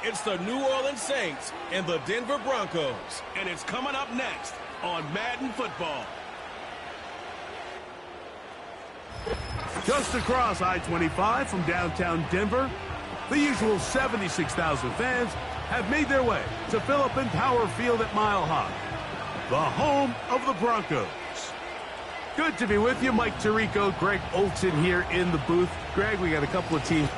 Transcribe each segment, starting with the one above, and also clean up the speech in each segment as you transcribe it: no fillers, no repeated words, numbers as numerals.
It's the New Orleans Saints and the Denver Broncos. And it's coming up next on Madden Football. Just across I-25 from downtown Denver, the usual 76,000 fans have made their way to Philip and Power Field at Mile High, the home of the Broncos. Good to be with you. Mike Tirico, Greg Olson here in the booth. Greg, we got a couple of teams.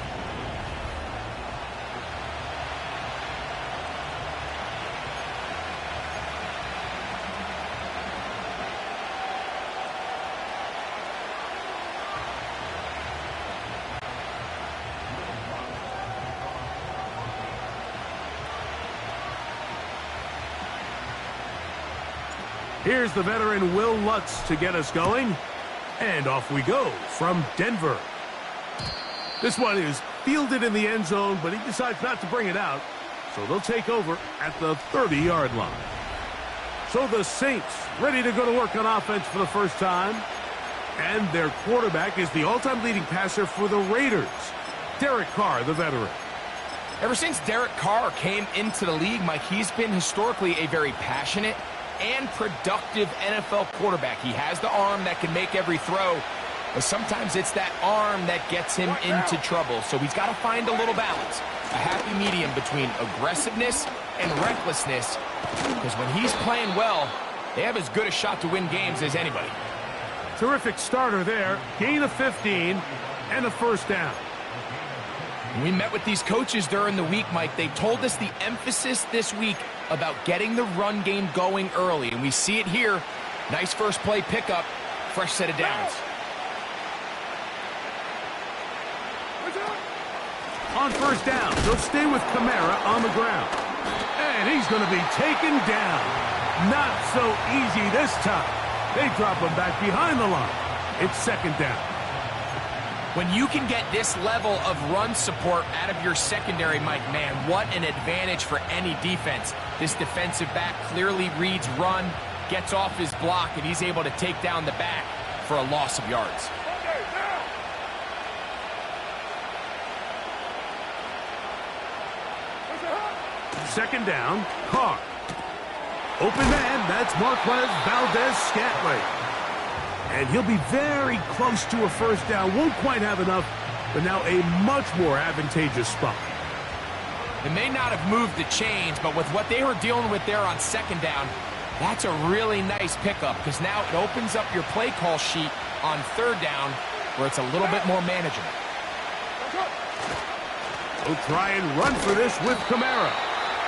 Here's the veteran Will Lutz to get us going. And off we go from Denver. This one is fielded in the end zone, but he decides not to bring it out. So they'll take over at the 30-yard line. So the Saints ready to go to work on offense for the first time. And their quarterback is the all-time leading passer for the Raiders, Derek Carr, the veteran. Ever since Derek Carr came into the league, Mike, he's been historically a very passionate and productive NFL quarterback. He has the arm that can make every throw, but sometimes it's that arm that gets him into trouble. So he's got to find a little balance, a happy medium between aggressiveness and recklessness, because when he's playing well, they have as good a shot to win games as anybody. Terrific starter there. Gain of 15 and a first down. We met with these coaches during the week, Mike. They told us the emphasis this week about getting the run game going early, and we see it here. Nice first play pickup, fresh set of downs. On first down, they'll stay with Kamara on the ground. And he's going to be taken down. Not so easy this time. They drop him back behind the line. It's second down. When you can get this level of run support out of your secondary, Mike, man, what an advantage for any defense. This defensive back clearly reads run, gets off his block, and he's able to take down the back for a loss of yards. Second down, Carr. Open man, that's Marquez Valdez-Scantling. And he'll be very close to a first down. Won't quite have enough, but now a much more advantageous spot. They may not have moved the chains, but with what they were dealing with there on second down, that's a really nice pickup, because now it opens up your play call sheet on third down where it's a little bit more manageable. They'll try and run for this with Kamara.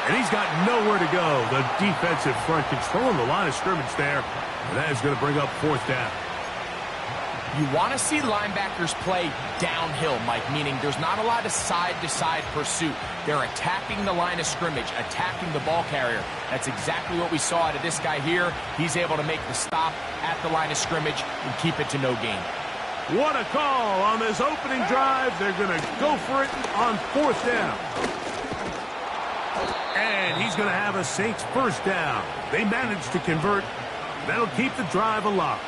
And he's got nowhere to go. The defensive front controlling the line of scrimmage there. And that is going to bring up fourth down. You want to see linebackers play downhill, Mike, meaning there's not a lot of side-to-side pursuit. They're attacking the line of scrimmage, attacking the ball carrier. That's exactly what we saw out of this guy here. He's able to make the stop at the line of scrimmage and keep it to no gain. What a call on this opening drive. They're going to go for it on fourth down. And he's going to have a Saints first down. They managed to convert. That'll keep the drive alive.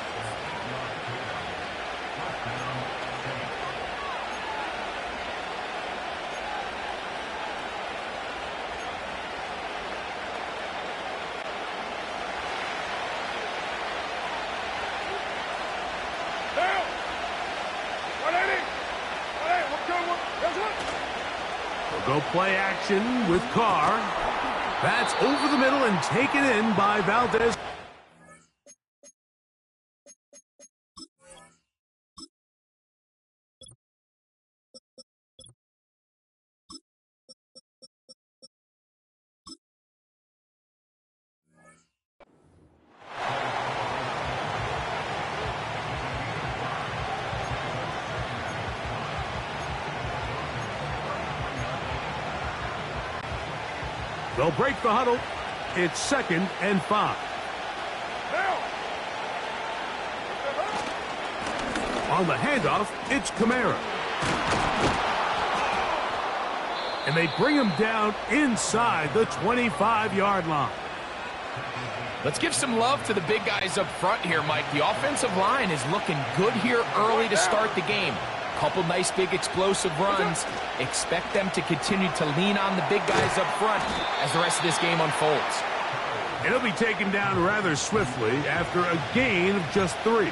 Go play action with Carr. That's over the middle and taken in by Valdez. They'll break the huddle. It's 2nd and 5. On the handoff, it's Kamara. And they bring him down inside the 25-yard line. Let's give some love to the big guys up front here, Mike. The offensive line is looking good here early to start the game. couple nice big explosive runs. Expect them to continue to lean on the big guys up front as the rest of this game unfolds. And he'll be taken down rather swiftly after a gain of just 3.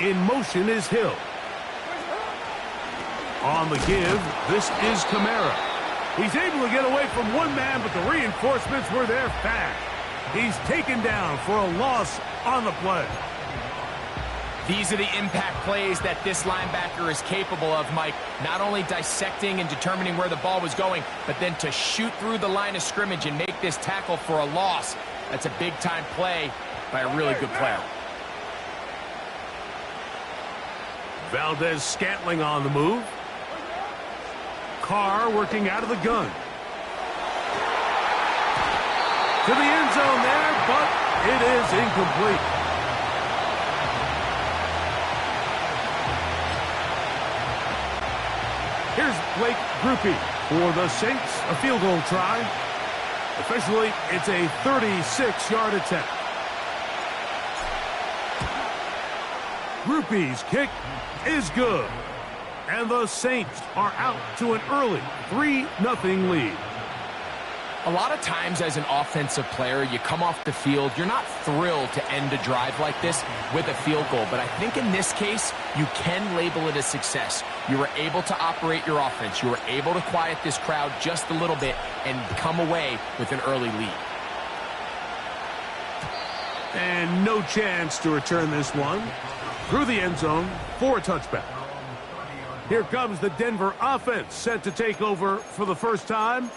In motion is Hill. On the give, this is Kamara. He's able to get away from one man, but the reinforcements were there fast. He's taken down for a loss on the play. These are the impact plays that this linebacker is capable of, Mike. Not only dissecting and determining where the ball was going, but then to shoot through the line of scrimmage and make this tackle for a loss. That's a big-time play by a really good player. Valdez-Scantling on the move. Carr working out of the gun. To the end zone there, but it is incomplete. Here's Blake Grupe for the Saints, a field goal try. Officially, it's a 36-yard attempt. Grupe's kick is good. And the Saints are out to an early 3-0 lead. A lot of times as an offensive player, you come off the field, you're not thrilled to end a drive like this with a field goal. But I think in this case, you can label it a success. You were able to operate your offense. You were able to quiet this crowd just a little bit and come away with an early lead. And no chance to return this one through the end zone for a touchback. Here comes the Denver offense set to take over for the first time.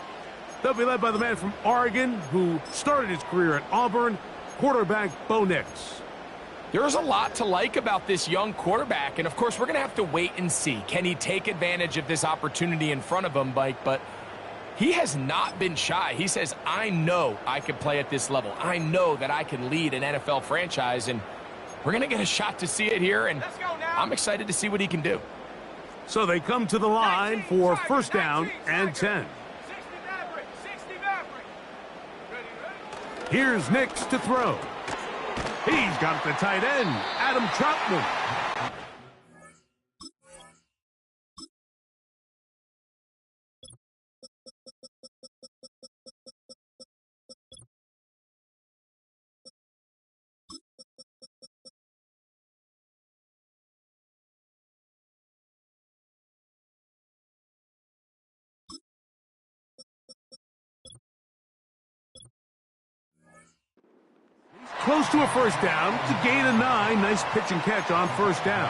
They'll be led by the man from Oregon who started his career at Auburn, quarterback Bo Nix. There's a lot to like about this young quarterback, and of course we're going to have to wait and see. Can he take advantage of this opportunity in front of him, Mike? But he has not been shy. He says, I know I can play at this level. I know that I can lead an NFL franchise, and we're going to get a shot to see it here, and I'm excited to see what he can do. So they come to the line for first down and 10. Here's Nix to throw. He's got the tight end, Adam Troutman. Close to a first down. It's a gain of 9. Nice pitch and catch on first down.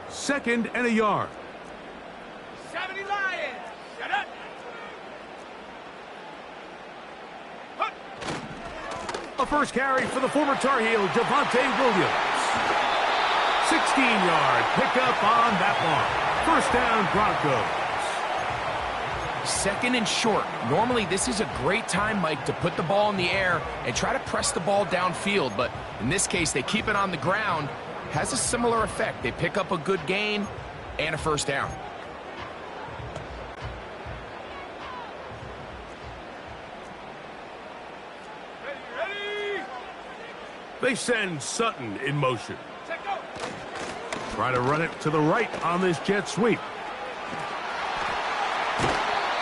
Second and a yard. 70 Lions. Shut up. A first carry for the former Tar Heel, Javonte Williams. 16-yard pickup on that one. First down, Broncos. Second and short. Normally, this is a great time, Mike, to put the ball in the air and try to press the ball downfield. But in this case, they keep it on the ground. Has a similar effect. They pick up a good gain and a first down. They send Sutton in motion. Try to run it to the right on this jet sweep.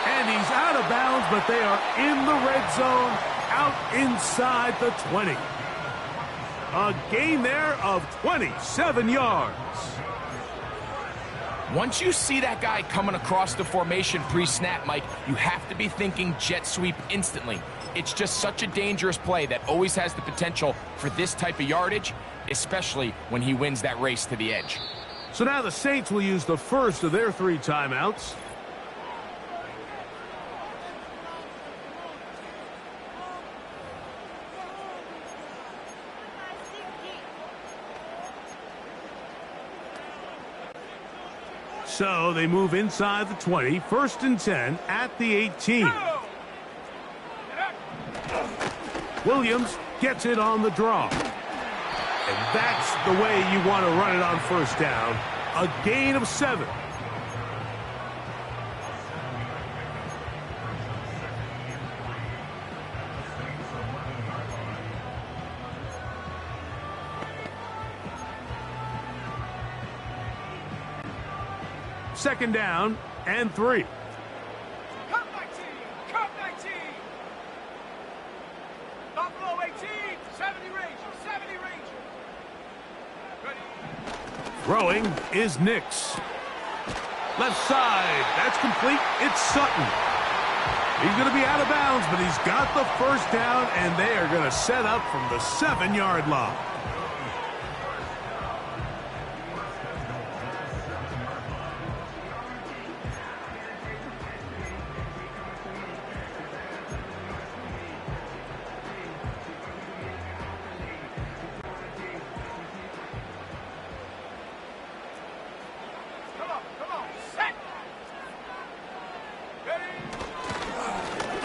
And he's out of bounds, but they are in the red zone, out inside the 20. A gain there of 27 yards. Once you see that guy coming across the formation pre-snap, Mike, you have to be thinking jet sweep instantly. It's just such a dangerous play that always has the potential for this type of yardage, especially when he wins that race to the edge. So now the Saints will use the first of their 3 timeouts. So they move inside the 20, 1st and 10 at the 18. Williams gets it on the draw. And that's the way you want to run it on 1st down. A gain of 7. Second down and 3. Cut 19! Cut 19! Buffalo 18! 70 Rangers! 70 Rangers! Ready? Throwing is Nix. Left side. That's complete. It's Sutton. He's going to be out of bounds, but he's got the 1st down, and they are going to set up from the 7-yard line.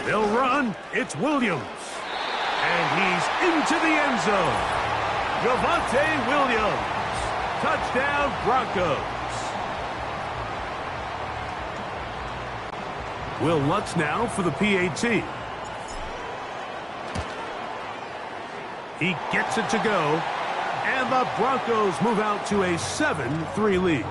They'll run. It's Williams. And he's into the end zone. Javonte Williams. Touchdown, Broncos. Will Lutz now for the PAT. He gets it to go. And the Broncos move out to a 7-3 lead.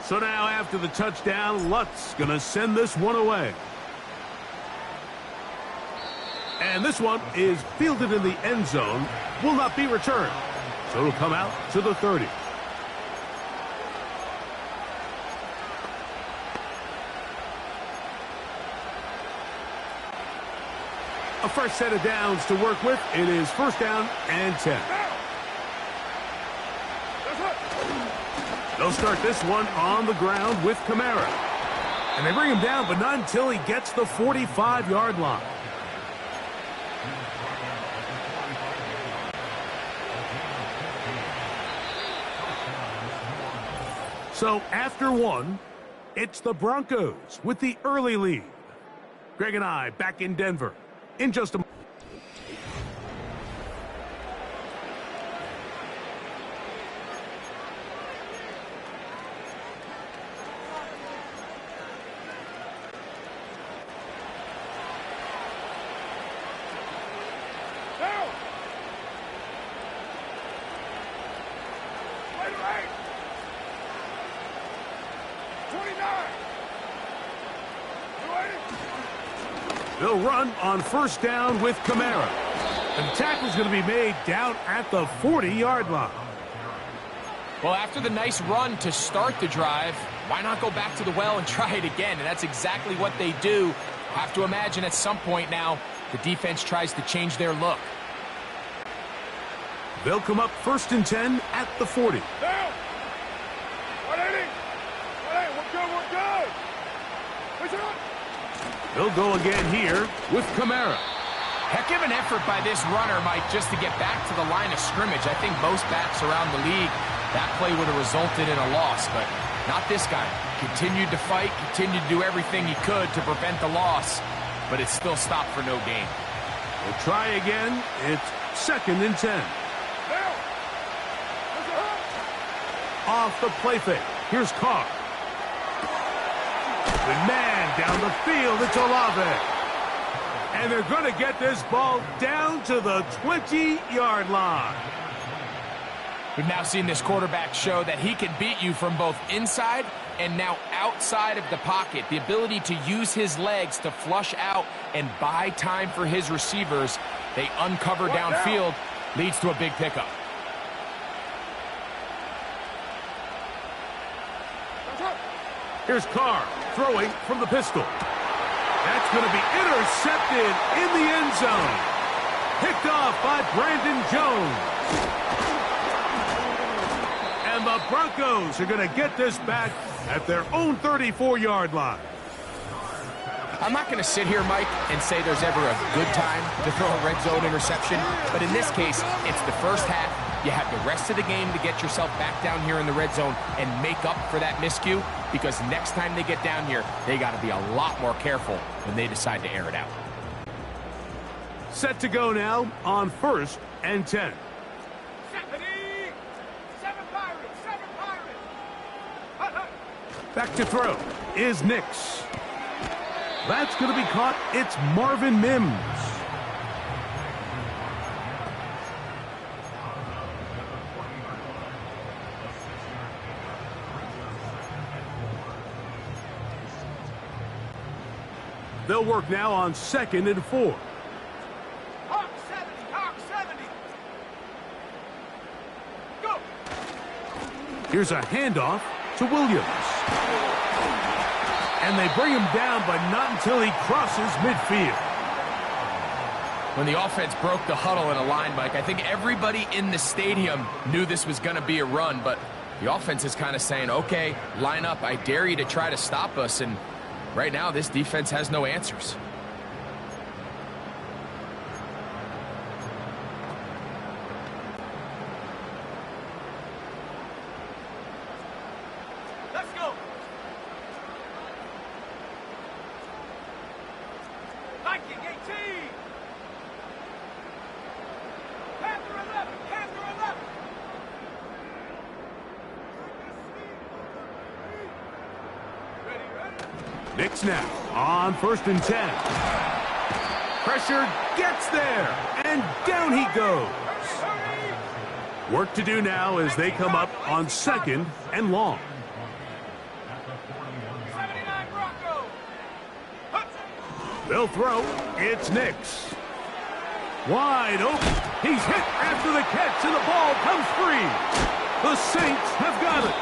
So now after the touchdown, Lutz going to send this one away. And this one is fielded in the end zone, will not be returned. So it'll come out to the 30. A fresh set of downs to work with. It is 1st down and 10. They'll start this one on the ground with Kamara. And they bring him down, but not until he gets the 45-yard line. So after one, it's the Broncos with the early lead. Greg and I back in Denver in just a moment. They'll run on 1st down with Kamara. And the tackle's going to be made down at the 40-yard line. Well, after the nice run to start the drive, why not go back to the well and try it again? And that's exactly what they do. Have to imagine at some point now, the defense tries to change their look. They'll come up 1st and 10 at the 40. Down! 180! 180, we're good! Push it up! They'll go again here with Kamara. Heck of an effort by this runner, Mike, just to get back to the line of scrimmage. I think most backs around the league, that play would have resulted in a loss, but not this guy. Continued to fight, continued to do everything he could to prevent the loss, but it still stopped for no gain. We'll try again. It's 2nd and 10. Off the play fake. Here's Carr. The man down the field, it's Olave. And they're going to get this ball down to the 20-yard line. We've now seen this quarterback show that he can beat you from both inside and now outside of the pocket. The ability to use his legs to flush out and buy time for his receivers. They uncover downfield, leads to a big pickup. Here's Carr throwing from the pistol. That's going to be intercepted in the end zone. Picked off by Brandon Jones. And the Broncos are going to get this back at their own 34-yard line. I'm not going to sit here, Mike, and say there's ever a good time to throw a red zone interception, but in this case, it's the first half. You have the rest of the game to get yourself back down here in the red zone and make up for that miscue, because next time they get down here, they got to be a lot more careful when they decide to air it out. Set to go now on 1st and 10. Back to throw is Nix. That's going to be caught. It's Marvin Mims. They'll work now on 2nd and 4. Hawk 70, Hawk 70. Go. Here's a handoff to Williams. And they bring him down, but not until he crosses midfield. When the offense broke the huddle in a line, Mike, I think everybody in the stadium knew this was going to be a run, but the offense is kind of saying, okay, line up. I dare you to try to stop us, and right now this defense has no answers. Let's go. Viking 18. Panther 11. Panther 11. Ready, ready. Nix now on 1st and 10. Pressure gets there, and down he goes. Work to do now as they come up on 2nd and long. 79 Broncos. They'll throw. It's Nix. Wide open. He's hit after the catch, and the ball comes free. The Saints have got it.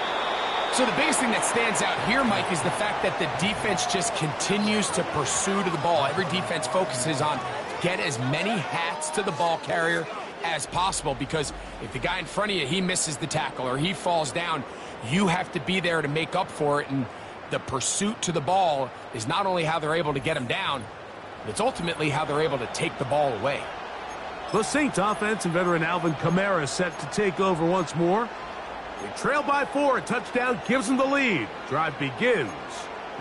So the biggest thing that stands out here, Mike, is the fact that the defense just continues to pursue to the ball. Every defense focuses on get as many hats to the ball carrier as possible, because if the guy in front of you, he misses the tackle or he falls down, you have to be there to make up for it. And the pursuit to the ball is not only how they're able to get him down, but it's ultimately how they're able to take the ball away. The Saints offense and veteran Alvin Kamara set to take over once more. They trail by 4. A touchdown gives them the lead. Drive begins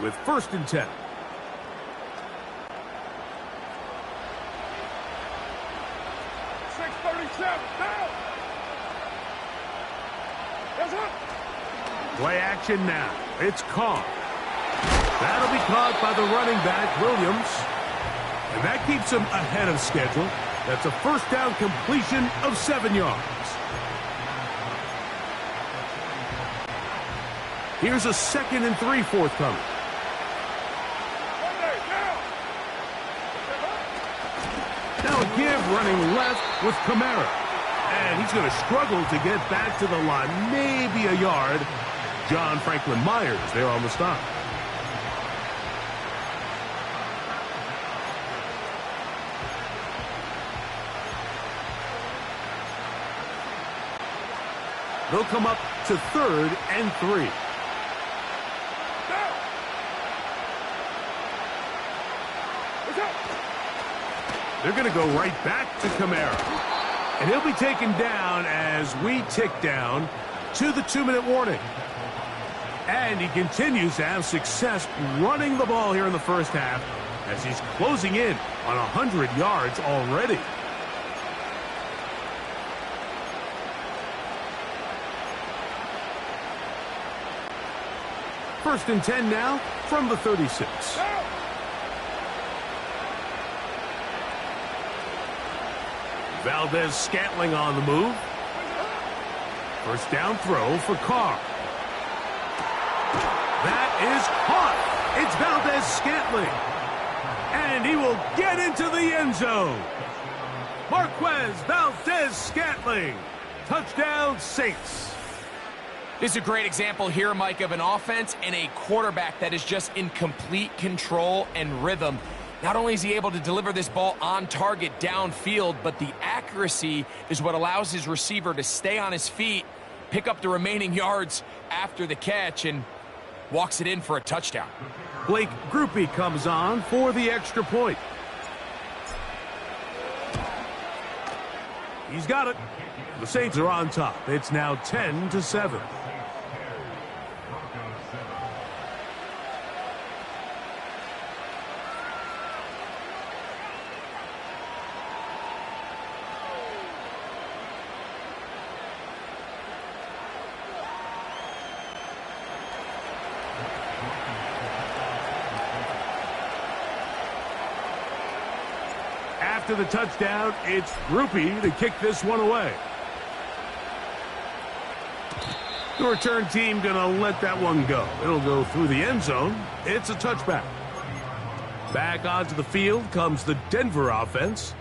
with 1st and 10. Play action now. It's Carr. That'll be caught by the running back, Williams. And that keeps him ahead of schedule. That's a 1st down completion of 7 yards. Here's a 2nd and 3 forthcoming. Now a give running left with Kamara. And he's going to struggle to get back to the line, maybe a yard. John Franklin Myers there on the stop. They'll come up to 3rd and 3. They're going to go right back to Kamara. And he'll be taken down as we tick down to the 2-minute warning. And he continues to have success running the ball here in the first half as he's closing in on 100 yards already. First and 10 now from the 36. Valdez Scantling on the move. First down throw for Carr. That is caught. It's Valdez-Scantling. And he will get into the end zone. Marquez Valdez-Scantling. Touchdown, Saints. This is a great example here, Mike, of an offense and a quarterback that is just in complete control and rhythm. Not only is he able to deliver this ball on target downfield, but the accuracy is what allows his receiver to stay on his feet, pick up the remaining yards after the catch, and walks it in for a touchdown. Blake Grupe comes on for the extra point. He's got it. The Saints are on top. It's now 10-7. After the touchdown, it's Grupe to kick this one away. The return team going to let that one go. It'll go through the end zone. It's a touchback. Back onto the field comes the Denver offense.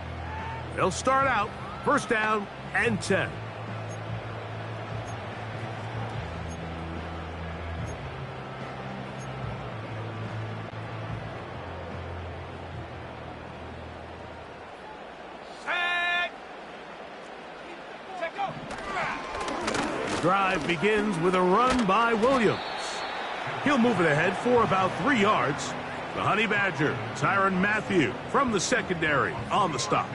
They'll start out first down and 10. Drive begins with a run by Williams. He'll move it ahead for about 3 yards. The Honey Badger, Tyrann Mathieu from the secondary on the stop.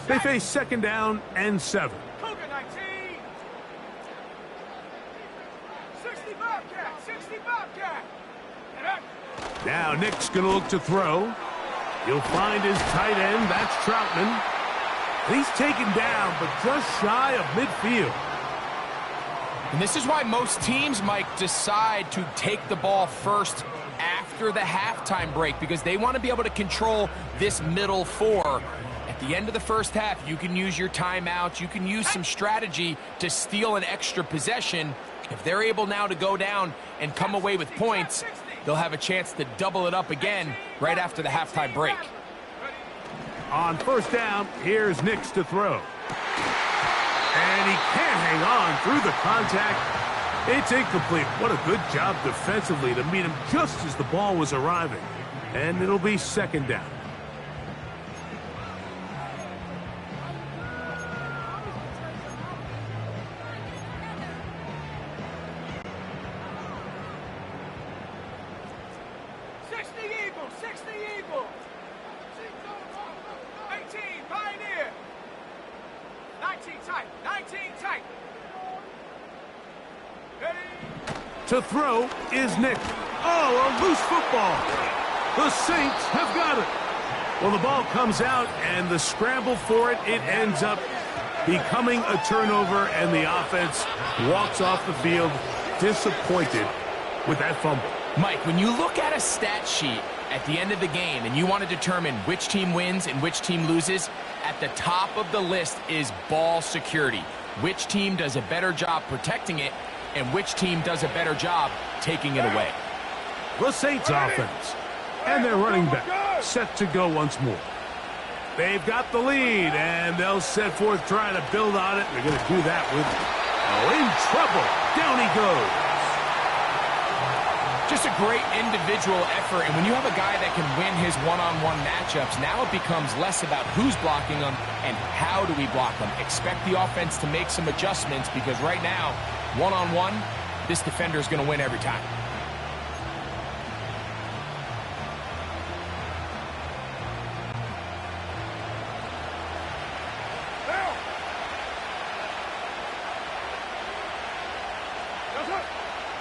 They face second down and 7. Cougar 19. 60 Bobcat. 60 Bobcat. Now Nick's going to look to throw. He'll find his tight end. That's Troutman. He's taken down, but just shy of midfield. And this is why most teams, Mike, decide to take the ball first after the halftime break, because they want to be able to control this middle four. At the end of the first half, you can use your timeouts. You can use some strategy to steal an extra possession. If they're able now to go down and come away with points, they'll have a chance to double it up again right after the halftime break. On first down, here's Nix to throw. And he can't hang on through the contact. It's incomplete. What a good job defensively to meet him just as the ball was arriving. And it'll be second down. To throw is Nick. Oh, a loose football. The Saints have got it. Well, the ball comes out, and the scramble for it, it ends up becoming a turnover, and the offense walks off the field disappointed with that fumble. Mike, when you look at a stat sheet at the end of the game and you want to determine which team wins and which team loses, at the top of the list is ball security. Which team does a better job protecting it, and which team does a better job taking it away. The Saints offense. And their running back set to go once more. They've got the lead, and they'll set forth trying to build on it. They're going to do that with, in trouble. Down he goes. Just a great individual effort, and when you have a guy that can win his one-on-one matchups, now it becomes less about who's blocking them and how do we block them. Expect the offense to make some adjustments, because right now, one-on-one, this defender is going to win every time.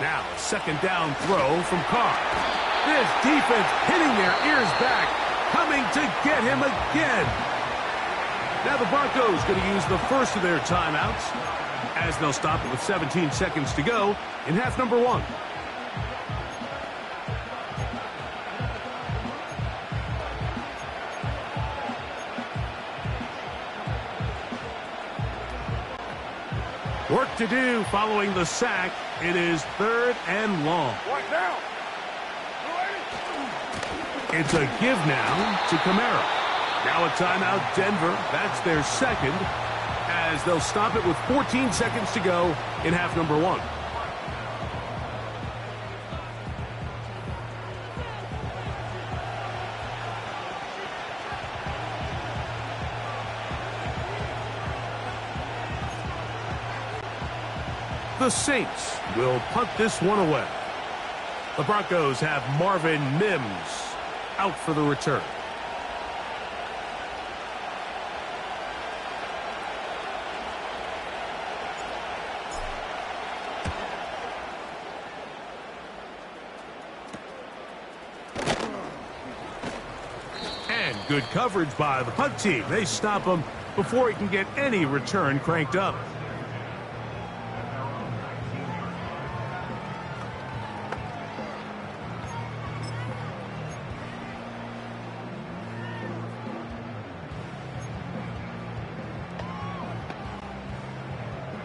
Now, a second down throw from Carr. This defense hitting their ears back, coming to get him again. Now the Broncos going to use the first of their timeouts as they'll stop it with 17 seconds to go in half number 1. Work to do following the sack. It is 3rd and long. It's a give now to Kamara. Now a timeout, Denver. That's their second, as they'll stop it with 14 seconds to go in half number 1. The Saints will punt this one away. The Broncos have Marvin Mims out for the return. And good coverage by the punt team. They stop him before he can get any return cranked up.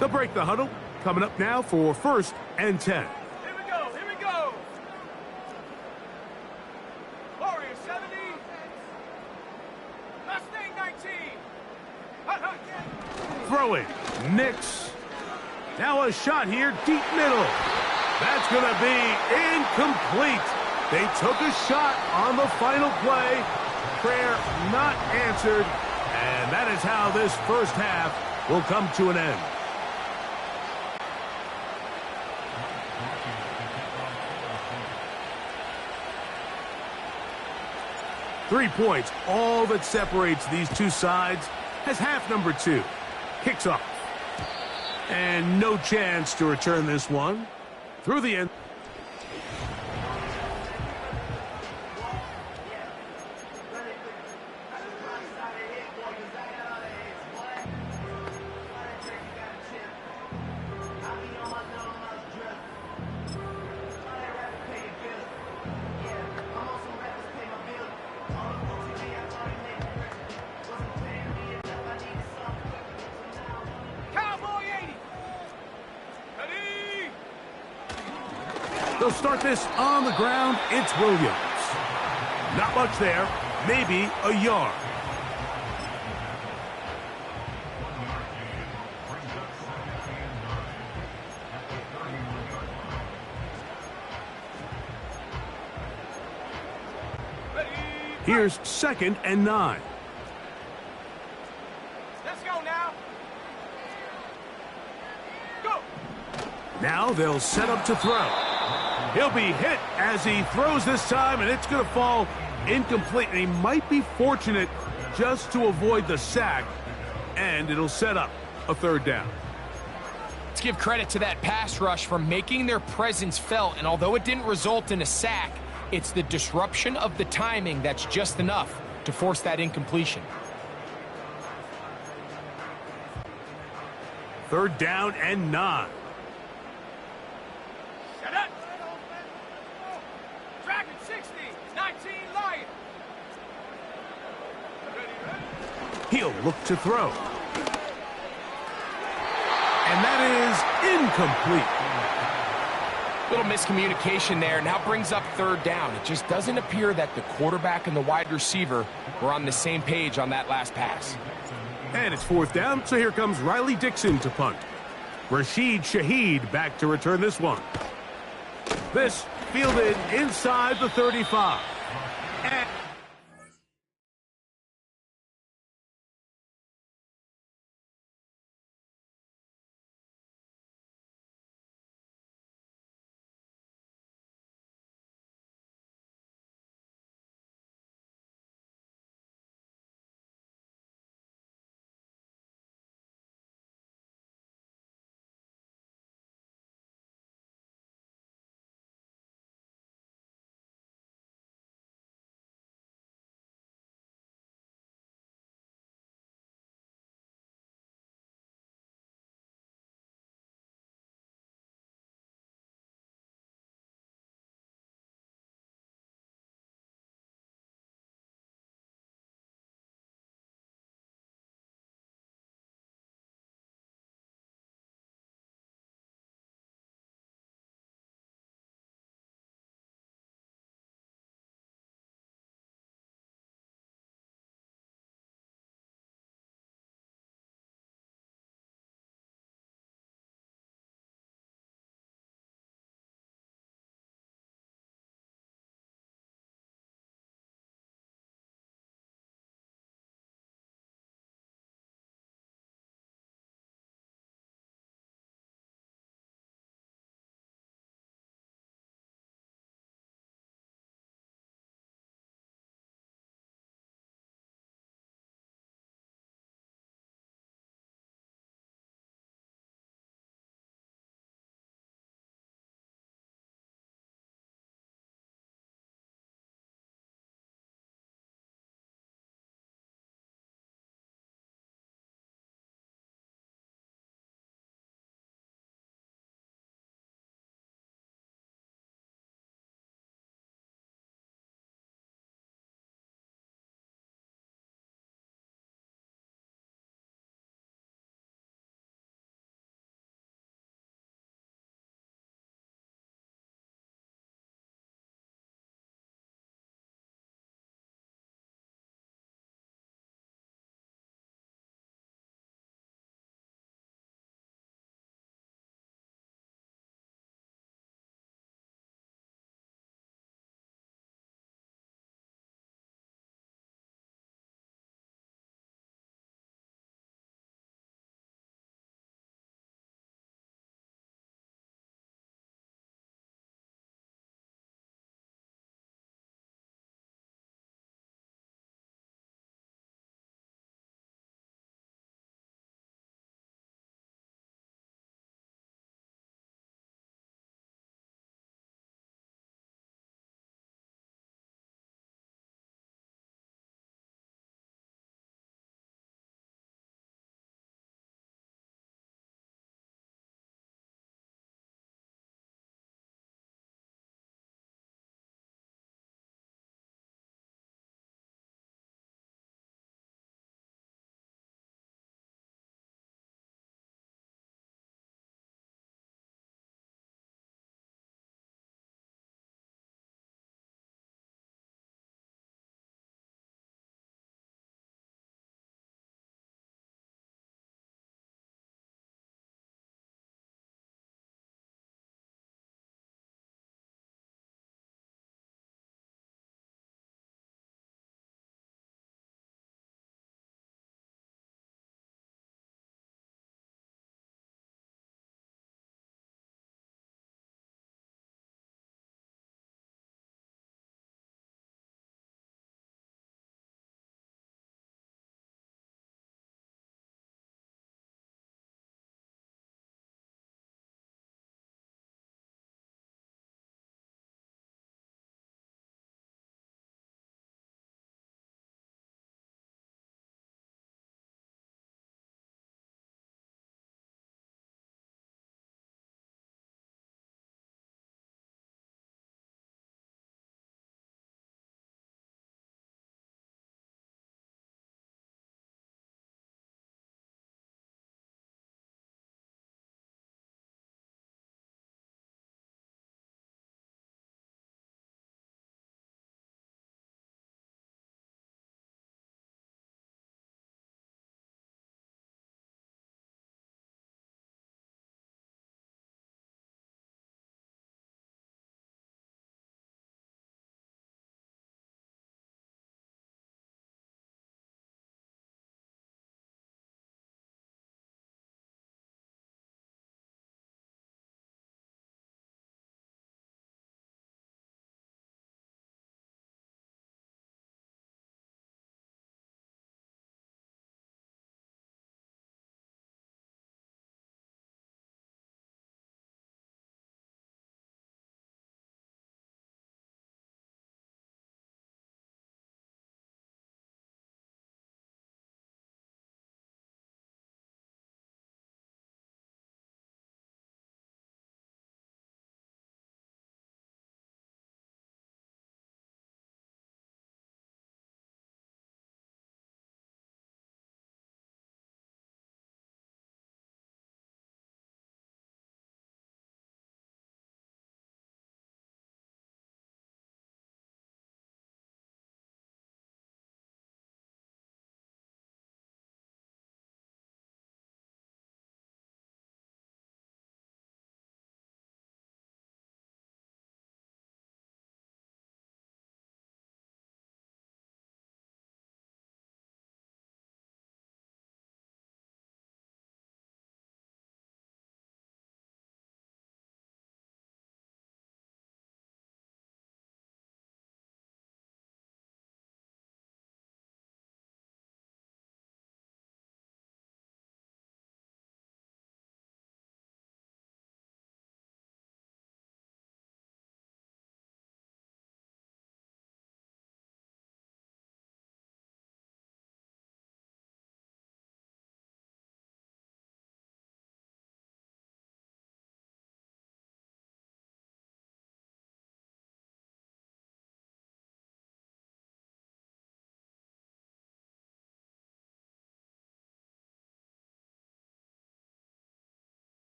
They'll break the huddle. Coming up now for 1st and 10. Here we go, here we go. Warrior 70. Mustang 19. Hut, hut. Throwing. Nix. Now a shot here, deep middle. That's going to be incomplete. They took a shot on the final play. Prayer not answered. And that is how this first half will come to an end. Three points, all that separates these two sides, as half number 2 kicks off. And no chance to return this one through the end. They'll start this on the ground. It's Williams. Not much there. Maybe a yard. Here's 2nd and 9. Let's go now. Go. Now they'll set up to throw. He'll be hit as he throws this time, and it's going to fall incomplete. And he might be fortunate just to avoid the sack, and it'll set up a 3rd down. Let's give credit to that pass rush for making their presence felt, and although it didn't result in a sack, it's the disruption of the timing that's just enough to force that incompletion. 3rd down and 9. Shut up. Dragon 60. 19 Lion. He'll look to throw. And that is incomplete. Little miscommunication there. Now brings up 3rd down. It just doesn't appear that the quarterback and the wide receiver were on the same page on that last pass. And it's 4th down, so here comes Riley Dixon to punt. Rashid Shaheed back to return this one. This fielded inside the 35. And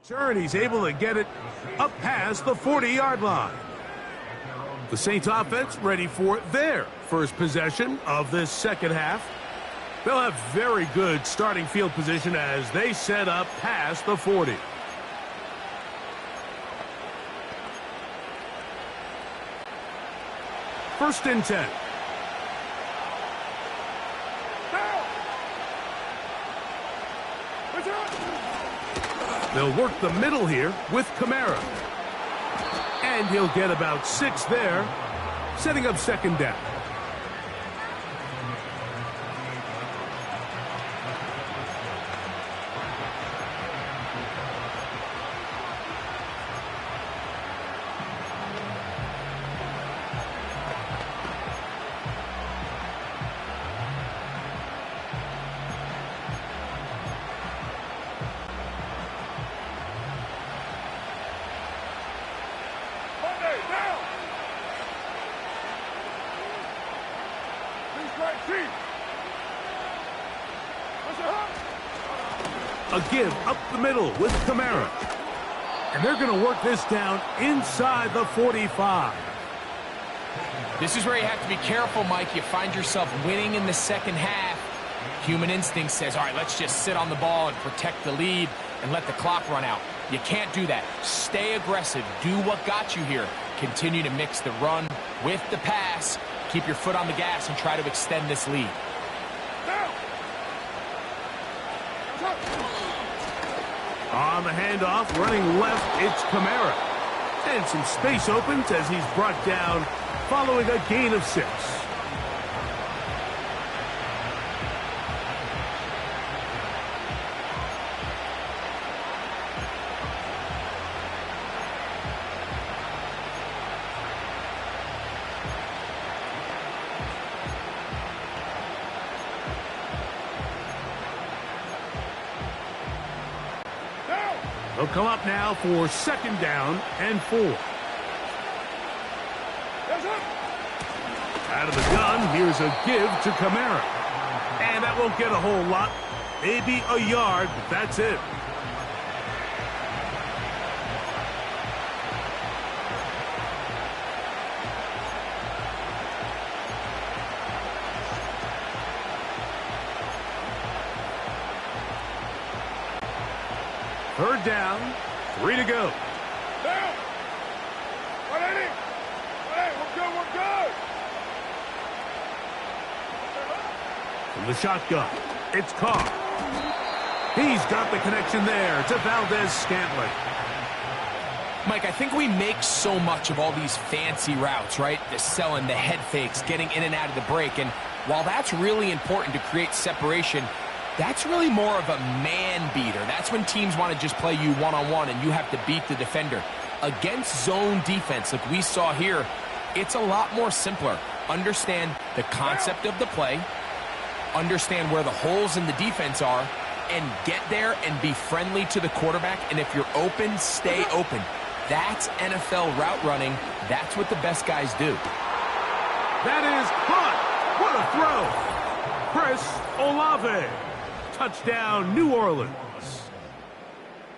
Turn, he's able to get it up past the 40-yard line. The Saints offense ready for their first possession of this second half. They'll have very good starting field position as they set up past the 40. First and 10. They'll work the middle here with Kamara. And he'll get about 6 there, setting up second down. A give up the middle with Kamara. And they're going to work this down inside the 45. This is where you have to be careful, Mike. You find yourself winning in the second half. Human instinct says, all right, let's just sit on the ball and protect the lead and let the clock run out. You can't do that. Stay aggressive. Do what got you here. Continue to mix the run with the pass. Keep your foot on the gas and try to extend this lead. On the handoff, running left, it's Kamara. And some space opens as he's brought down following a gain of 6. They'll come up now for second down and 4. Out of the gun, here's a give to Kamara. And that won't get a whole lot. Maybe a yard, but that's it. Third down, 3 to go. Down. 180. 180. We're good. From the shotgun, it's Carr. He's got the connection there to Valdez-Scantling. Mike, I think we make so much of all these fancy routes, right? The selling, the head fakes, getting in and out of the break. And while that's really important to create separation, that's really more of a man beater. That's when teams want to just play you one-on-one and you have to beat the defender. Against zone defense like we saw here, it's a lot more simpler. Understand the concept of the play, understand where the holes in the defense are, and get there and be friendly to the quarterback. And if you're open, stay open. That's NFL route running. That's what the best guys do. That is hot. What a throw. Chris Olave. Touchdown, New Orleans.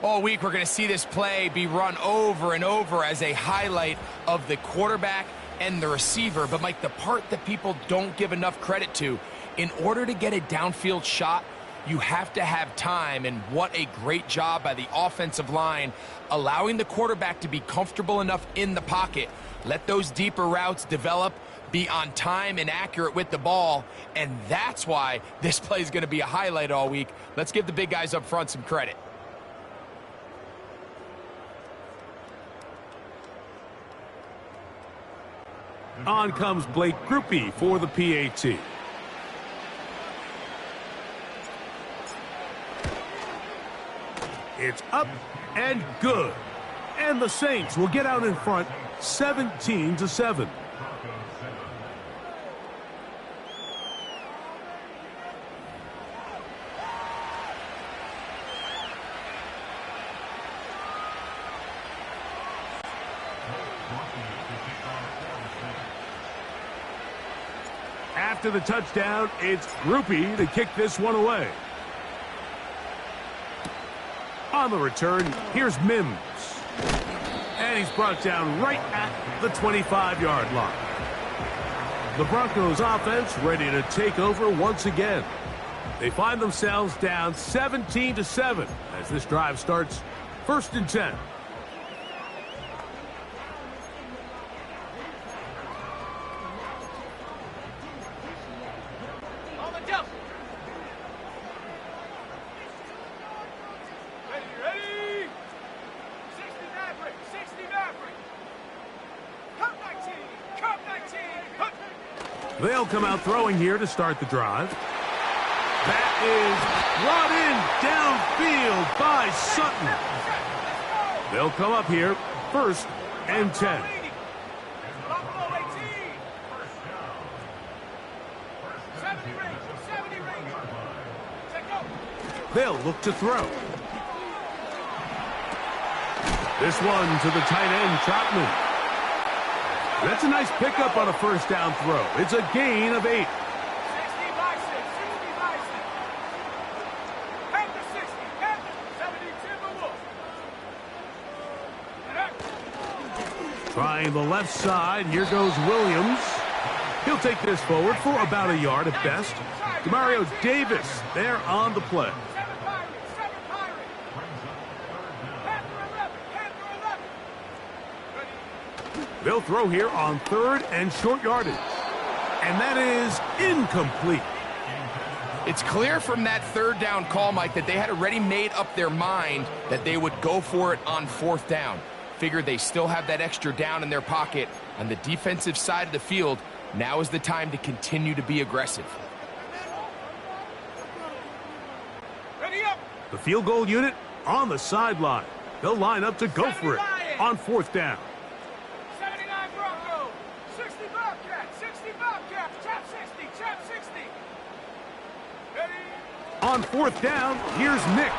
All week, we're going to see this play be run over and over as a highlight of the quarterback and the receiver. But, Mike, the part that people don't give enough credit to, in order to get a downfield shot, you have to have time. And what a great job by the offensive line, allowing the quarterback to be comfortable enough in the pocket. Let those deeper routes develop, be on time and accurate with the ball, and that's why this play is going to be a highlight all week. Let's give the big guys up front some credit. On comes Blake Grupe for the PAT. It's up and good. And the Saints will get out in front 17-7. After the touchdown, it's Grupe to kick this one away. On the return, here's Mims. And he's brought down right at the 25-yard line. The Broncos offense ready to take over once again. They find themselves down 17-7 as this drive starts 1st and 10. On the jump. Ready. 60 Maverick. 60 Maverick. Cup 19. Cup 19. Hup. They'll come out throwing here to start the drive. That is brought in downfield by Sutton. They'll come up here 1st and 10. Buffalo 18. 70 range. 70 range. Check go. They'll look to throw. This one to the tight end, Trotman. That's a nice pickup on a 1st down throw. It's a gain of 8. 60 by 6. 60 by 6. Panther 60. Panther 70 Timberwolves. Trying the left side. Here goes Williams. He'll take this forward for about a yard at best. Demario Davis there on the play. 7 Pirates. 7 Pirates. Panther 11. Panther 11. Ready. They'll throw here on 3rd and short yardage. And that is incomplete. It's clear from that 3rd down call, Mike, that they had already made up their mind that they would go for it on 4th down. Figured they still have that extra down in their pocket on the defensive side of the field. Now is the time to continue to be aggressive. Ready up. The field goal unit on the sideline. They'll line up to go for it on 4th down. 79 Broncos. 60 Bobcats. 60 Bobcats. Chap 60. Chap 60. Ready. On 4th down, here's Nix.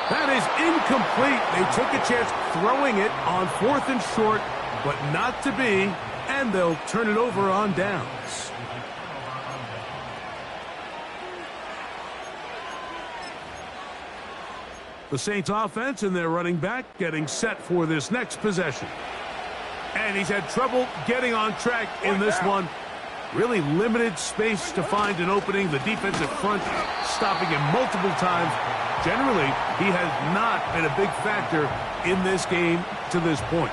That is incomplete. They took a chance throwing it on 4th and short, but not to be, and they'll turn it over on downs. The Saints offense and their running back getting set for this next possession. And he's had trouble getting on track in this one. Really limited space to find an opening. The defensive front stopping him multiple times. Generally, he has not been a big factor in this game to this point.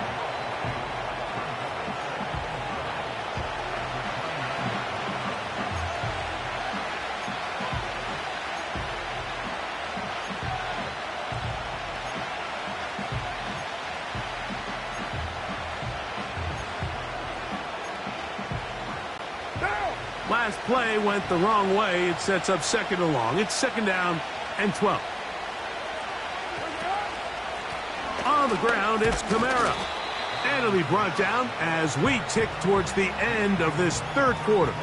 Last play went the wrong way. It sets up 2nd and long. It's 2nd down and 12. On the ground, it's Kamara. And it'll be brought down as we tick towards the end of this 3rd quarter.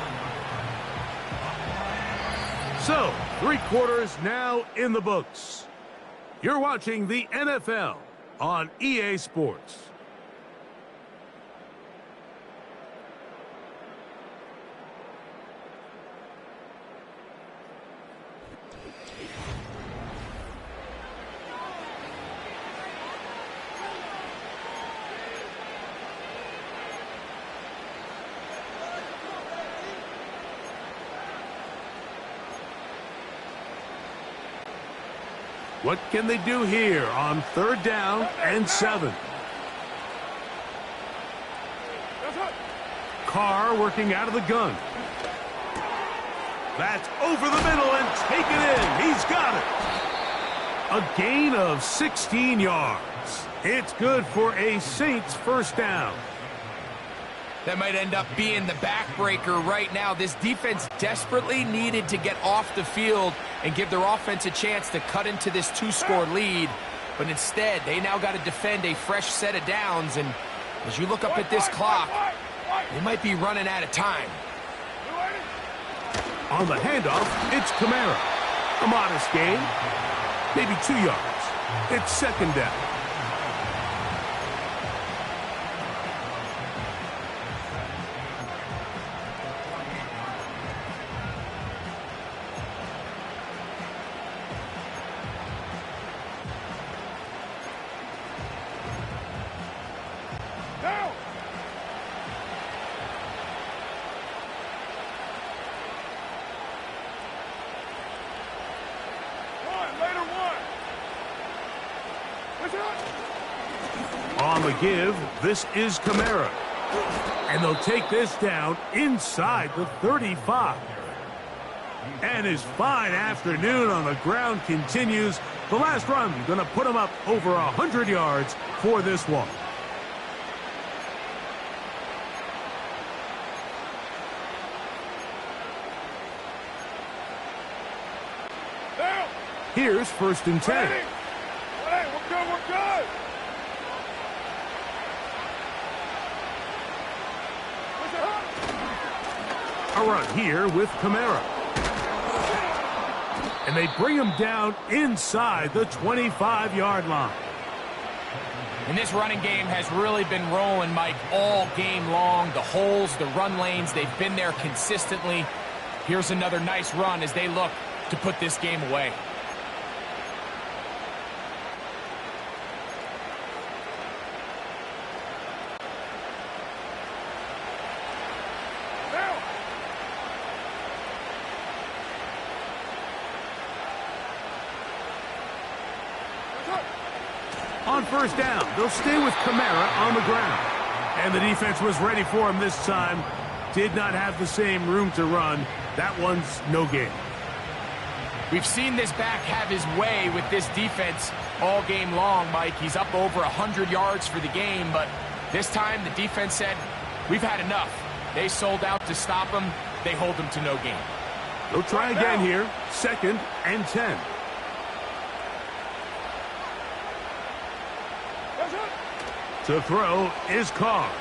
So, 3 quarters now in the books. You're watching the NFL on EA Sports. What can they do here on 3rd down and 7? Carr working out of the gun. That's over the middle and taken in. He's got it. A gain of 16 yards. It's good for a Saints 1st down. That might end up being the backbreaker right now. This defense desperately needed to get off the field and give their offense a chance to cut into this 2-score lead. But instead, they now got to defend a fresh set of downs. And as you look up at this clock, they might be running out of time. On the handoff, it's Kamara. A modest gain, maybe 2 yards. It's 2nd down. On the give, this is Kamara. And they'll take this down inside the 35. And his fine afternoon on the ground continues. The last run going to put him up over 100 yards for this one. Here's 1st and 10. Hey, we're good, we're good. A run here with Kamara. And they bring him down inside the 25-yard line. And this running game has really been rolling, Mike, all game long. The holes, the run lanes, they've been there consistently. Here's another nice run as they look to put this game away. On 1st down, they'll stay with Kamara on the ground. And the defense was ready for him this time. Did not have the same room to run. That one's no gain. We've seen this back have his way with this defense all game long, Mike. He's up over 100 yards for the game, but this time the defense said, we've had enough. They sold out to stop him. They hold him to no gain. They'll try again here. 2nd and 10. To throw is Carr.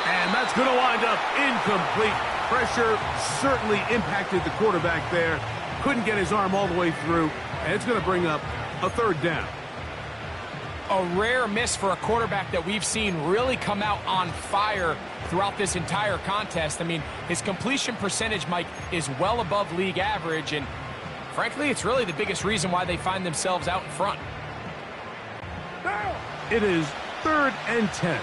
And that's going to wind up incomplete. Pressure certainly impacted the quarterback there. Couldn't get his arm all the way through. And it's going to bring up a 3rd down. A rare miss for a quarterback that we've seen really come out on fire throughout this entire contest. I mean, his completion percentage, Mike, is well above league average. And frankly, it's really the biggest reason why they find themselves out in front. It is 3rd and 10.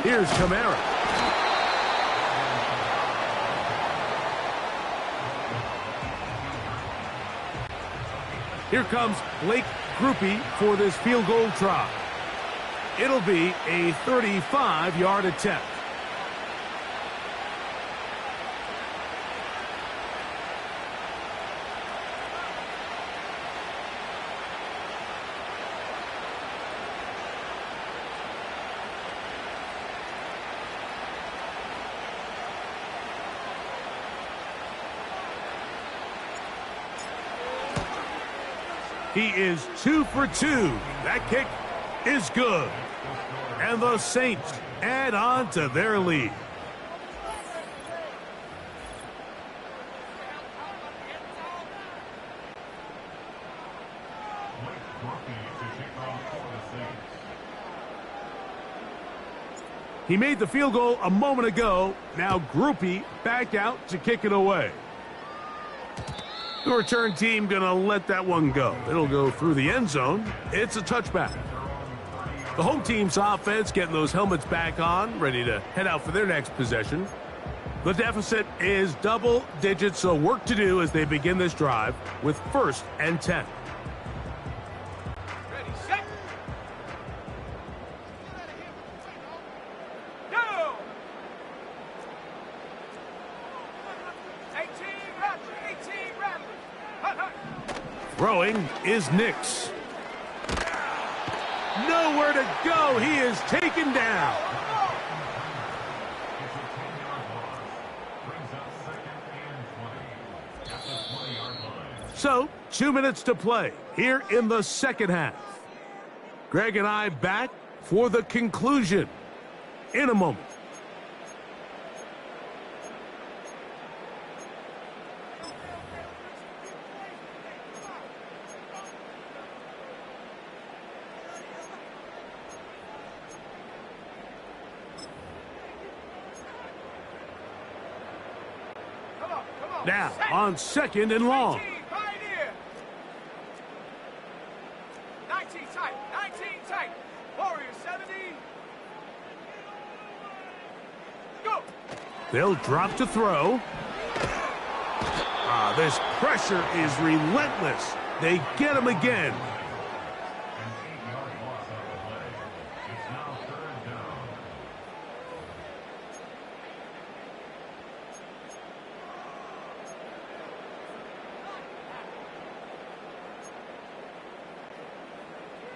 Here's Kamara. Here comes Blake Groupie for this field goal try. It'll be a 35-yard attempt. He is 2 for 2. That kick is good. And the Saints add on to their lead. He made the field goal a moment ago. Now Groupie back out to kick it away. The return team going to let that one go. It'll go through the end zone. It's a touchback. The home team's offense getting those helmets back on, ready to head out for their next possession. The deficit is double digits, so work to do as they begin this drive with 1st and 10. Ready, set. Go! 18 Rattlers. Hut, hut. Throwing is Nix. Nowhere to go. He is taken down. So, 2 minutes to play here in the second half. Greg and I back for the conclusion in a moment. Now, on 2nd and long. 19 tight. Warriors 70. Go. They'll drop to throw. This pressure is relentless. They get him again.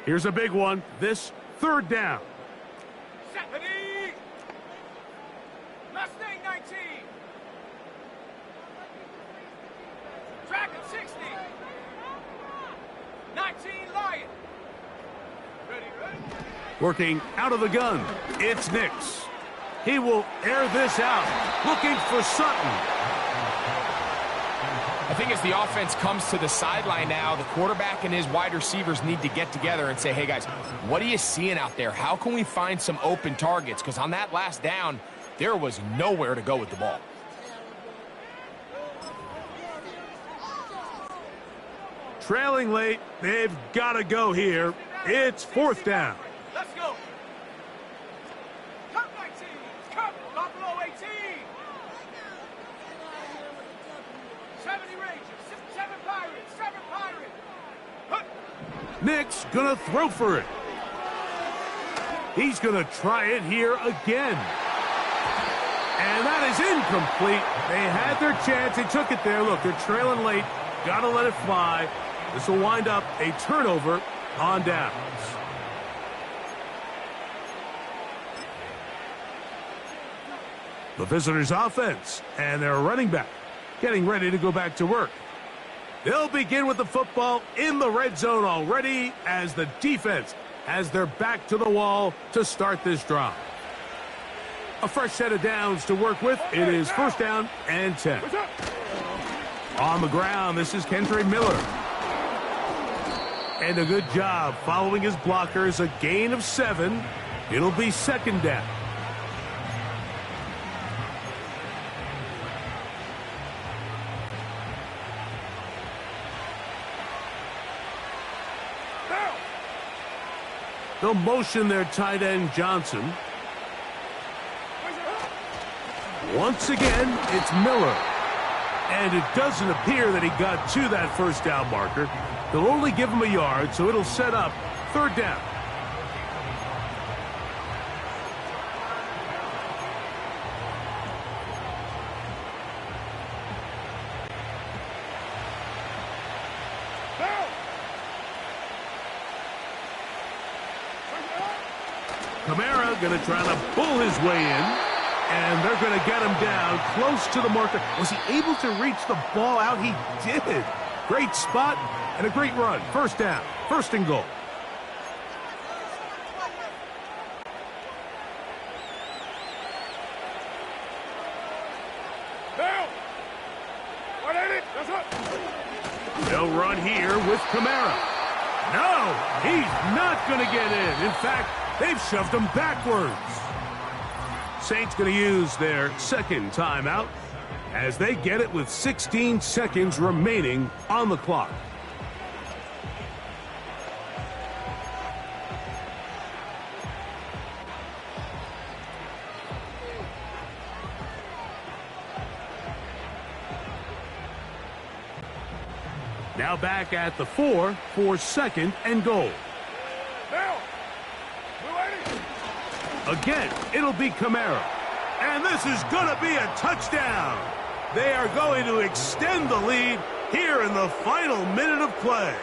Here's a big one. This third down. Ready. Mustang 19. Track at 60. 19 Lion. Ready. Working out of the gun. It's Nix. He will air this out. Looking for Sutton. I think as the offense comes to the sideline now, the quarterback and his wide receivers need to get together and say, hey, guys, what are you seeing out there? How can we find some open targets? Because on that last down, there was nowhere to go with the ball. Trailing late, they've got to go here. It's fourth down. Let's go. Cut 19. Cut Buffalo 18. 70 Rangers. 7 Pirates. 7 Pirates. Cut. Nick's gonna throw for it. He's gonna try it here again. And that is incomplete. They had their chance. They took it there. Look, they're trailing late. Gotta let it fly. This will wind up a turnover on downs. The visitors' offense and their running back getting ready to go back to work. They'll begin with the football in the red zone already as the defense has their back to the wall to start this drive. A fresh set of downs to work with. It is first down and 10. On the ground, this is Kendre Miller. And a good job following his blockers. A gain of 7. It'll be second down. They'll motion their tight end, Johnson. Once again, it's Miller. And it doesn't appear that he got to that first down marker. They'll only give him a yard, so it'll set up third down. Kamara going to try to pull his way in, and they're going to get him down close to the marker. Was he able to reach the ball out? He did. Great spot and a great run. First down, first and goal. They'll run here with Kamara. No, he's not going to get in. In fact, they've shoved him backwards. Saints going to use their second timeout as they get it with 16 seconds remaining on the clock. Now back at the 4 for second and goal. Again, it'll be Kamara. And this is going to be a touchdown. They are going to extend the lead here in the final minute of play.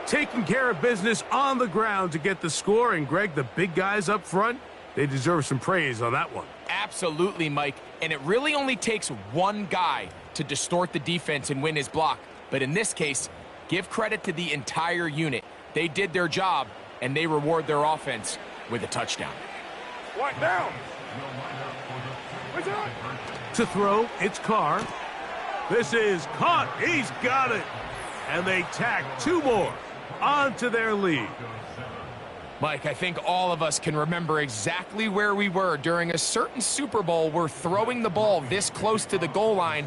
Taking care of business on the ground to get the score. And, Greg, the big guys up front, they deserve some praise on that one. Absolutely, Mike. And it really only takes one guy to distort the defense and win his block. But in this case, give credit to the entire unit. They did their job, and they reward their offense with a touchdown. What down? To throw, it's Carr. This is caught. He's got it. And they tack 2 more onto their lead. Mike, I think all of us can remember exactly where we were during a certain Super Bowl where throwing the ball this close to the goal line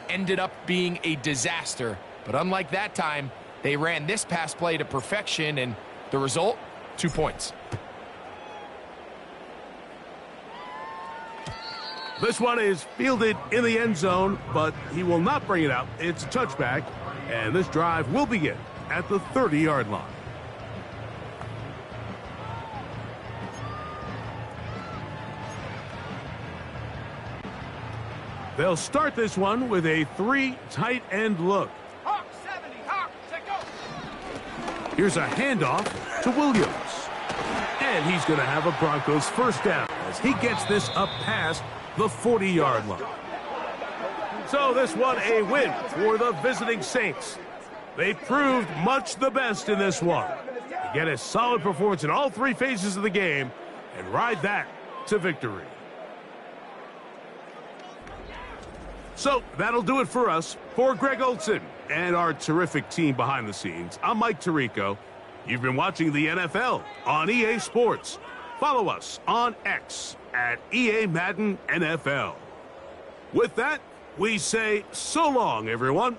ended up being a disaster. But unlike that time, they ran this pass play to perfection, and the result, 2 points. This one is fielded in the end zone, but he will not bring it out. It's a touchback, and this drive will begin at the 30-yard line. They'll start this one with a 3 tight end look. Hawk 70, Hawk, check go. Here's a handoff to Williams. And he's going to have a Broncos first down as he gets this up past the 40-yard line. So this one a win for the visiting Saints. They proved much the best in this one. They get a solid performance in all 3 phases of the game and ride that to victory. So that'll do it for us. For Greg Olson and our terrific team behind the scenes, I'm Mike Tirico. You've been watching the NFL on EA Sports. Follow us on X at EA Madden NFL. With that, we say so long, everyone.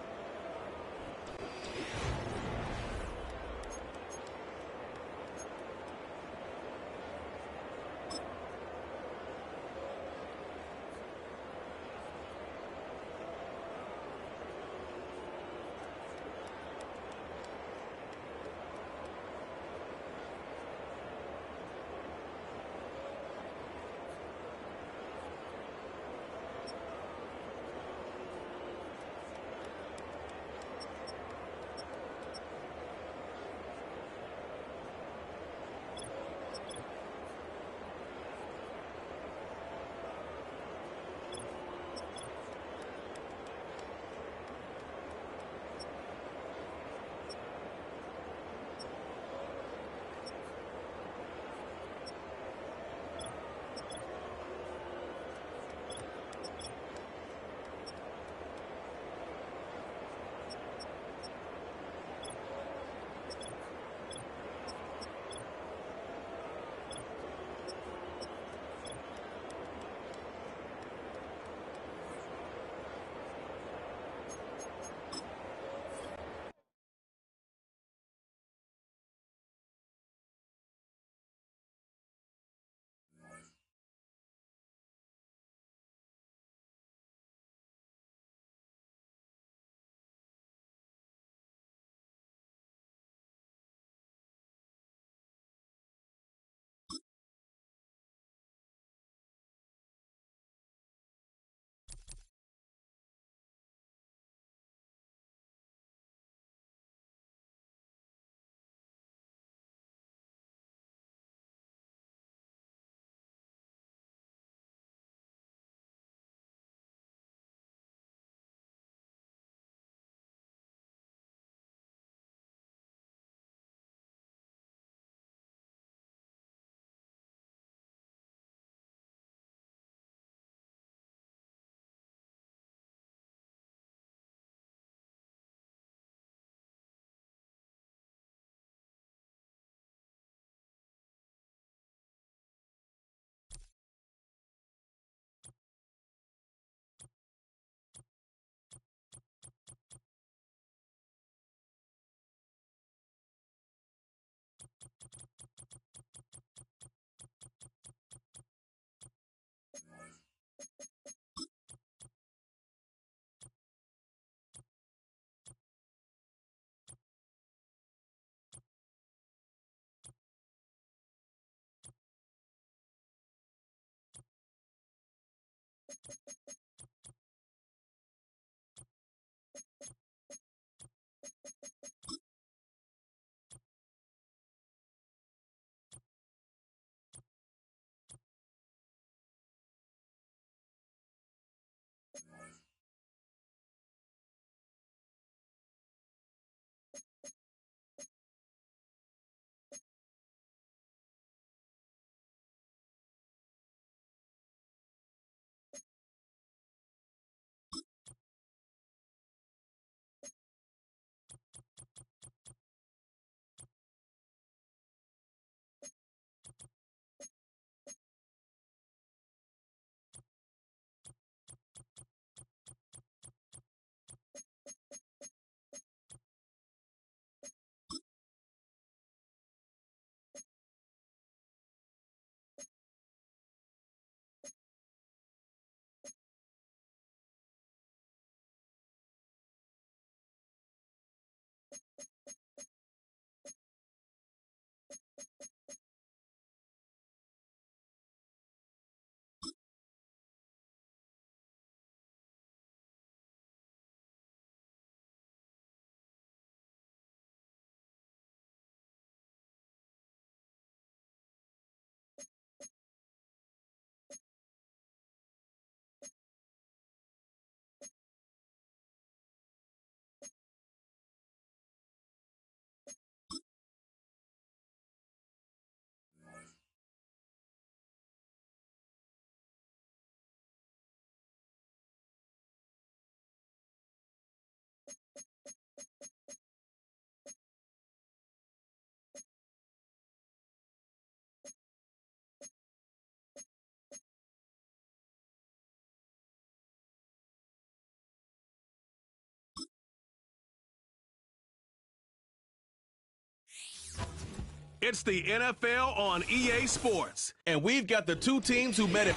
It's the NFL on EA Sports, and we've got the two teams who met it.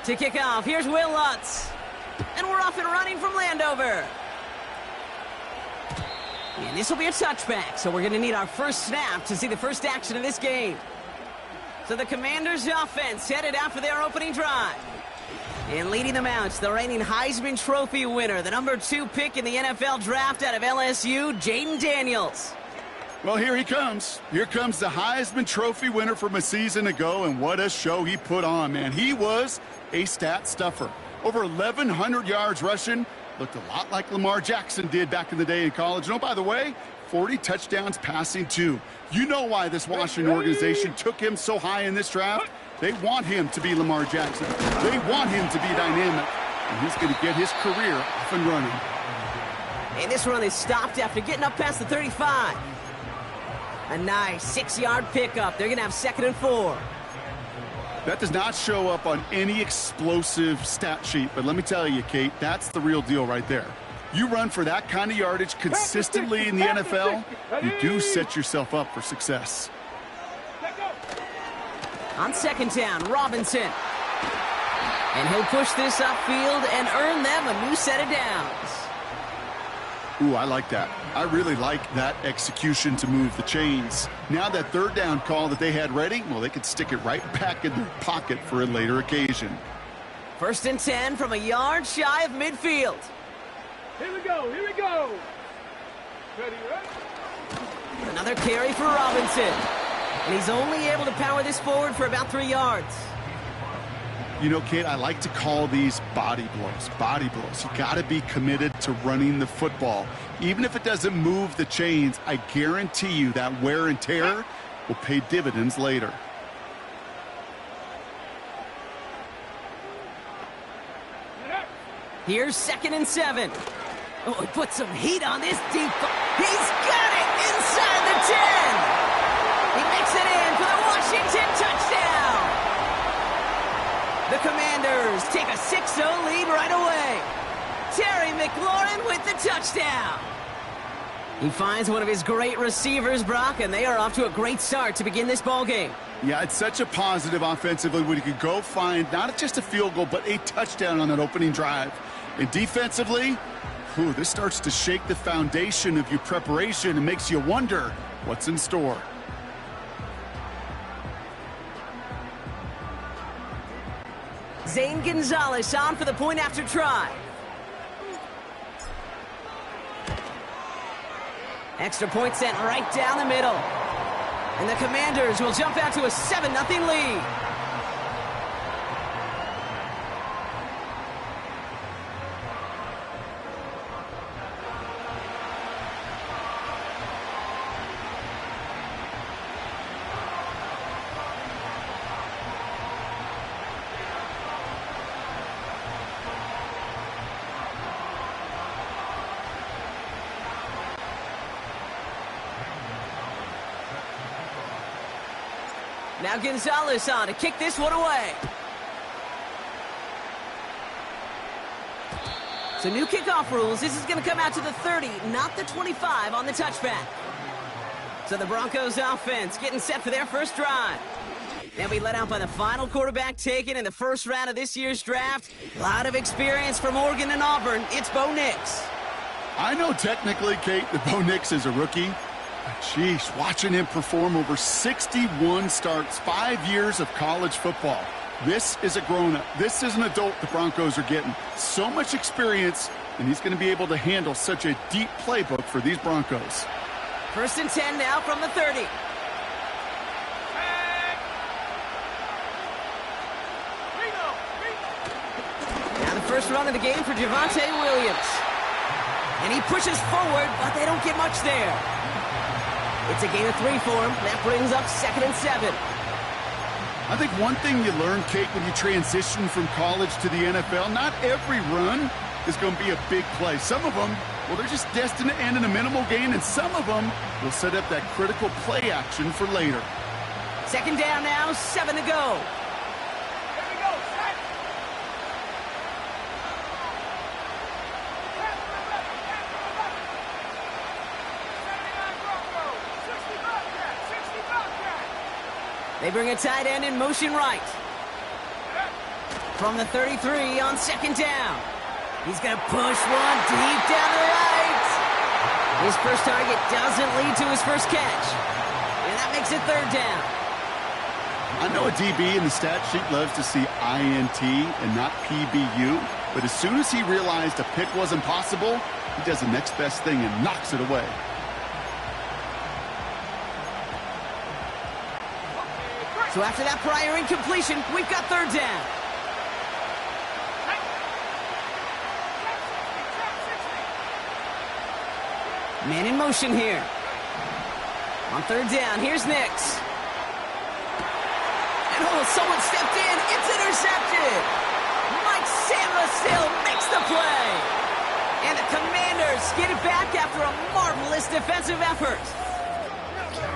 To kick off, here's Will Lutz. And we're off and running from Landover. And this will be a touchback, so we're going to need our first snap to see the first action of this game. So the Commanders' offense headed out for their opening drive. And leading them out, the reigning Heisman Trophy winner, the number 2 pick in the NFL draft out of LSU, Jaden Daniels. Well, here he comes. Here comes the Heisman Trophy winner from a season ago, and what a show he put on, man. He was a stat stuffer. Over 1,100 yards rushing. Looked a lot like Lamar Jackson did back in the day in college. And oh, by the way, 40 touchdowns passing too. You know why this Washington organization took him so high in this draft? They want him to be Lamar Jackson. They want him to be dynamic. And he's going to get his career off and running. And this run is stopped after getting up past the 35. A nice 6-yard pickup. They're going to have 2nd and 4. That does not show up on any explosive stat sheet. But let me tell you, Kate, that's the real deal right there. You run for that kind of yardage consistently in the NFL, you do set yourself up for success. On 2nd down, Robinson. And he'll push this upfield and earn them a new set of downs. Ooh, I like that. I really like that execution to move the chains. Now that 3rd down call that they had ready, well, they could stick it right back in their pocket for a later occasion. 1st and 10 from a yard shy of midfield. Here we go, here we go. Ready, right? Another carry for Robinson. And he's only able to power this forward for about 3 yards. You know, Kate, I like to call these body blows. Body blows. You got to be committed to running the football. Even if it doesn't move the chains, I guarantee you that wear and tear will pay dividends later. Here's 2nd and 7. Oh, he put some heat on this deep. He's got it inside the 10. He makes it in for the Washington touchdown. The Commanders take a 6-0 lead right away. Terry McLaurin with the touchdown. He finds one of his great receivers, Brock, and they are off to a great start to begin this ballgame. Yeah, it's such a positive offensively when you could go find not just a field goal, but a touchdown on that opening drive. And defensively, this starts to shake the foundation of your preparation and makes you wonder what's in store. Zane Gonzalez on for the point after try. Extra point sent right down the middle. And the Commanders will jump out to a 7-0 lead. Now Gonzalez on to kick this one away. So new kickoff rules. This is going to come out to the 30, not the 25 on the touchback. So the Broncos offense getting set for their first drive. They'll be let out by the final quarterback taken in the first round of this year's draft. A lot of experience from Oregon and Auburn. It's Bo Nix. I know technically, Kate, that Bo Nix is a rookie. Jeez, watching him perform over 61 starts, 5 years of college football. This is a grown-up. This is an adult the Broncos are getting. So much experience, and he's going to be able to handle such a deep playbook for these Broncos. 1st and 10 now from the 30. Now the first run of the game for Javonte Williams. And he pushes forward, but they don't get much there. It's a gain of 3 for him. That brings up 2nd and 7. I think one thing you learn, Kate, when you transition from college to the NFL, not every run is going to be a big play. Some of them, well, they're just destined to end in a minimal gain, and some of them will set up that critical play action for later. 2nd down now, 7 to go. They bring a tight end in motion right. from the 33 on second down. He's going to push one deep down the right. His first target doesn't lead to his first catch. And that makes it third down. I know a DB in the stat sheet loves to see INT and not PBU, but as soon as he realized a pick wasn't possible, he does the next best thing and knocks it away. So after that prior incompletion, we've got third down. Man in motion here. On third down, here's Nix. And someone stepped in. It's intercepted. Mike Sandler still makes the play. And the Commanders get it back after a marvelous defensive effort.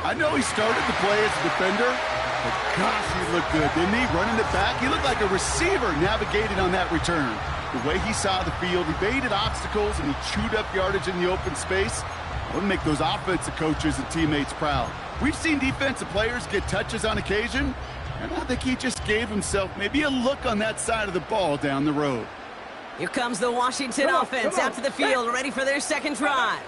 I know he started the play as a defender, but gosh, he looked good, didn't he? Running it back, he looked like a receiver navigating on that return. The way he saw the field, he baited obstacles, and he chewed up yardage in the open space. It would make those offensive coaches and teammates proud. We've seen defensive players get touches on occasion, and I think he just gave himself maybe a look on that side of the ball down the road. Here comes the Washington offense out to the field, ready for their second drive.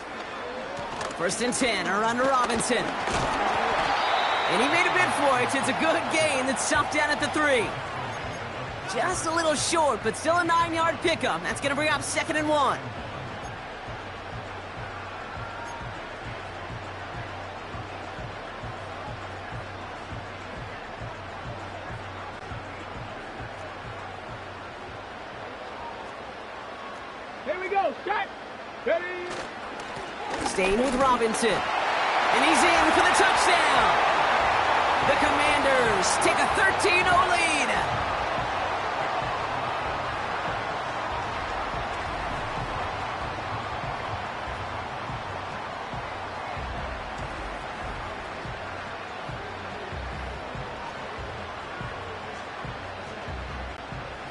First and 10, a run to Robinson. And he made a bid for it. It's a good gain that's stopped down at the 3. Just a little short, but still a 9-yard pickup. That's going to bring up 2nd and 1. Here we go. Shot. Ready. Staying with Robinson. And he's in for the touchdown. The Commanders take a 13-0 lead.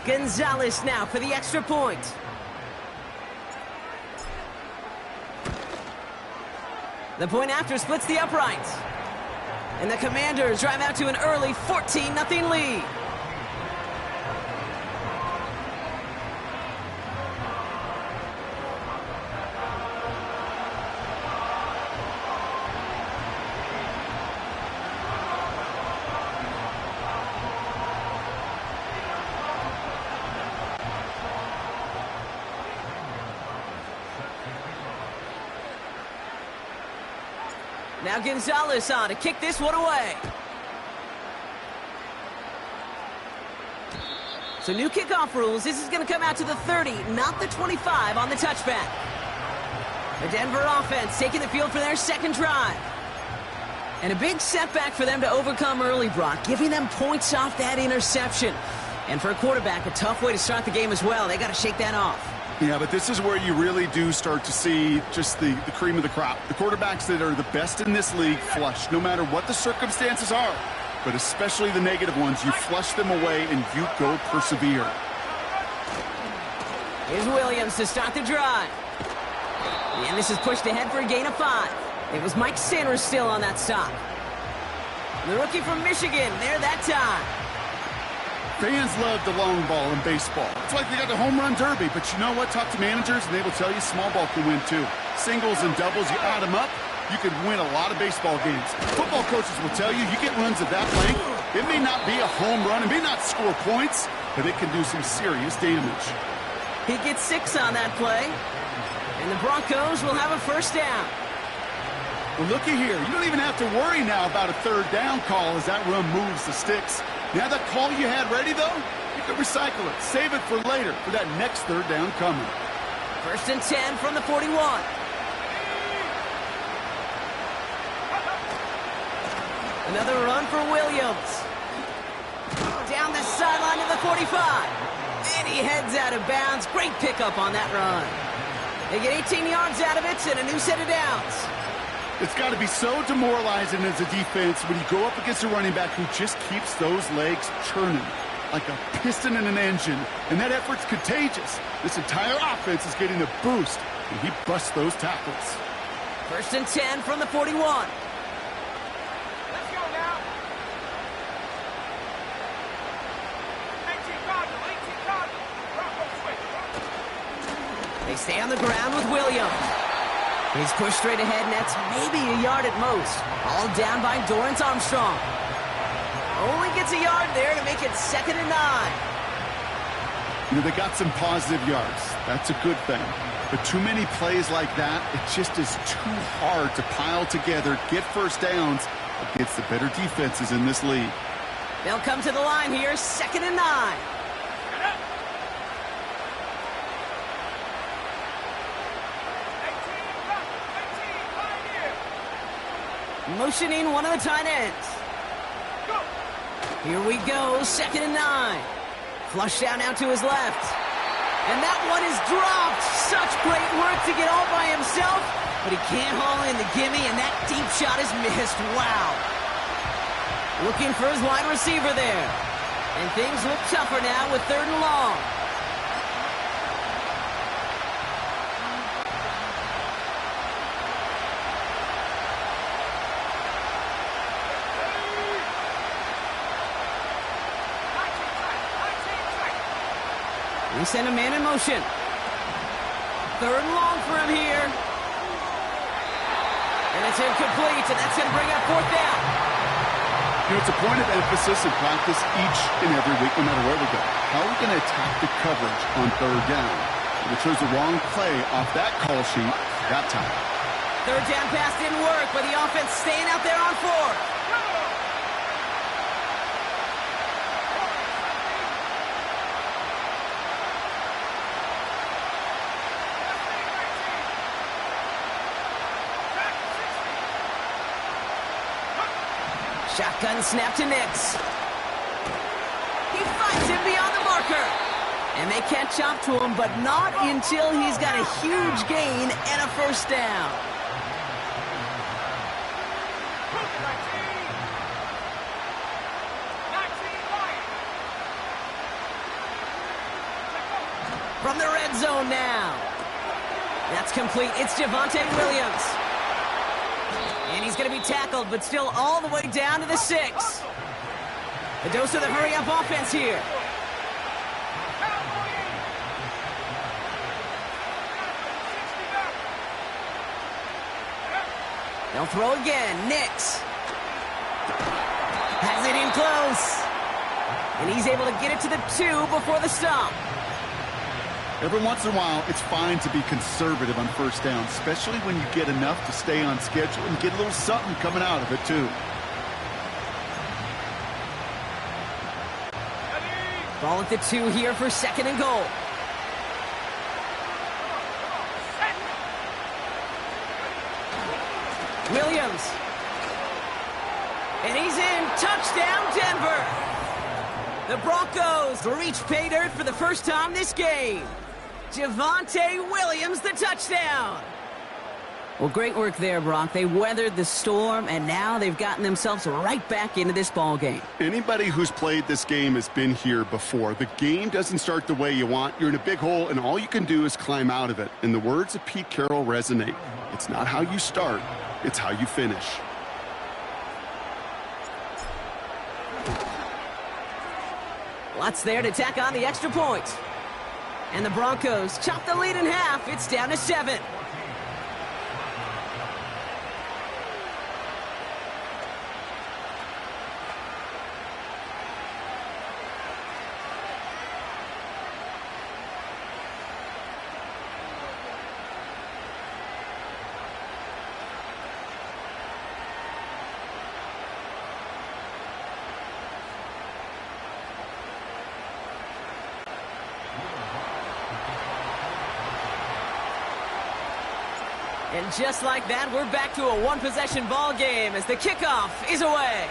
Gonzalez now for the extra point. The point after splits the uprights. And the Commanders drive out to an early 14-0 lead. Now Gonzalez on to kick this one away. So new kickoff rules. This is going to come out to the 30, not the 25 on the touchback. The Denver offense taking the field for their second drive. And a big setback for them to overcome early, Brock, giving them points off that interception. And for a quarterback, a tough way to start the game as well. They got to shake that off. Yeah, but this is where you really do start to see just the cream of the crop. The quarterbacks that are the best in this league flush, no matter what the circumstances are. But especially the negative ones, you flush them away and you go persevere. Here's Williams to start the drive. And this is pushed ahead for a gain of 5. It was Mike Sanders still on that stop. The rookie from Michigan there that time. Fans love the long ball in baseball. It's like they got the home run derby, but you know what? Talk to managers, and they will tell you small ball can win too. Singles and doubles, you add them up, you can win a lot of baseball games. Football coaches will tell you, you get runs of that length, it may not be a home run, it may not score points, but it can do some serious damage. He gets 6 on that play, and the Broncos will have a first down. Well, looky here. You don't even have to worry now about a third down call as that run moves the sticks. Now that call you had ready, though, you can recycle it. Save it for later for that next third down coming. First and 10 from the 41. Another run for Williams. Down the sideline to the 45. And he heads out of bounds. Great pickup on that run. They get 18 yards out of it and a new set of downs. It's got to be so demoralizing as a defense when you go up against a running back who just keeps those legs churning like a piston in an engine. And that effort's contagious. This entire offense is getting a boost, and he busts those tackles. First and 10 from the 41. Let's go now. 18 Cardinal, 18 They stay on the ground with Williams. He's pushed straight ahead, and that's maybe a yard at most. All down by Dorrance Armstrong. Only gets a yard there to make it 2nd and 9. You know, they got some positive yards. That's a good thing. But too many plays like that, it just is too hard to pile together, get first downs against the better defenses in this league. They'll come to the line here, 2nd and 9. Motioning one of the tight ends. Here we go, 2nd and 9. Flush down out to his left. And that one is dropped. Such great work to get all by himself. But he can't haul in the gimme, and that deep shot is missed. Wow. Looking for his wide receiver there. And things look tougher now with 3rd and long. They send a man in motion. 3rd and long for him here. And it's incomplete, and that's going to bring up 4th down. You know, it's a point of emphasis in practice each and every week, no matter where we go. How are we going to attack the coverage on 3rd down? If we chose the wrong play off that call sheet that time. 3rd down pass didn't work, but the offense staying out there on 4th. Shotgun snap to Nix. He finds him beyond the marker. And they catch up to him, but not until he's got a huge gain and a 1st down. From the red zone now. That's complete. It's Javonte Williams. And he's going to be tackled, but still all the way down to the 6. A dose of the hurry-up offense here. They'll throw again. Nix has it in close. And he's able to get it to the 2 before the stop. Every once in a while, it's fine to be conservative on 1st down, especially when you get enough to stay on schedule and get a little something coming out of it, too. Ball at the 2 here for 2nd and goal. Williams. And he's in. Touchdown, Denver. The Broncos reach pay dirt for the first time this game. Javonte Williams, the touchdown. Well, great work there, Brock. They weathered the storm, and now they've gotten themselves right back into this ball game. Anybody who's played this game has been here before. The game doesn't start the way you want. You're in a big hole, and all you can do is climb out of it. And the words of Pete Carroll resonate. It's not how you start, it's how you finish. Lots there to tack on the extra point. And the Broncos chop the lead in half. It's down to 7. And just like that, we're back to a one-possession ball game as the kickoff is away.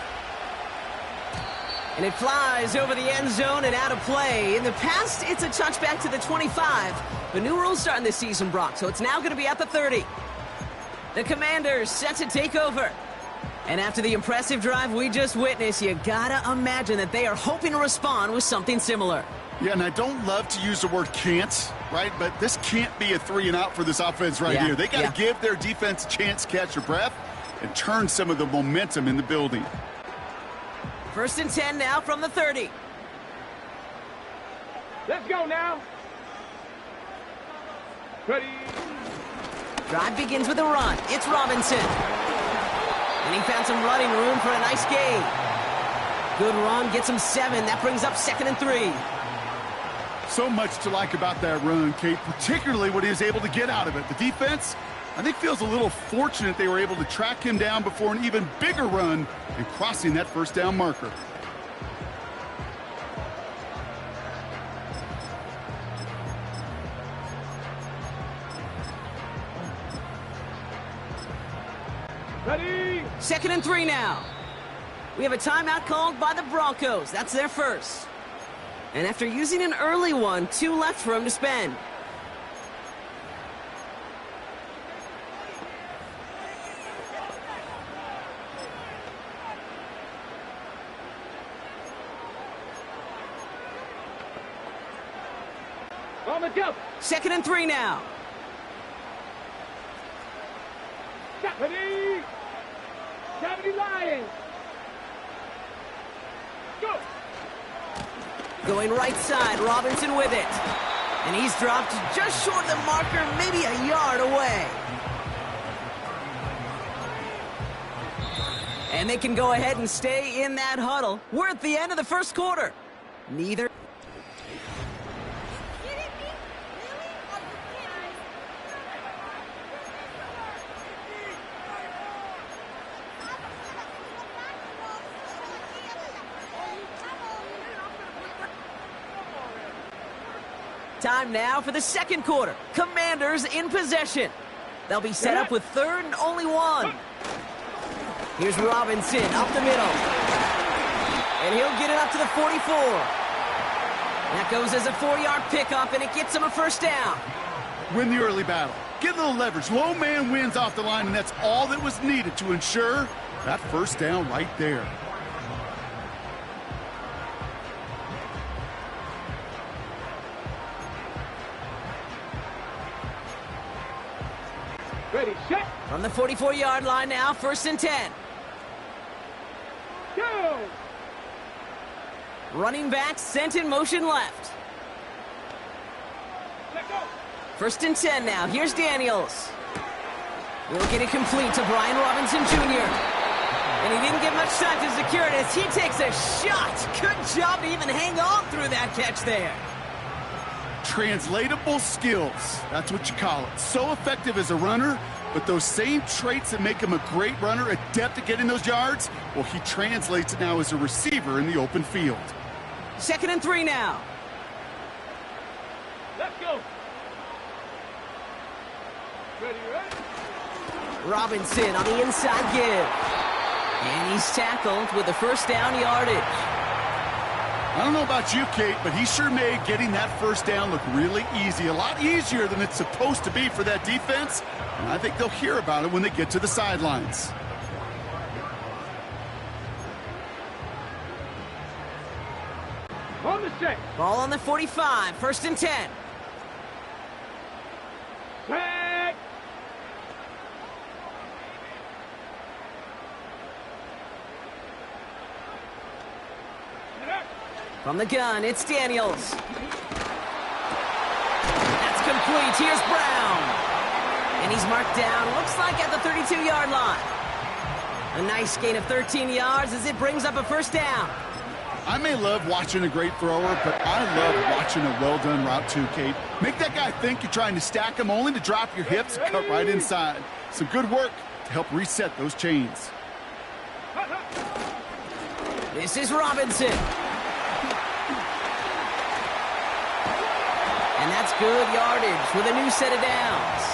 And it flies over the end zone and out of play. In the past, it's a touchback to the 25. The new rules starting this season, Brock, so it's now going to be at the 30. The Commanders set to take over. And after the impressive drive we just witnessed, you gotta imagine that they are hoping to respond with something similar. Yeah, and I don't love to use the word can't, right? But this can't be a 3-and-out for this offense right here. They got to give their defense a chance to catch their breath and turn some of the momentum in the building. 1st and 10 now from the 30. Let's go now. Ready. Drive begins with a run. It's Robinson. And he found some running room for a nice gain. Good run, gets him 7. That brings up 2nd and 3. So much to like about that run, Kate, particularly what he was able to get out of it. The defense, I think, feels a little fortunate they were able to track him down before an even bigger run and crossing that first down marker. Ready. 2nd and 3 now. We have a timeout called by the Broncos. That's their first. And after using an early one, 2 left for him to spend. On the jump. 2nd and 3 now. Ready. 70 Lions. Go. Going right side, Robinson with it. And he's dropped just short of the marker, maybe a yard away. And they can go ahead and stay in that huddle. We're at the end of the first quarter. Neither. Time now for the second quarter. Commanders in possession. They'll be set up with 3rd and only 1. Here's Robinson up the middle. And he'll get it up to the 44. That goes as a 4-yard pickup, and it gets him a first down. Win the early battle. Get a little leverage. Low man wins off the line, and that's all that was needed to ensure that first down right there. Ready, set. From the 44-yard line now, 1st and 10. Go. Running back sent in motion left. Let go. 1st and 10 now. Here's Daniels. We'll get it complete to Brian Robinson Jr. And he didn't get much time to secure it as he takes a shot. Good job to even hang on through that catch there. Translatable skills. That's what you call it. So effective as a runner, but those same traits that make him a great runner, adept at getting those yards, well, he translates it now as a receiver in the open field. 2nd and 3 now. Let's go. Ready, ready. Robinson on the inside give. And he's tackled with the first down yardage. I don't know about you, Kate, but he sure made getting that first down look really easy. A lot easier than it's supposed to be for that defense. And I think they'll hear about it when they get to the sidelines. On the set. Ball on the 45, 1st and 10. Set. From the gun, it's Daniels. That's complete. Here's Brown. And he's marked down, looks like at the 32-yard line. A nice gain of 13 yards as it brings up a first down. I may love watching a great thrower, but I love watching a well-done route too, Kate. Make that guy think you're trying to stack him only to drop your hips and cut right inside. Some good work to help reset those chains. This is Robinson. And that's good yardage with a new set of downs.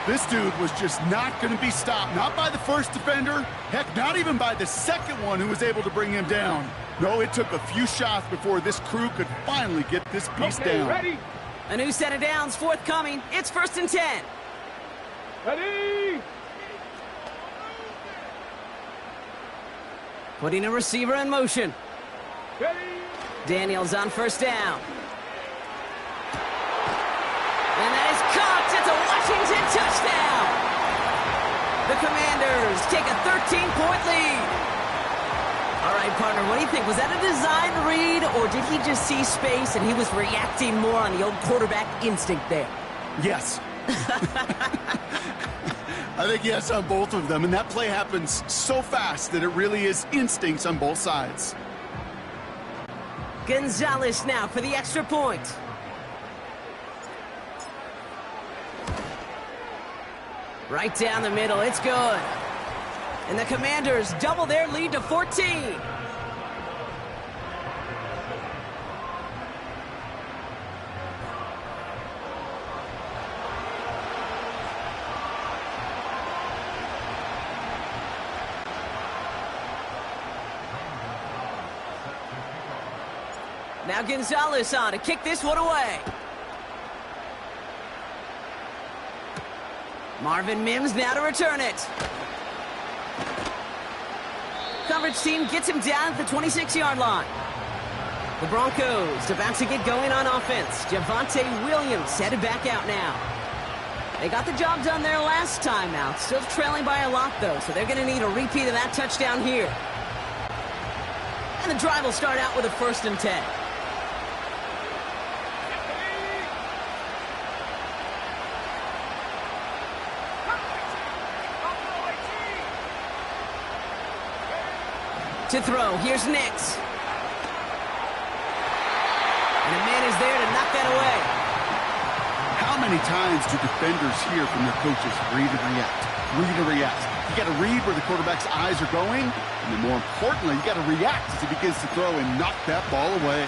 This dude was just not going to be stopped. Not by the first defender. Heck, not even by the second one who was able to bring him down. No, it took a few shots before this crew could finally get this piece down. Ready. A new set of downs forthcoming. It's 1st and 10. Ready. Putting a receiver in motion. Ready. Daniels on first down. And that is caught. It's a Washington touchdown. The Commanders take a 13-point lead. All right, partner, what do you think? Was that a design read, or did he just see space and he was reacting more on the old quarterback instinct there? Yes. I think yes on both of them, and that play happens so fast that it really is instincts on both sides. Gonzalez now for the extra point. Right down the middle, it's good. And the Commanders double their lead to 14. Now Gonzalez on to kick this one away. Marvin Mims now to return it. Coverage team gets him down at the 26-yard line. The Broncos about to get going on offense. Javonte Williams headed back out now. They got the job done their last time out. Still trailing by a lot, though, so they're going to need a repeat of that touchdown here. And the drive will start out with a 1st and 10. To throw, here's Nix. And a man is there to knock that away. How many times do defenders hear from their coaches, read and react, read and react? You got to read where the quarterback's eyes are going, and then more importantly, you got to react as he begins to throw and knock that ball away.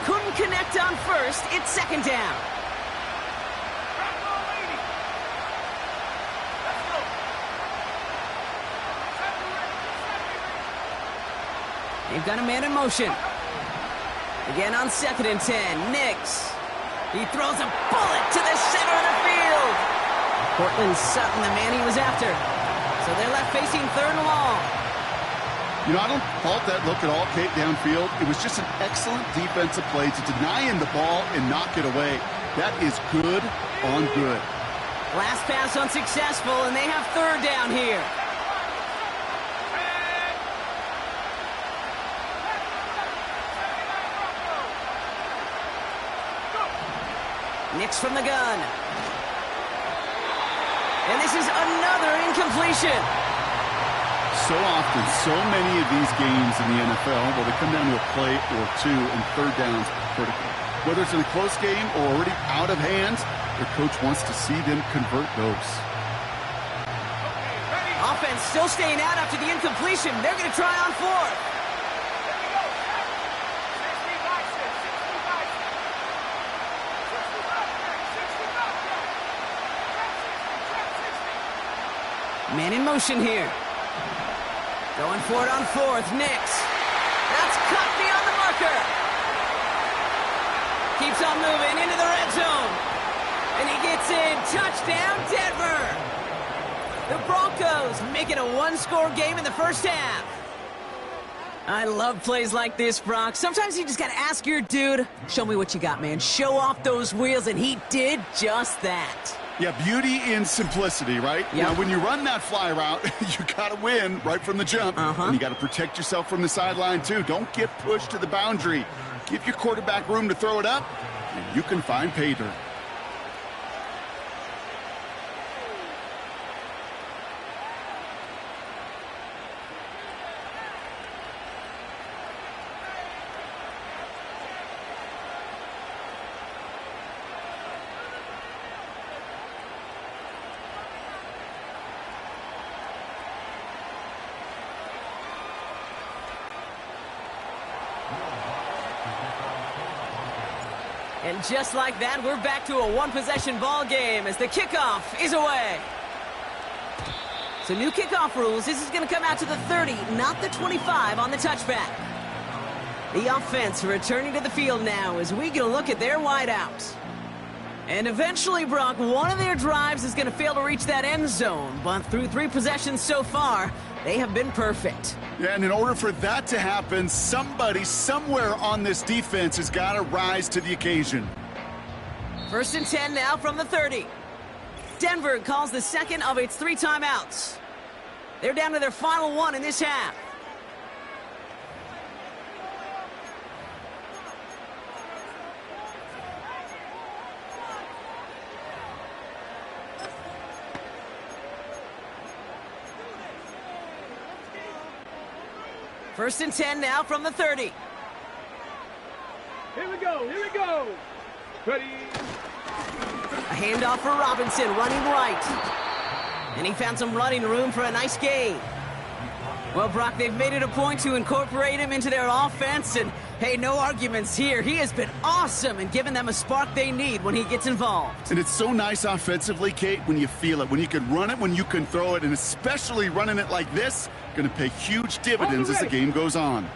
Couldn't connect on 1st, it's 2nd down. They've got a man in motion. Again on 2nd and 10, Nix. He throws a bullet to the center of the field. Cortland Sutton, the man he was after. So they're left facing 3rd and long. You know, I don't fault that look at all, Kate, downfield. It was just an excellent defensive play to deny him the ball and knock it away. That is good on good. Last pass unsuccessful, and they have 3rd down here. Nix from the gun. And this is another incompletion. So often, so many of these games in the NFL, well, they come down to a play or two, and 3rd downs critical. Whether it's in a close game or already out of hand, their coach wants to see them convert those. Offense still staying out after the incompletion. They're going to try on 4th. Man in motion here. Going for it on 4th, Nix. That's caught beyond the marker. Keeps on moving into the red zone. And he gets in. Touchdown, Denver. The Broncos make it a 1-score game in the 1st half. I love plays like this, Brock. Sometimes you just got to ask your dude, show me what you got, man. Show off those wheels, and he did just that. Yeah, beauty in simplicity, right? Yep. Now, when you run that fly route, you got to win right from the jump. And you got to protect yourself from the sideline, too. Don't get pushed to the boundary. Give your quarterback room to throw it up, and you can find pay dirt. And just like that, we're back to a 1-possession ball game as the kickoff is away. So new kickoff rules. This is going to come out to the 30, not the 25 on the touchback. The offense returning to the field now as we get a look at their wideouts. And eventually, Brock, one of their drives is going to fail to reach that end zone. But through 3 possessions so far, they have been perfect. Yeah, and in order for that to happen, somebody somewhere on this defense has got to rise to the occasion. 1st and 10 now from the 30. Denver calls the second of its 3 timeouts. They're down to their final one in this half. First and 10 now from the 30. Here we go. Here we go. Ready. A handoff for Robinson, running right. And he found some running room for a nice gain. Well, Brock, they've made it a point to incorporate him into their offense, and hey, no arguments here. He has been awesome and given them a spark they need when he gets involved. And it's so nice offensively, Kate, when you feel it, when you can run it, when you can throw it, and especially running it like this, going to pay huge dividends as the game goes on.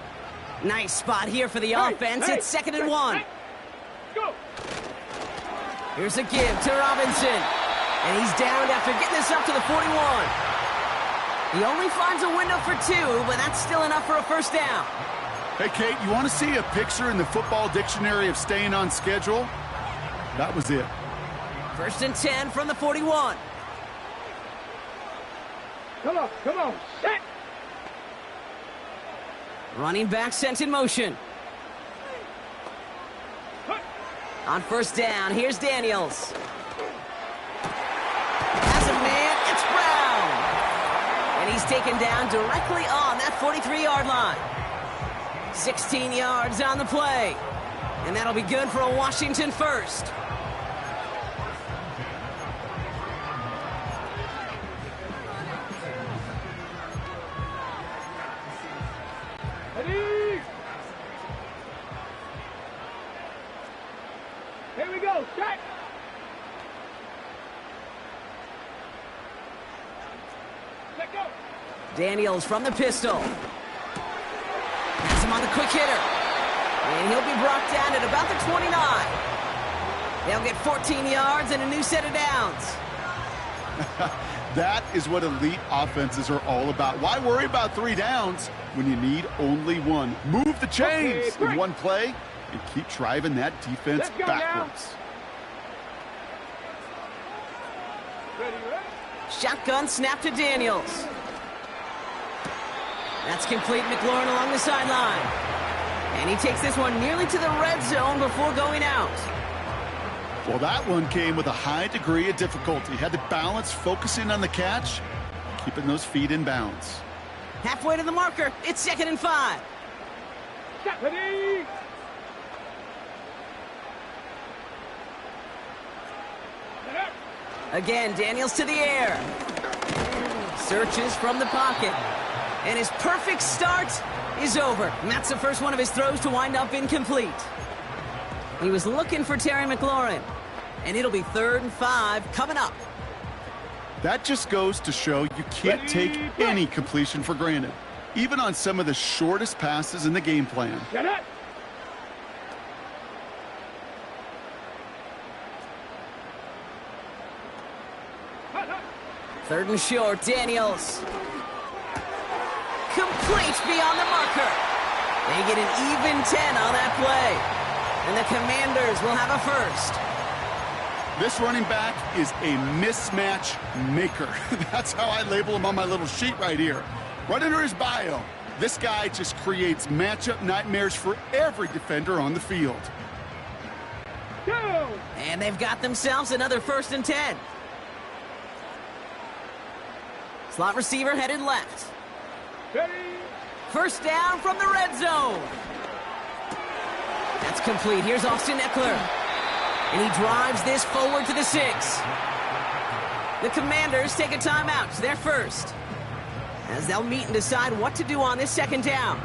Nice spot here for the offense. It's 2nd and 1. Go. Here's a give to Robinson. And he's downed after getting this up to the 41. He only finds a window for 2, but that's still enough for a first down. Hey, Kate, you want to see a picture in the football dictionary of staying on schedule? That was it. First and 10 from the 41. Come on. Come on. Set. Running back sent in motion. On first down, here's Daniels. Has a man, it's Brown. And he's taken down directly on that 43-yard line. 16 yards on the play. And that'll be good for a Washington first. Ready. Here we go. Set. Let go. Daniels from the pistol. Has him on the quick hitter. And he'll be brought down at about the 29. They'll get 14 yards and a new set of downs. That is what elite offenses are all about. Why worry about 3 downs when you need only 1? Move the chains in one play and keep driving that defense backwards. Ready. Shotgun snap to Daniels. That's complete. McLaurin along the sideline. And he takes this one nearly to the red zone before going out. Well, that one came with a high degree of difficulty. Had to balance focusing on the catch, keeping those feet in bounds. Halfway to the marker. It's 2nd and 5. Ready. Again, Daniels to the air. Searches from the pocket. And his perfect start is over. And that's the first one of his throws to wind up incomplete. He was looking for Terry McLaurin. And it'll be 3rd and 5 coming up. That just goes to show you can't take any completion for granted, even on some of the shortest passes in the game plan. Get it. 3rd and short, Daniels. Complete beyond the marker. They get an even 10 on that play. And the Commanders will have a first. This running back is a mismatch maker. That's how I label him on my little sheet right here. Right under his bio, this guy just creates matchup nightmares for every defender on the field. Go. And they've got themselves another 1st and 10. Slot receiver headed left. Ready. First down from the red zone. That's complete. Here's Austin Eckler. And he drives this forward to the 6. The Commanders take a timeout. They're first. As they'll meet and decide what to do on this 2nd down.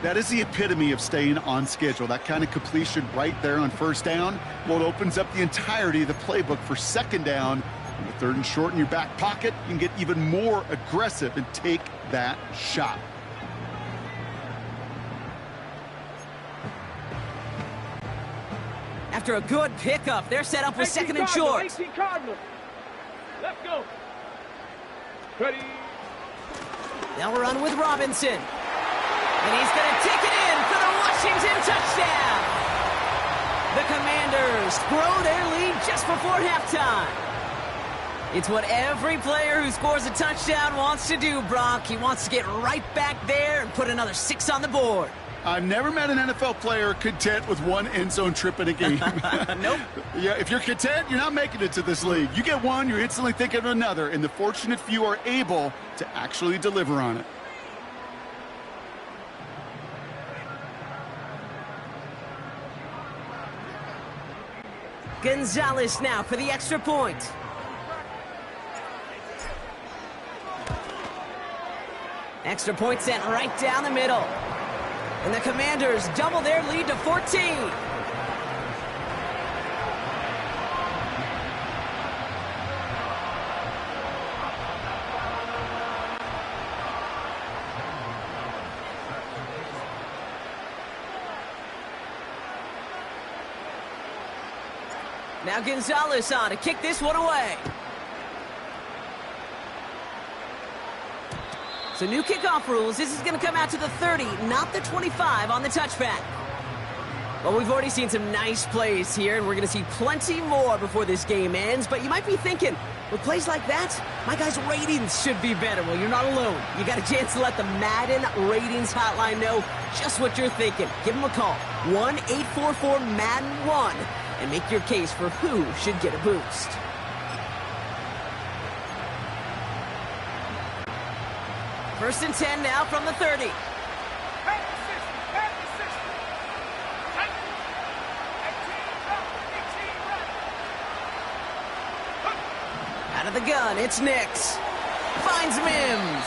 That is the epitome of staying on schedule. That kind of completion right there on 1st down. Well, it opens up the entirety of the playbook for 2nd down. With 3rd and short in your back pocket, you can get even more aggressive and take that shot. After a good pickup, they're set up with 2nd and short. 18 Cardinals. Let's go. Ready. They'll run with Robinson. And he's going to take it in for the Washington touchdown. The Commanders grow their lead just before halftime. It's what every player who scores a touchdown wants to do, Brock. He wants to get right back there and put another 6 on the board. I've never met an NFL player content with 1 end zone trip in a game. Nope. Yeah, if you're content, you're not making it to this league. You get one, you're instantly thinking of another, and the fortunate few are able to actually deliver on it. Gonzalez now for the extra point. Extra point sent right down the middle. And the Commanders double their lead to 14. Now Gonzalez on to kick this one away. So new kickoff rules. This is going to come out to the 30, not the 25 on the touchback. Well, we've already seen some nice plays here, and we're going to see plenty more before this game ends. But you might be thinking, with plays like that, my guys' ratings should be better. Well, you're not alone. You got a chance to let the Madden Ratings Hotline know just what you're thinking. Give them a call, 1-844-MADDEN-1, and make your case for who should get a boost. First and 10 now from the 30. Out of the gun, it's Nix. Finds Mims.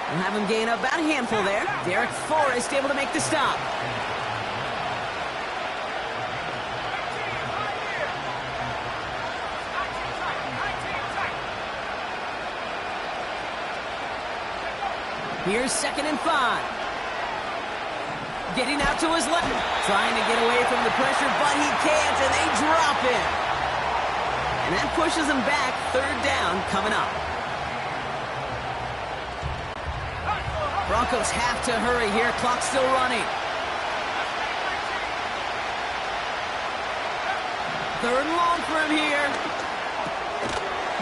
We'll have him gain about a handful there. Derek Forrest able to make the stop. Here's 2nd and 5. Getting out to his left. Trying to get away from the pressure, but he can't, and they drop him. And that pushes him back. 3rd down coming up. Broncos have to hurry here. Clock's still running. 3rd and long for him here.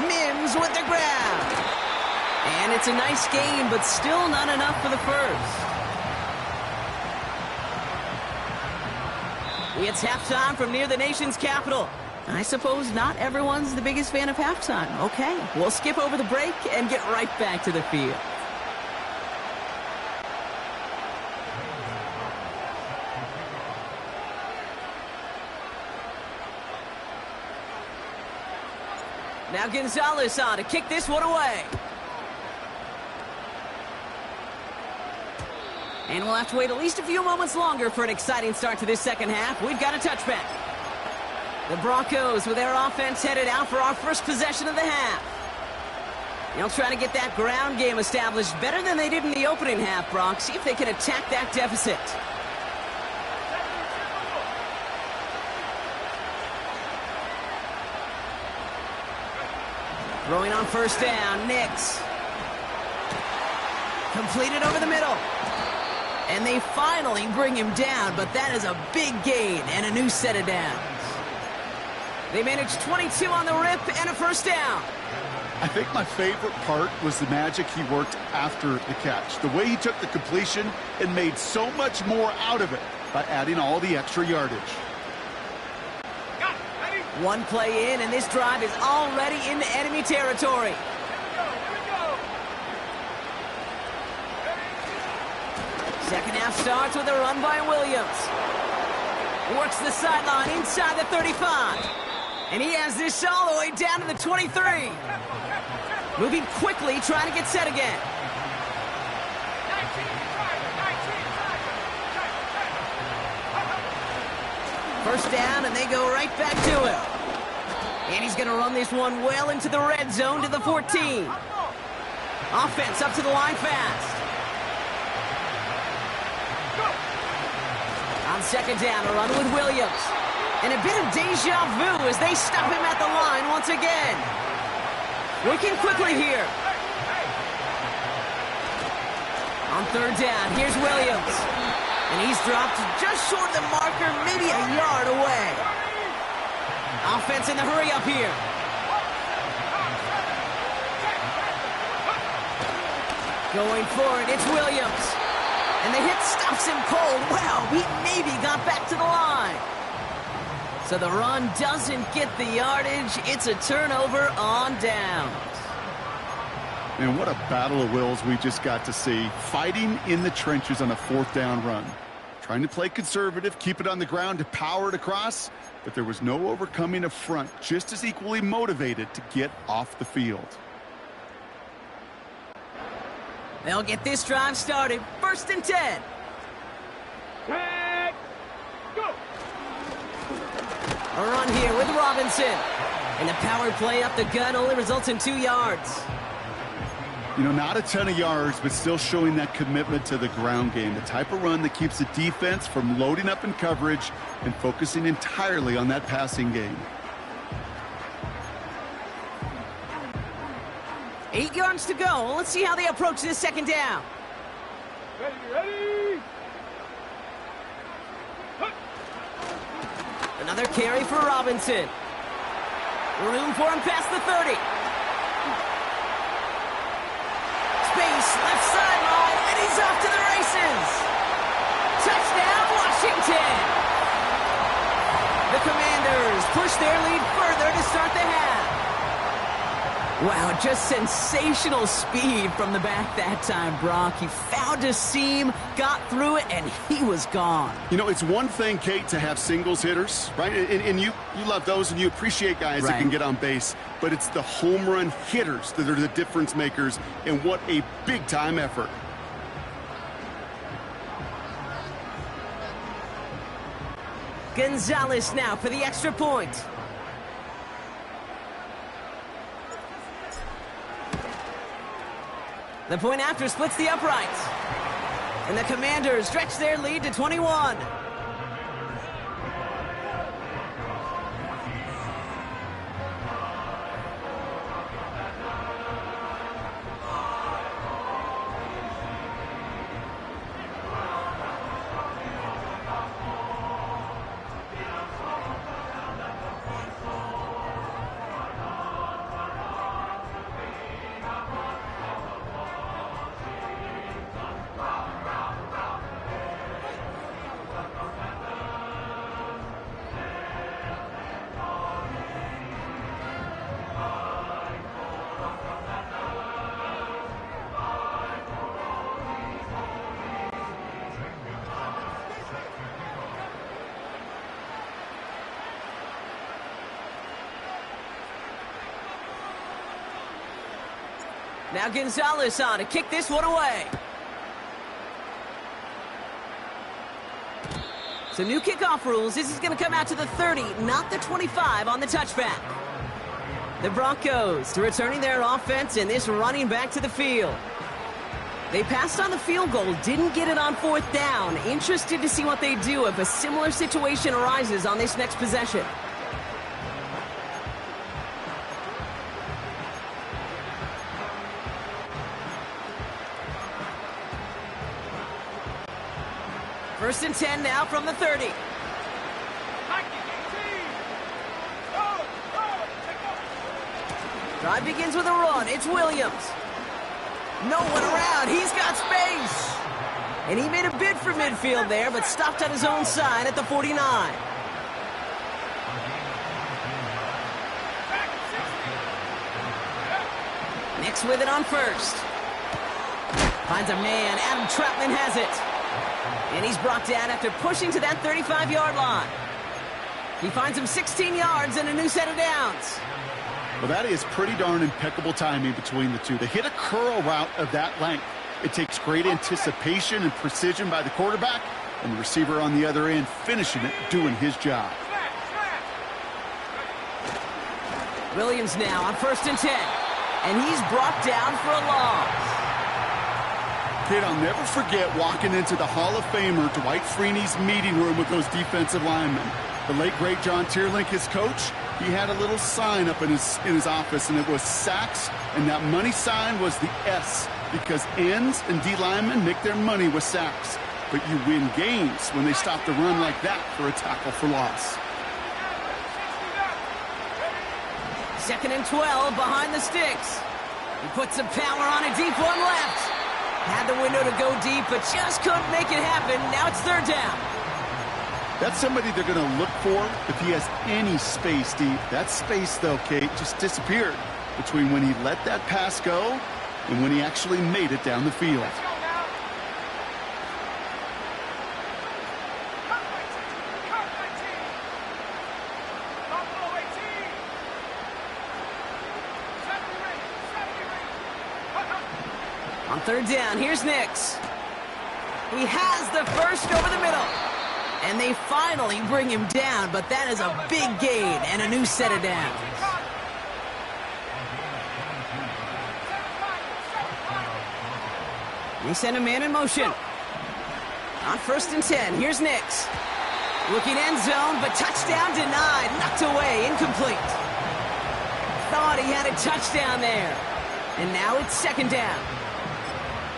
Mims with the grab. And it's a nice game, but still not enough for the first. It's halftime from near the nation's capital. I suppose not everyone's the biggest fan of halftime. Okay, we'll skip over the break and get right back to the field. Now Gonzalez on to kick this one away. And we'll have to wait at least a few moments longer for an exciting start to this second half. We've got a touchback. The Broncos with their offense headed out for our first possession of the half. They'll try to get that ground game established better than they did in the opening half, Bronx. See if they can attack that deficit. Throwing on 1st down, Nix. Completed over the middle. And they finally bring him down, but that is a big gain and a new set of downs. They managed 22 on the rip and a 1st down. I think my favorite part was the magic he worked after the catch. The way he took the completion and made so much more out of it by adding all the extra yardage. One play in, and this drive is already into enemy territory. Second half starts with a run by Williams. Works the sideline inside the 35. And he has this all the way down to the 23. Moving quickly, trying to get set again. First down, and they go right back to him. And he's going to run this one well into the red zone to the 14. Offense up to the line fast. On 2nd down, a run with Williams. And a bit of deja vu as they stop him at the line once again. Working quickly here. On 3rd down, here's Williams. And he's dropped just short of the marker, maybe a yard away. Offense in the hurry up here. Going for it, it's Williams. And the hit stops him cold. Wow, he maybe got back to the line. So the run doesn't get the yardage. It's a turnover on downs. And what a battle of wills we just got to see. Fighting in the trenches on a 4th down run. trying to play conservative, keep it on the ground to power it across, but there was no overcoming a front, just as equally motivated to get off the field. They'll get this drive started. 1st and 10. Tag. Go. A run here with Robinson. And the power play up the gut only results in 2 yards. You know, not a ton of yards, but still showing that commitment to the ground game. The type of run that keeps the defense from loading up in coverage and focusing entirely on that passing game. 8 yards to go. Let's see how they approach this 2nd down. Ready. Another carry for Robinson. Room for him past the 30. Space, left sideline, and he's off to the races. Touchdown, Washington. The Commanders push their lead further to start the half. Wow, just sensational speed from the back that time, Brock. He found a seam, got through it, and he was gone. You know, it's one thing, Kate, to have singles hitters, right? And you love those, and you appreciate guys that can get on base. But it's the home run hitters that are the difference makers, and what a big-time effort. Gonzalez now for the extra point. The point after splits the uprights. And the Commanders stretch their lead to 21. Now Gonzalez on to kick this one away. So new kickoff rules. This is going to come out to the 30, not the 25 on the touchback. The Broncos returning their offense and this running back to the field. They passed on the field goal, didn't get it on 4th down. Interested to see what they do if a similar situation arises on this next possession. First and 10 now from the 30. Drive begins with a run. It's Williams. No one around. He's got space. And he made a bid for midfield there, but stopped on his own side at the 49. Next with it on first. Finds a man. Adam Troutman has it. And he's brought down after pushing to that 35-yard line. He finds him 16 yards and a new set of downs. Well, that is pretty darn impeccable timing between the two. To hit a curl route of that length, it takes great anticipation and precision by the quarterback, and the receiver on the other end finishing it, doing his job. Williams now on 1st and 10. And he's brought down for a loss. Kid, I'll never forget walking into the Hall of Famer Dwight Freeney's meeting room with those defensive linemen. The late, great John Tierlink, his coach, he had a little sign up in his office, and it was sacks, and that money sign was the S, because ends and D linemen make their money with sacks. But you win games when they stop the run like that for a tackle for loss. 2nd and 12 behind the sticks. He puts some power on a deep one left. Had the window to go deep, but just couldn't make it happen. Now it's 3rd down. That's somebody they're going to look for if he has any space deep. That space, though, Kate, just disappeared between when he let that pass go and when he actually made it down the field. On third down, here's Nix. He has the first over the middle. And they finally bring him down, but that is a big gain and a new set of downs. They send a man in motion. On first and 10, here's Nix. Looking end zone, but touchdown denied. Knocked away, incomplete. Thought he had a touchdown there. And now it's second down.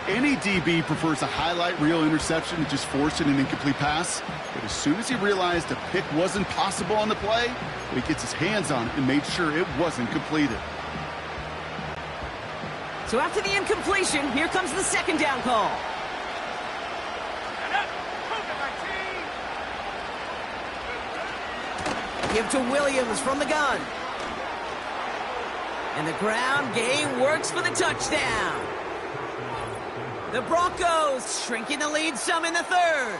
Any DB prefers a highlight reel interception to just forcing an incomplete pass. But as soon as he realized a pick wasn't possible on the play, he gets his hands on it and made sure it wasn't completed. So after the incompletion, here comes the second down call. Give to Williams from the gun. And the ground game works for the touchdown. The Broncos shrinking the lead some in the third.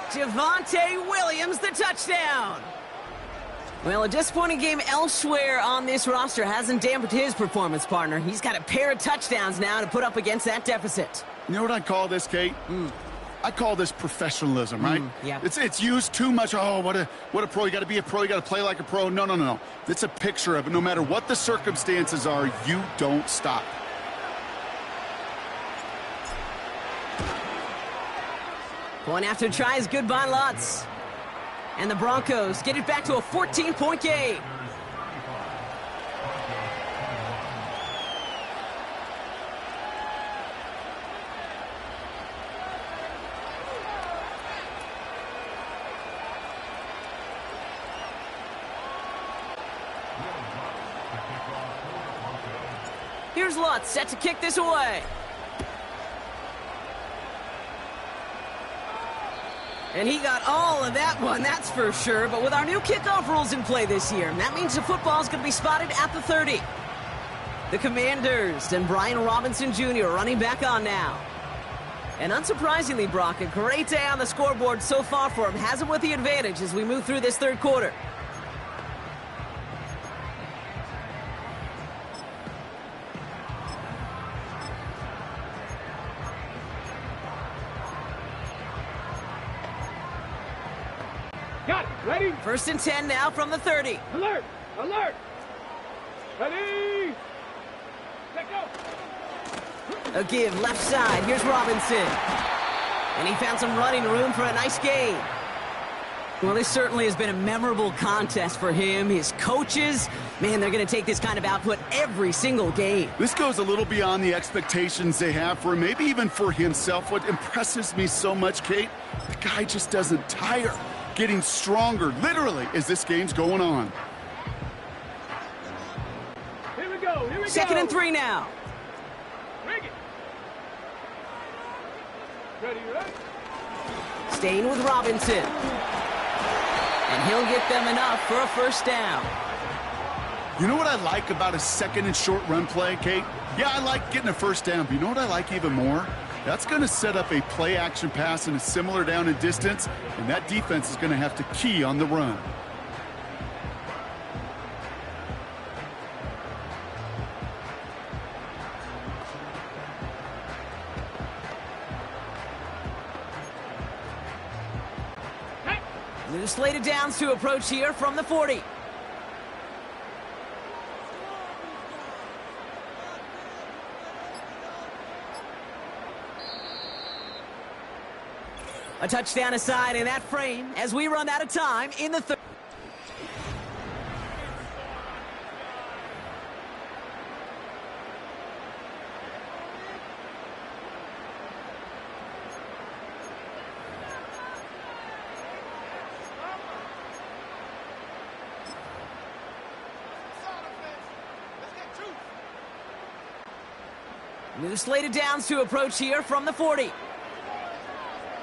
Javonte Williams, the touchdown. Well, a disappointing game elsewhere on this roster hasn't dampened his performance, partner. He's got a pair of touchdowns now to put up against that deficit. You know what I call this, Kate? I call this professionalism, right? Yeah. It's used too much. Oh, what a pro. You got to be a pro. You got to play like a pro. No. It's a picture of it. No matter what the circumstances are, you don't stop. Point after try is good by Lutz. And the Broncos get it back to a 14-point game. Here's Lutz, set to kick this away. And he got all of that one, that's for sure. But with our new kickoff rules in play this year, that means the football's going to be spotted at the 30. The Commanders and Brian Robinson Jr. running back on now. And unsurprisingly, Brock, a great day on the scoreboard so far for him. Has him with the advantage as we move through this third quarter. Got it. Ready? First and 10 now from the 30. Alert! Alert! Ready? Let go! A give left side. Here's Robinson. And he found some running room for a nice gain. Well, this certainly has been a memorable contest for him. His coaches, man, they're going to take this kind of output every single game. This goes a little beyond the expectations they have for him, maybe even for himself. What impresses me so much, Kate, the guy just doesn't tire. Getting stronger, literally, as this game's going on. Here we go, here we go! Second and 3 now. Bring it! Ready, ready? Staying with Robinson. And he'll get them enough for a first down. You know what I like about a second and short run play, Kate? Yeah, I like getting a first down, but you know what I like even more? That's going to set up a play-action pass in a similar down and distance, and that defense is going to have to key on the run. New slate of downs to approach here from the 40. A touchdown aside in that frame as we run out of time in the third. New slate of downs to approach here from the 40.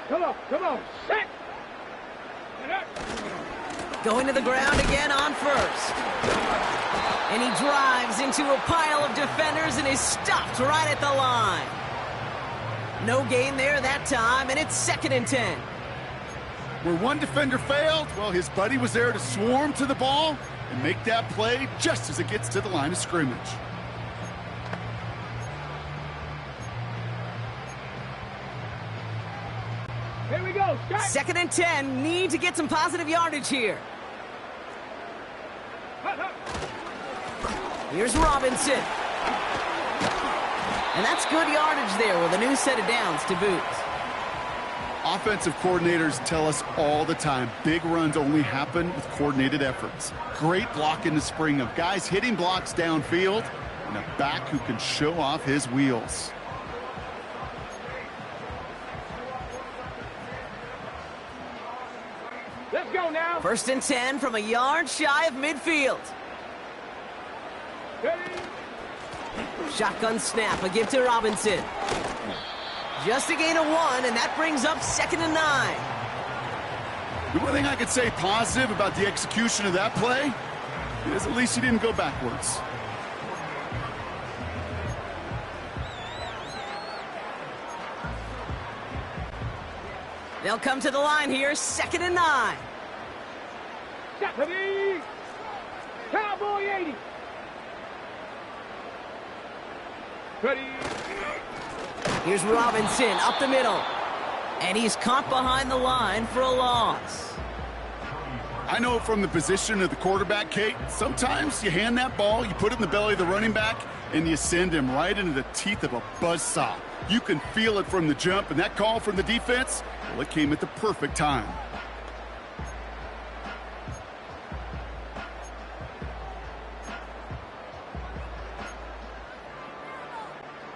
Come on, set! Going to the ground again on first. And he drives into a pile of defenders and is stopped right at the line. No gain there that time, and it's second and 10. Where one defender failed, well, his buddy was there to swarm to the ball and make that play just as it gets to the line of scrimmage. 2nd and 10. Need to get some positive yardage here. Here's Robinson. And that's good yardage there with a new set of downs to boot. Offensive coordinators tell us all the time, big runs only happen with coordinated efforts. Great block in the spring of guys hitting blocks downfield and a back who can show off his wheels. Let's go now. 1st and 10 from a yard shy of midfield. Shotgun snap, a give to Robinson. Just a gain of 1, and that brings up 2nd and 9. The one thing I could say positive about the execution of that play is at least he didn't go backwards. They'll come to the line here, 2nd and 9. Ready? Cowboy 80. Ready? Here's Robinson up the middle. And he's caught behind the line for a loss. I know from the position of the quarterback, Kate, sometimes you hand that ball, you put it in the belly of the running back, and you send him right into the teeth of a buzzsaw. You can feel it from the jump, and that call from the defense, well, it came at the perfect time.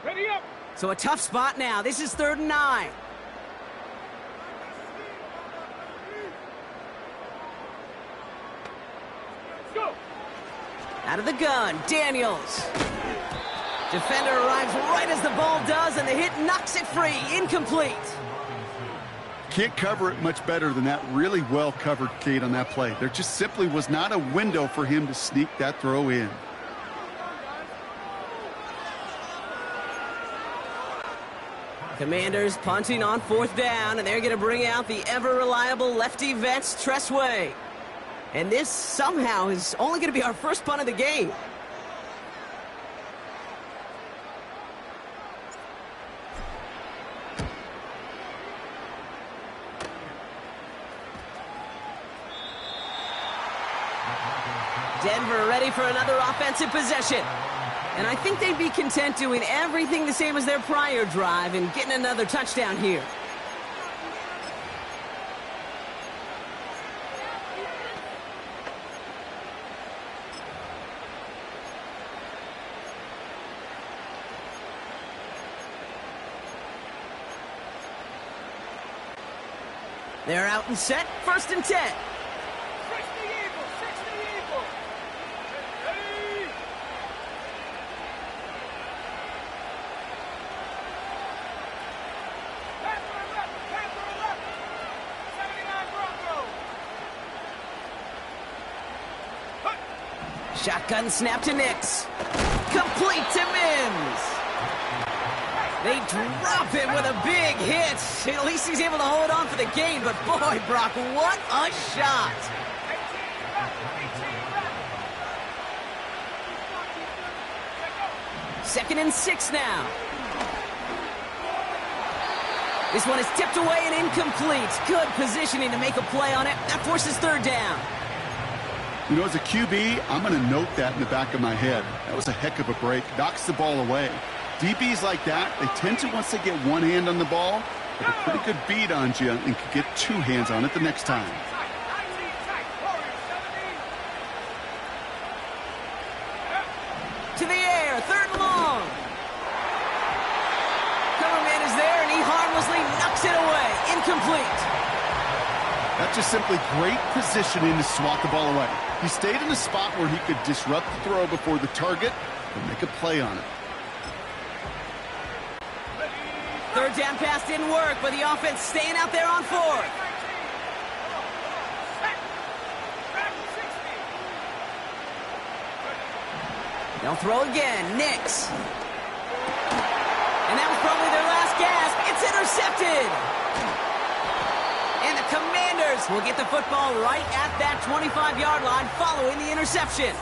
Ready up. So a tough spot now. This is 3rd and 9. Go. Out of the gun, Daniels. Defender arrives right as the ball does, and the hit knocks it free. Incomplete. Can't cover it much better than that. Really well covered, Kate, on that play. There just simply was not a window for him to sneak that throw in. Commanders punting on 4th down, and they're going to bring out the ever-reliable lefty vets, Tressway. And this somehow is only going to be our first punt of the game. Denver ready for another offensive possession. And I think they'd be content doing everything the same as their prior drive and getting another touchdown here. They're out and set. 1st and 10. Shotgun snap to Nix. Complete to Mims. They drop him with a big hit. At least he's able to hold on for the gain, but boy, Brock, what a shot. Second and 6 now. This one is tipped away and incomplete. Good positioning to make a play on it. That forces 3rd down. You know, as a QB, I'm going to note that in the back of my head. That was a heck of a break. Knocks the ball away. DBs like that, they tend to, once they get one hand on the ball, have a pretty good beat on you and can get 2 hands on it the next time. To the air, 3rd and long. Coverman is there, and he harmlessly knocks it away. Incomplete. That's just simply great positioning to swat the ball away. He stayed in a spot where he could disrupt the throw before the target and make a play on it. 3rd down pass didn't work, but the offense staying out there on 4th. They'll throw again. Nix. And that was probably their last gasp. It's intercepted. And the Commanders will get the football right at that 25-yard line following the interception.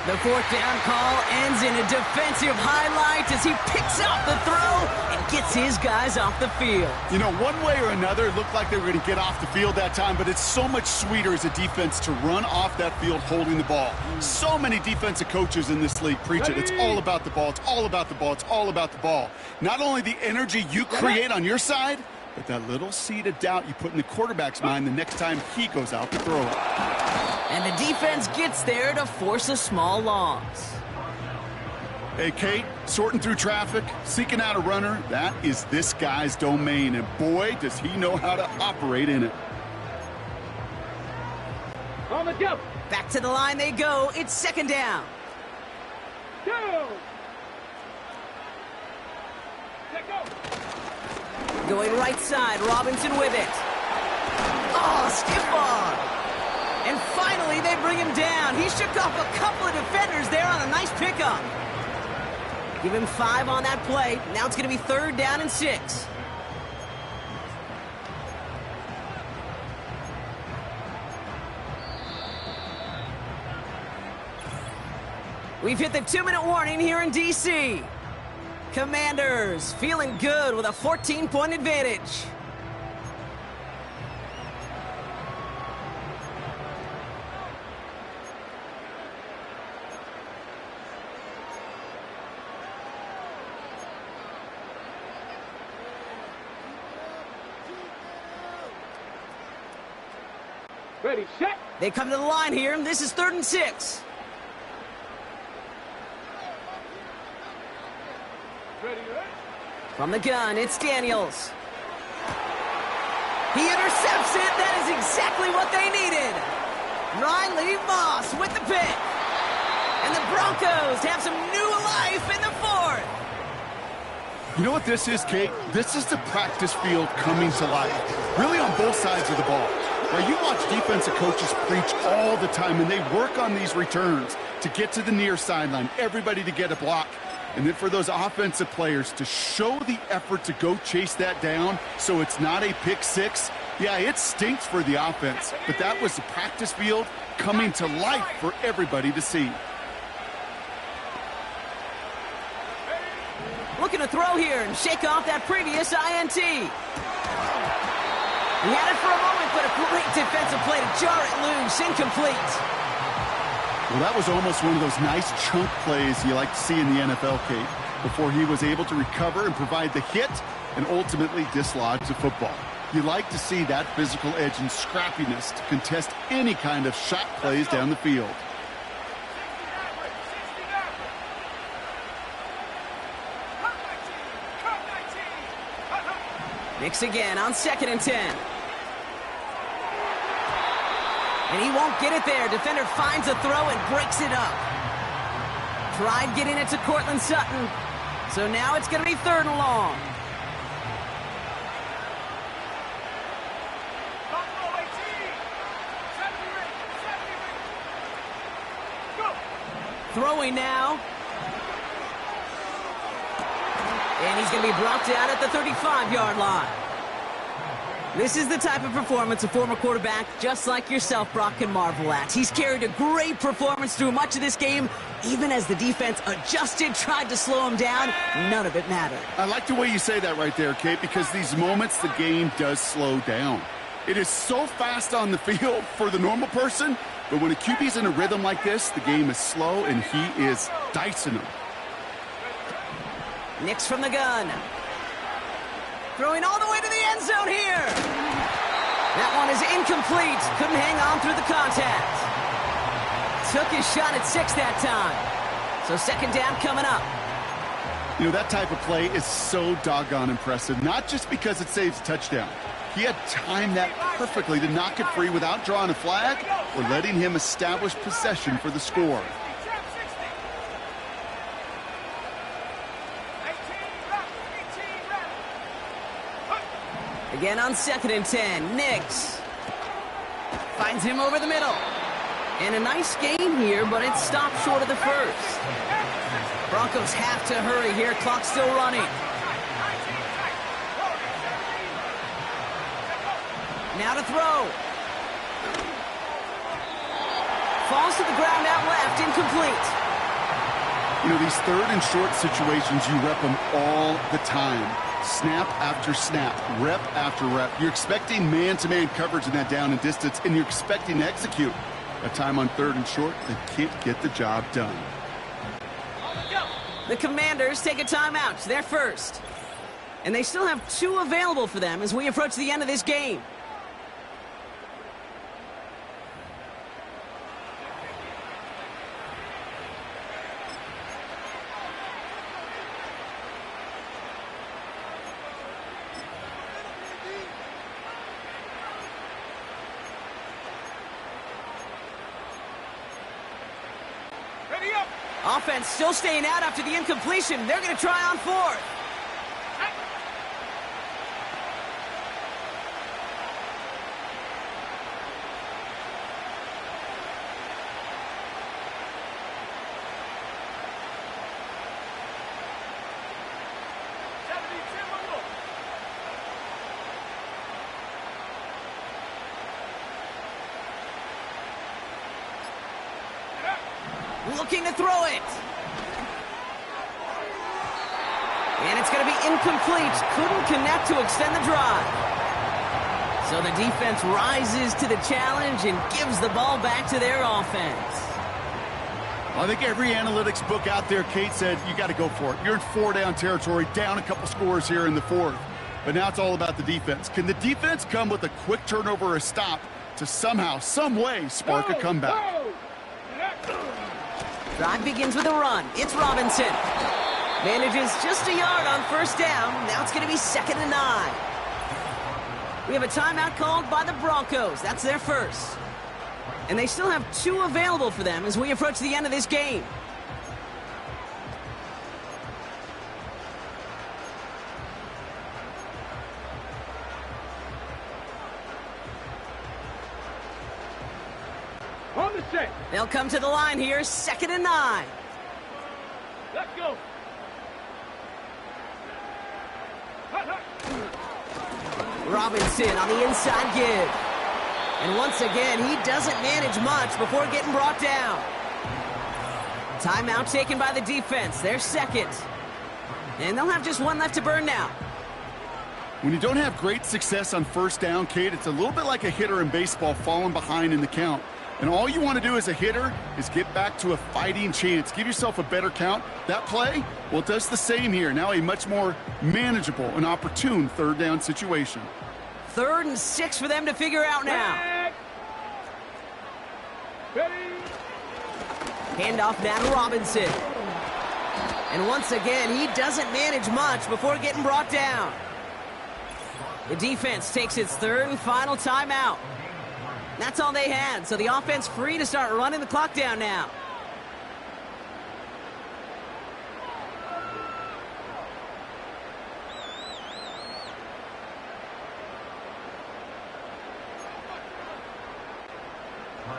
The fourth down call ends in a defensive highlight as he picks up the throw and gets his guys off the field. You know, one way or another, it looked like they were going to get off the field that time, but it's so much sweeter as a defense to run off that field holding the ball. So many defensive coaches in this league preach it. It's all about the ball. It's all about the ball. It's all about the ball. Not only the energy you create on your side, but that little seed of doubt you put in the quarterback's mind the next time he goes out to throw it. And the defense gets there to force a small loss. Hey, Kate, sorting through traffic, seeking out a runner, that is this guy's domain, and boy, does he know how to operate in it. On the jump. Back to the line they go. It's second down. Go. Let go. Going right side, Robinson with it. Oh, stiff arm. And finally, they bring him down. He shook off a couple of defenders there on a nice pickup. Give him 5 on that play. Now it's going to be third down and 6. We've hit the 2-minute warning here in D.C. Commanders feeling good with a 14-point advantage. Ready, set. They come to the line here, and this is 3rd and 6. Ready, ready. From the gun, it's Daniels. He intercepts it. That is exactly what they needed. Riley Moss with the pick. And the Broncos have some new life in the 4th. You know what this is, Kate? This is the practice field coming to life, really on both sides of the ball. Now, you watch defensive coaches preach all the time, and they work on these returns to get to the near sideline, everybody to get a block. And then for those offensive players to show the effort to go chase that down so it's not a pick 6, yeah, it stinks for the offense. But that was the practice field coming to life for everybody to see. Looking to throw here and shake off that previous INT. He had it for a moment, but a great defensive play to jar it loose. Incomplete. Well, that was almost one of those nice chunk plays you like to see in the NFL, Kate, before he was able to recover and provide the hit and ultimately dislodge the football. You like to see that physical edge and scrappiness to contest any kind of shot plays down the field. Mix again on 2nd and 10. And he won't get it there. Defender finds a throw and breaks it up. Tried getting it to Cortland Sutton. So now it's going to be 3rd and long. Throwing now. And he's going to be brought down at the 35-yard line. This is the type of performance a former quarterback just like yourself, Brock, can marvel at. He's carried a great performance through much of this game. Even as the defense adjusted, tried to slow him down, none of it mattered. I like the way you say that right there, Kate, because these moments the game does slow down. It is so fast on the field for the normal person, but when a QB's in a rhythm like this, the game is slow and he is dicing them. Nix from the gun. Throwing all the way to the end zone here. That one is incomplete. Couldn't hang on through the contact. Took his shot at 6 that time. So 2nd down coming up. You know, that type of play is so doggone impressive, not just because it saves a touchdown. He had timed that perfectly to knock it free without drawing a flag or letting him establish possession for the score. Again on 2nd and 10, Nix finds him over the middle. And a nice game here, but it stopped short of the 1st. Broncos have to hurry here, clock still running. Now to throw. falls to the ground out left, incomplete. You know, these third and short situations, you rep them all the time. Snap after snap, rep after rep. You're expecting man-to-man coverage in that down and distance, and you're expecting to execute. A time on third and short, they can't get the job done. The Commanders take a timeout. They're first. And they still have 2 available for them as we approach the end of this game. Offense still staying out after the incompletion. They're going to try on 4th. Looking to throw it. And it's going to be incomplete. Couldn't connect to extend the drive. So the defense rises to the challenge and gives the ball back to their offense. I think every analytics book out there, Kate, said you got to go for it. You're in 4-down territory, down a couple scores here in the 4th. But now it's all about the defense. Can the defense come with a quick turnover or a stop to somehow, some way, spark a comeback? Drive begins with a run. It's Robinson. Manages just a yard on 1st down. Now it's going to be 2nd and 9. We have a timeout called by the Broncos. That's their first. And they still have 2 available for them as we approach the end of this game. On the set. They'll come to the line here, 2nd and 9. Let's go. Robinson on the inside give. And once again, he doesn't manage much before getting brought down. Timeout taken by the defense. They're 2nd. And they'll have just 1 left to burn now. When you don't have great success on 1st down, Kate, it's a little bit like a hitter in baseball falling behind in the count. And all you want to do as a hitter is get back to a fighting chance. Give yourself a better count. That play, well, it does the same here. Now a much more manageable and opportune 3rd down situation. 3rd and 6 for them to figure out now. Ready. Handoff now to Robinson. And once again, he doesn't manage much before getting brought down. The defense takes its 3rd and final timeout. That's all they had, so the offense free to start running the clock down now.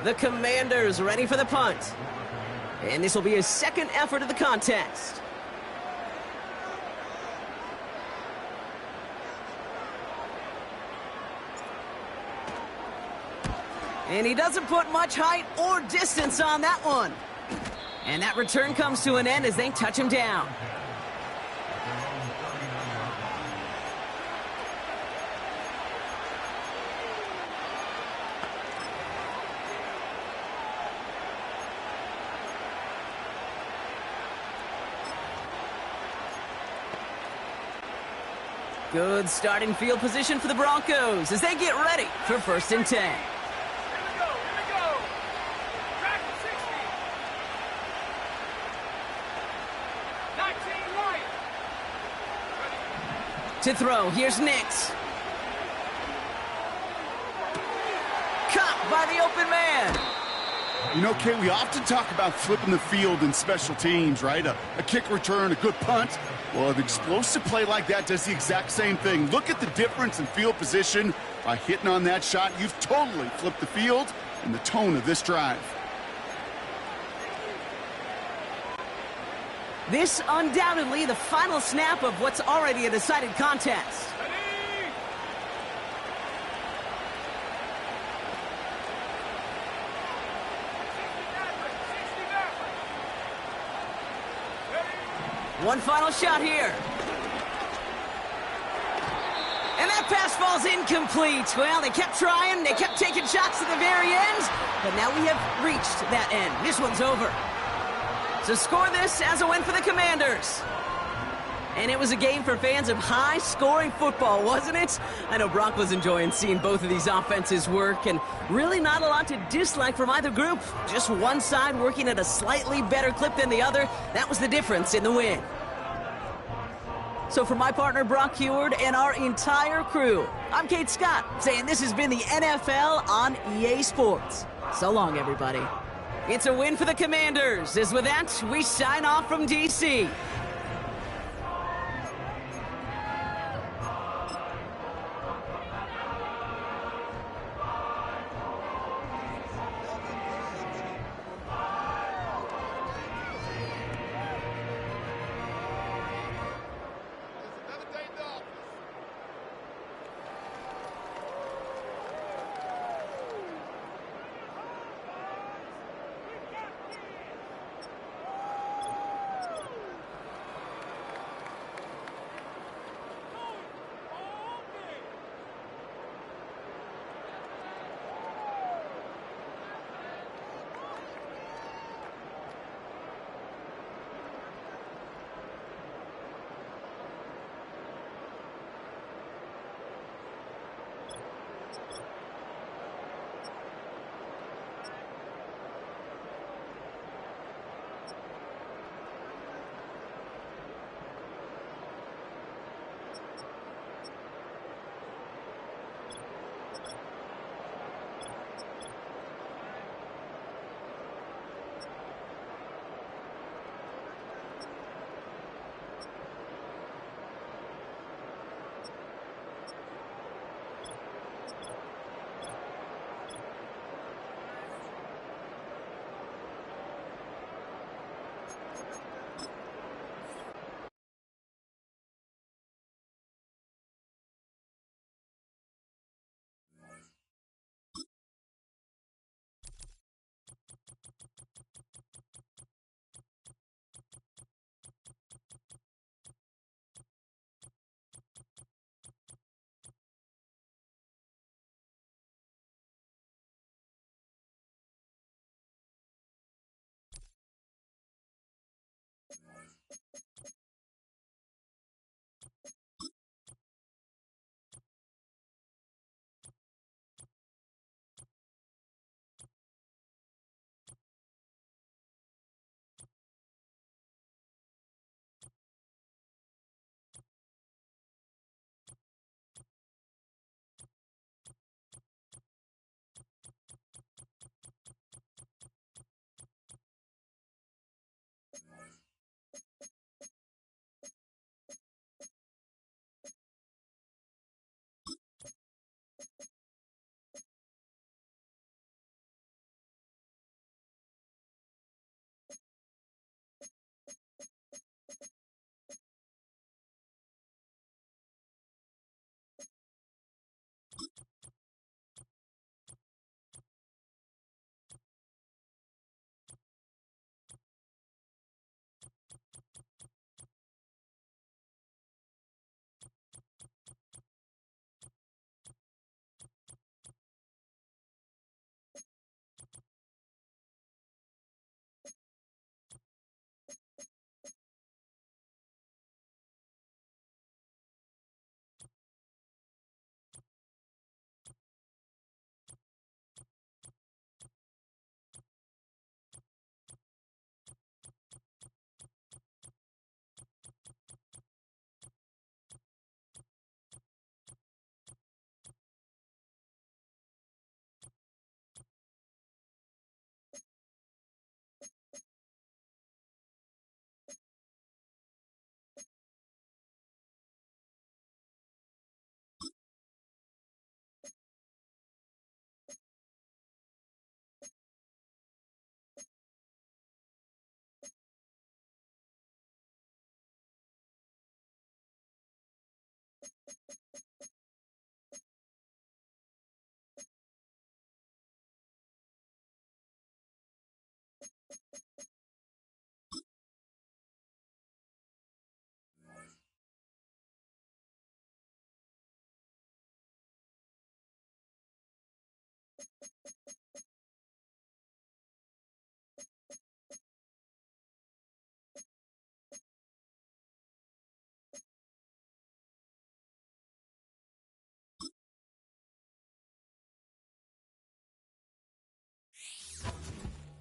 The Commanders ready for the punt. And this will be his 2nd effort of the contest. And he doesn't put much height or distance on that one. And that return comes to an end as they touch him down. Good starting field position for the Broncos as they get ready for 1st and 10. To throw, here's Nix. Caught by the open man. You know, Kate, we often talk about flipping the field in special teams, right? A kick return, a good punt. Well, an explosive play like that does the exact same thing. Look at the difference in field position. By hitting on that shot, you've totally flipped the field and the tone of this drive. This undoubtedly the final snap of what's already a decided contest. One final shot here. And that pass falls incomplete. Well, they kept trying. They kept taking shots to the very end. But now we have reached that end. This one's over. So score this as a win for the Commanders. And it was a game for fans of high-scoring football, wasn't it? I know Brock was enjoying seeing both of these offenses work, and really not a lot to dislike from either group. Just one side working at a slightly better clip than the other. That was the difference in the win. So for my partner, Brock Heward, and our entire crew, I'm Kate Scott, saying this has been the NFL on EA Sports. So long, everybody. It's a win for the Commanders. As with that, we sign off from D.C.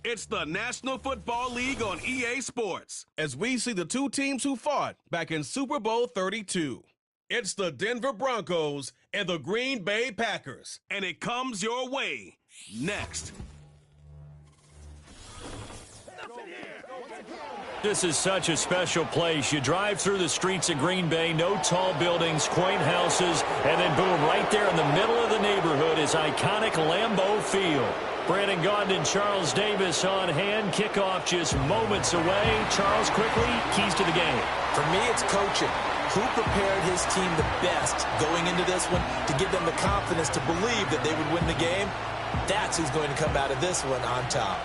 It's the National Football League on EA Sports as we see the two teams who fought back in Super Bowl 32. It's the Denver Broncos and the Green Bay Packers, and it comes your way next. This is such a special place. You drive through the streets of Green Bay, no tall buildings, quaint houses, and then boom, right there in the middle of the neighborhood is iconic Lambeau Field. Brandon Gaudin and Charles Davis on hand. Kickoff just moments away. Charles, quickly, keys to the game. For me, it's coaching. Who prepared his team the best going into this one to give them the confidence to believe that they would win the game? That's who's going to come out of this one on top.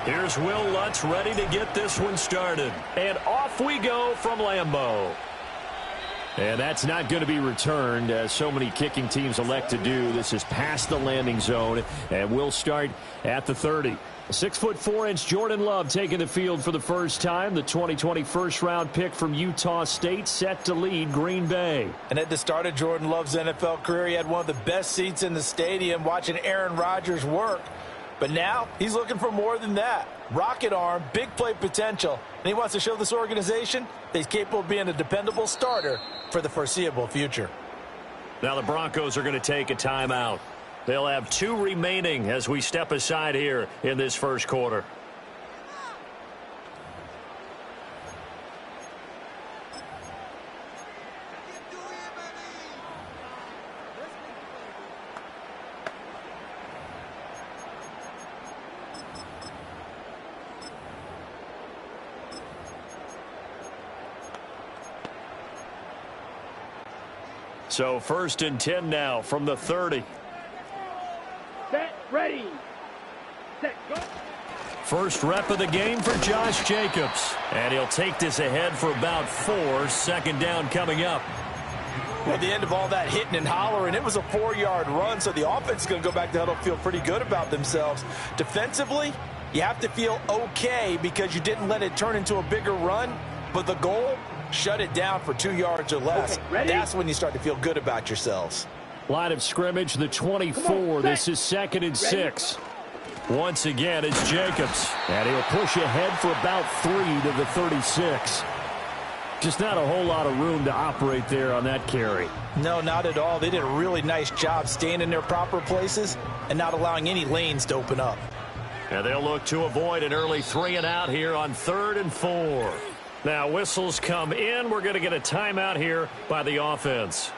Here's Will Lutz ready to get this one started. And off we go from Lambeau. And that's not going to be returned, as so many kicking teams elect to do. This is past the landing zone, and we'll start at the 30. 6'4" Jordan Love taking the field for the first time. The 2020 first-round pick from Utah State set to lead Green Bay. And at the start of Jordan Love's NFL career, he had one of the best seats in the stadium watching Aaron Rodgers work. But now he's looking for more than that. Rocket arm, big play potential, and he wants to show this organization that he's capable of being a dependable starter for the foreseeable future. Now the Broncos are going to take a timeout. They'll have 2 remaining as we step aside here in this first quarter. So 1st and 10 now from the 30. Set, ready. Set, go. First rep of the game for Josh Jacobs. And he'll take this ahead for about 4. 2nd down coming up. At the end of all that hitting and hollering, it was a 4-yard run, so the offense is going to go back to huddle, feel pretty good about themselves. Defensively, you have to feel okay because you didn't let it turn into a bigger run, but the goal, shut it down for 2 yards or less. Okay, that's when you start to feel good about yourselves. Line of scrimmage, the 24. This is 2nd and 6. Once again, it's Jacobs. And he'll push ahead for about 3 to the 36. Just not a whole lot of room to operate there on that carry. No, not at all. They did a really nice job staying in their proper places and not allowing any lanes to open up. And they'll look to avoid an early 3 and out here on 3rd and 4. Now whistles come in. We're going to get a timeout here by the offense.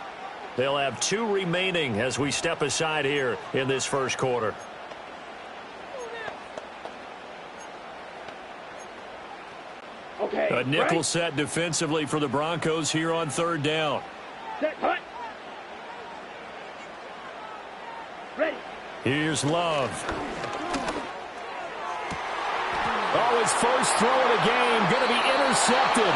They'll have 2 remaining as we step aside here in this first quarter. Okay. A nickel right. set defensively for the Broncos here on 3rd down. Set, hut. Ready. Here's Love. Oh, his first throw of the game going to be intercepted.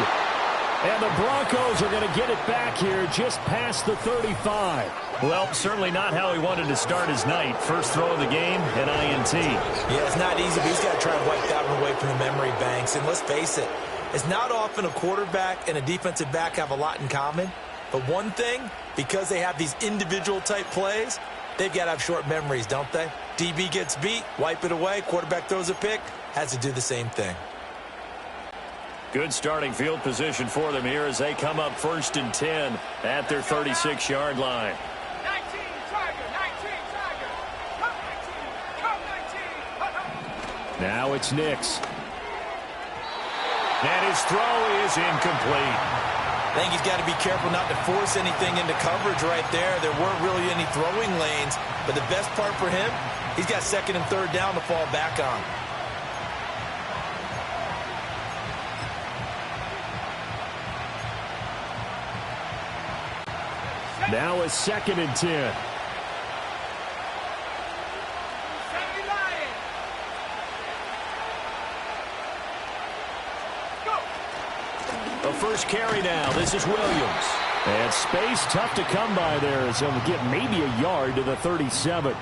And the Broncos are going to get it back here just past the 35. Well, certainly not how he wanted to start his night. First throw of the game, an INT. Yeah, it's not easy, but he's got to try and wipe that one away from the memory banks. And let's face it, it's not often a quarterback and a defensive back have a lot in common. But one thing, because they have these individual type plays, they've got to have short memories, don't they? DB gets beat, wipe it away, quarterback throws a pick, has to do the same thing. Good starting field position for them here as they come up 1st and 10 at their 36-yard line. 19, Tiger, 19, Tiger. Come 19, come 19. Now it's Nix. And his throw is incomplete. I think he's got to be careful not to force anything into coverage right there. There weren't really any throwing lanes, but the best part for him, he's got 2nd and 3rd down to fall back on. Now it's 2nd and 10. A first carry now. This is Williams. And space tough to come by there as he'll get maybe a yard to the 37.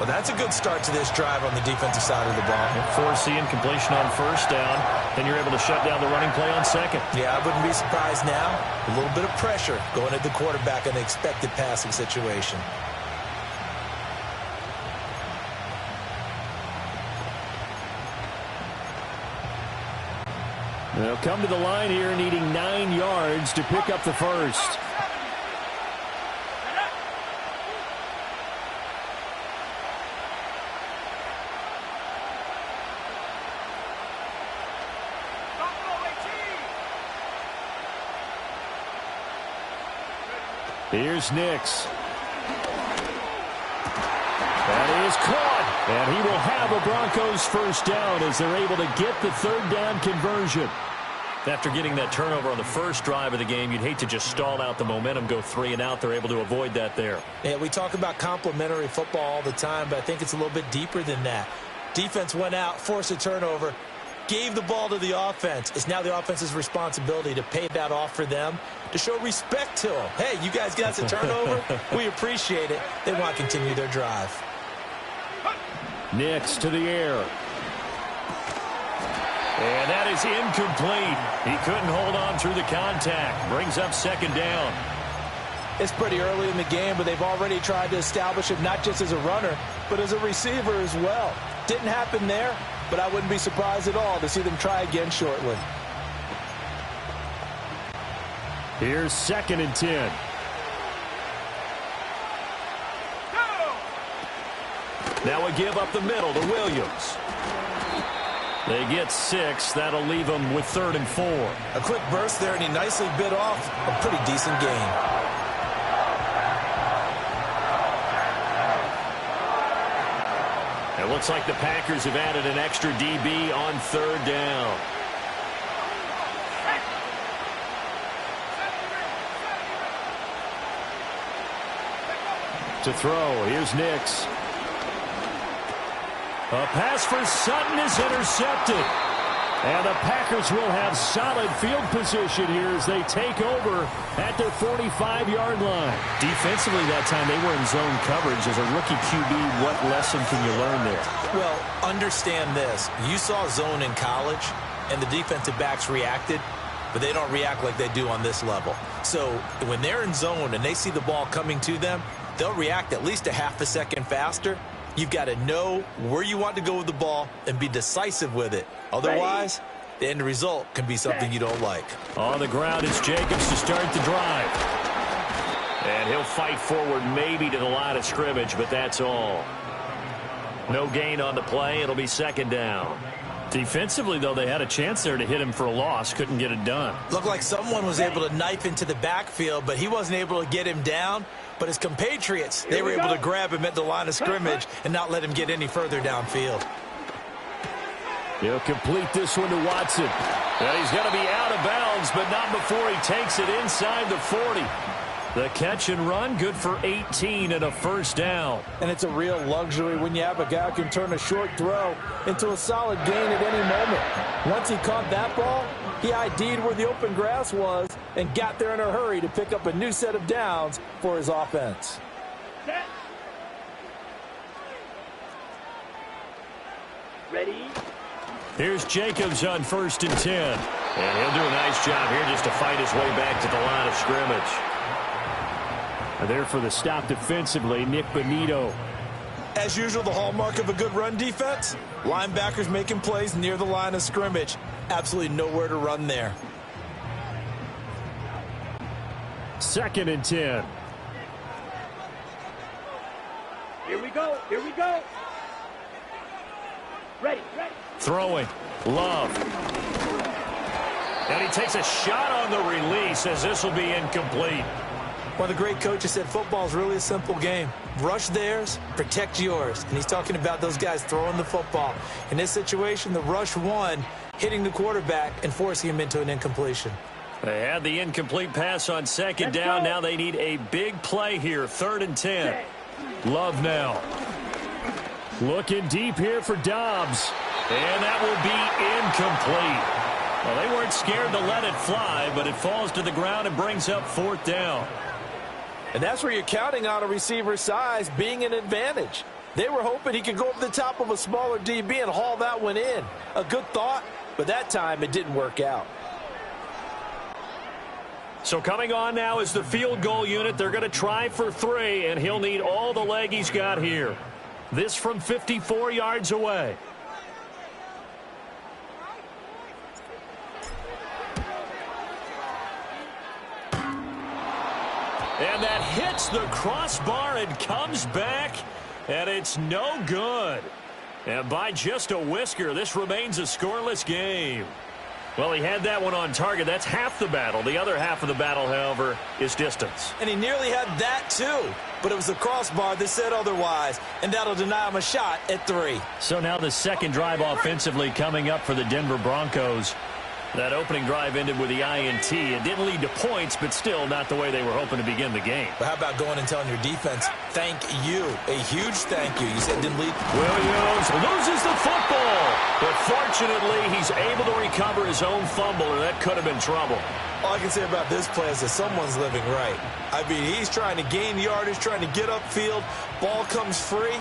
Well, that's a good start to this drive on the defensive side of the ball. Forcing completion on 1st down. Then you're able to shut down the running play on 2nd. Yeah, I wouldn't be surprised now. A little bit of pressure going at the quarterback in the expected passing situation. They'll come to the line here needing 9 yards to pick up the first. Here's Nix. That is caught. And he will have a Broncos first down as they're able to get the 3rd down conversion. After getting that turnover on the first drive of the game, you'd hate to just stall out the momentum, go 3 and out. They're able to avoid that there. Yeah, we talk about complementary football all the time, but I think it's a little bit deeper than that. Defense went out, forced a turnover, gave the ball to the offense. It's now the offense's responsibility to pay that off for them, to show respect to them. Hey, you guys got a turnover? We appreciate it. They want to continue their drive. Nix to the air. And that is incomplete. He couldn't hold on through the contact. Brings up 2nd down. It's pretty early in the game, but they've already tried to establish it not just as a runner, but as a receiver as well. Didn't happen there, but I wouldn't be surprised at all to see them try again shortly. Here's 2nd and 10. Now we give up the middle to Williams. They get 6. That'll leave them with 3rd and 4. A quick burst there, and he nicely bit off a pretty decent gain. It looks like the Packers have added an extra DB on 3rd down. To throw, here's Nix. A pass for Sutton is intercepted. And the Packers will have solid field position here as they take over at their 45-yard line. Defensively that time they were in zone coverage. As a rookie QB, what lesson can you learn there? Well, understand this. You saw zone in college, and the defensive backs reacted, but they don't react like they do on this level. So when they're in zone and they see the ball coming to them, they'll react at least a half a second faster. You've got to know where you want to go with the ball and be decisive with it. Otherwise, the end result can be something you don't like. On the ground, it's Jacobs to start the drive. And he'll fight forward maybe to the line of scrimmage, but that's all. No gain on the play. It'll be 2nd down. Defensively, though, they had a chance there to hit him for a loss. Couldn't get it done. Looked like someone was able to knife into the backfield, but he wasn't able to get him down. But his compatriots, they were able to grab him at the line of scrimmage and not let him get any further downfield. He'll complete this one to Watson. And he's going to be out of bounds, but not before he takes it inside the 40. The catch and run, good for 18 and a first down. And it's a real luxury when you have a guy who can turn a short throw into a solid gain at any moment. Once he caught that ball, He ID'd where the open grass was and got there in a hurry to pick up a new set of downs for his offense. Set. Ready? Here's Jacobs on 1st and 10. And he'll do a nice job here just to fight his way back to the line of scrimmage. And there for the stop defensively, Nick Bonito. As usual, the hallmark of a good run defense, linebackers making plays near the line of scrimmage. Absolutely nowhere to run there. 2nd and 10. Here we go. Here we go. Ready, ready. Throwing. Love. And he takes a shot on the release as this will be incomplete. One of the great coaches said football is really a simple game. Rush theirs, protect yours. And he's talking about those guys throwing the football. In this situation, the rush won, hitting the quarterback and forcing him into an incompletion. They had the incomplete pass on 2nd down. Now they need a big play here. 3rd and 10. Love now. Looking deep here for Dobbs. And that will be incomplete. Well, they weren't scared to let it fly, but it falls to the ground and brings up 4th down. And that's where you're counting on a receiver's size being an advantage. They were hoping he could go up the top of a smaller DB and haul that one in. A good thought, but that time it didn't work out. So coming on now is the field goal unit. They're going to try for 3, and he'll need all the leg he's got here. This from 54 yards away. And that hits the crossbar and comes back, and it's no good. And by just a whisker, this remains a scoreless game. Well, he had that one on target. That's half the battle. The other half of the battle, however, is distance. And he nearly had that, too. But it was the crossbar that said otherwise, and that'll deny him a shot at 3. So now the second drive offensively coming up for the Denver Broncos. That opening drive ended with the INT. It didn't lead to points, but still not the way they were hoping to begin the game. But how about going and telling your defense, thank you, a huge thank you. You said didn't lead. Williams loses the football, but fortunately he's able to recover his own fumble, or that could have been trouble. All I can say about this play is that someone's living right. I mean, he's trying to gain yardage, trying to get upfield. Ball comes free.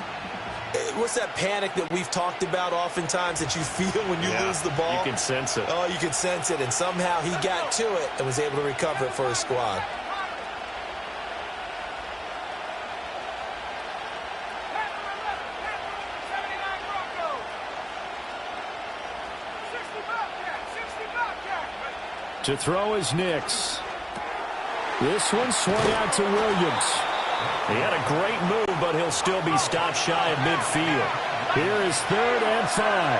What's that panic that we've talked about oftentimes that you feel when you lose the ball? You can sense it. Oh, you can sense it, and somehow he got to it and was able to recover it for his squad. To throw is Nix. This one swung out to Williams. He had a great move, but he'll still be stopped shy of midfield. Here is 3rd and 5.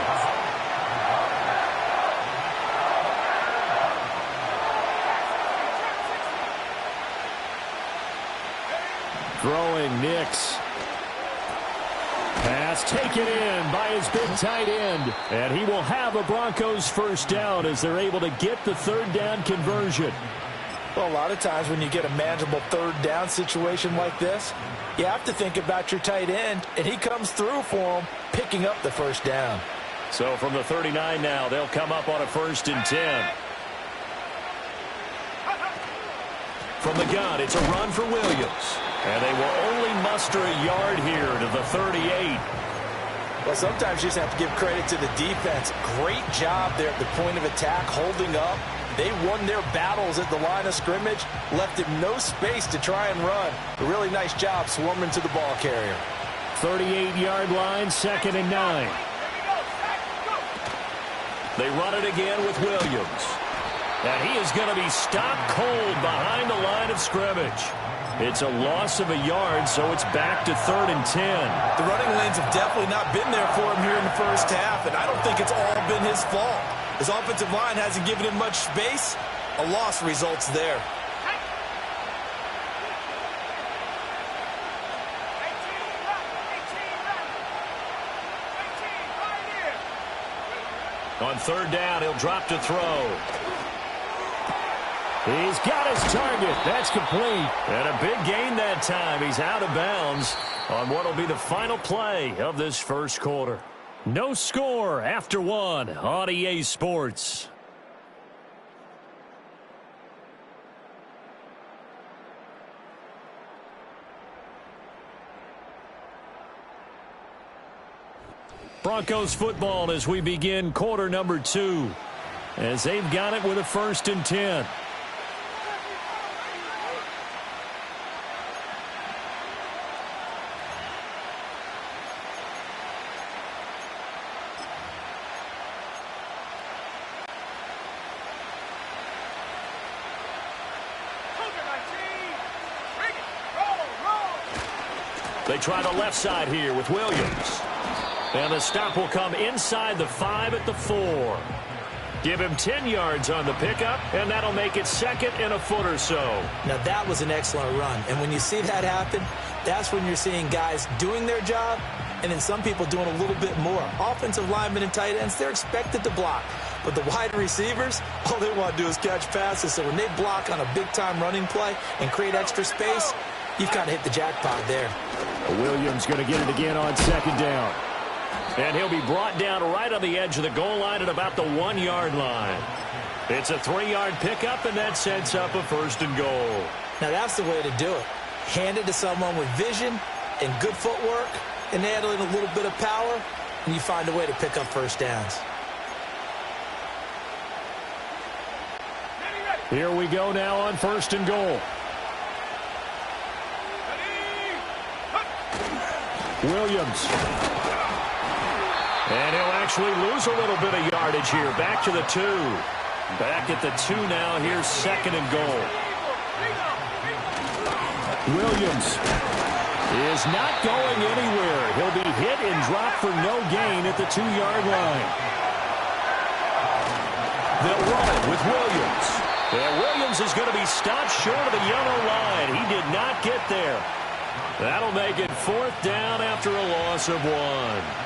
Throwing Nix. Pass taken in by his big tight end. And he will have a Broncos 1st down as they're able to get the 3rd down conversion. Well, a lot of times when you get a manageable 3rd down situation like this, you have to think about your tight end, and he comes through for him, picking up the 1st down. So from the 39 now, they'll come up on a 1st and 10. From the gun, it's a run for Williams. And they will only muster a yard here to the 38. Well, sometimes you just have to give credit to the defense. Great job there at the point of attack, holding up. They won their battles at the line of scrimmage, left him no space to try and run. A really nice job swarming to the ball carrier. 38-yard line, 2nd and 9. They run it again with Williams. And he is going to be stopped cold behind the line of scrimmage. It's a loss of a yard, so it's back to 3rd and 10. The running lanes have definitely not been there for him here in the first half, and I don't think it's all been his fault. His offensive line hasn't given him much space. A loss results there. On 3rd down, he'll drop to throw. He's got his target. That's complete. And a big gain that time. He's out of bounds on what will be the final play of this first quarter. No score after 1 on EA Sports. Broncos football as we begin quarter number 2. As they've got it with a 1st and 10. They try the left side here with Williams. And the stop will come inside the 5 at the 4. Give him 10 yards on the pickup, and that'll make it 2nd and a foot or so. Now, that was an excellent run. And when you see that happen, that's when you're seeing guys doing their job and then some people doing a little bit more. Offensive linemen and tight ends, they're expected to block. But the wide receivers, all they want to do is catch passes. So when they block on a big-time running play and create extra space, you've got to hit the jackpot there. Williams going to get it again on 2nd down. And he'll be brought down right on the edge of the goal line at about the 1-yard line. It's a 3-yard pickup, and that sets up a 1st and goal. Now, that's the way to do it. Hand it to someone with vision and good footwork and add in a little bit of power, and you find a way to pick up 1st downs. Here we go now on 1st and goal. Williams. And he'll actually lose a little bit of yardage here. Back to the 2. Back at the 2 now. Here's 2nd and goal. Williams is not going anywhere. He'll be hit and dropped for no gain at the 2-yard line. They'll run it with Williams. And Williams is going to be stopped short of the yellow line. He did not get there. That'll make it 4th down after a loss of 1.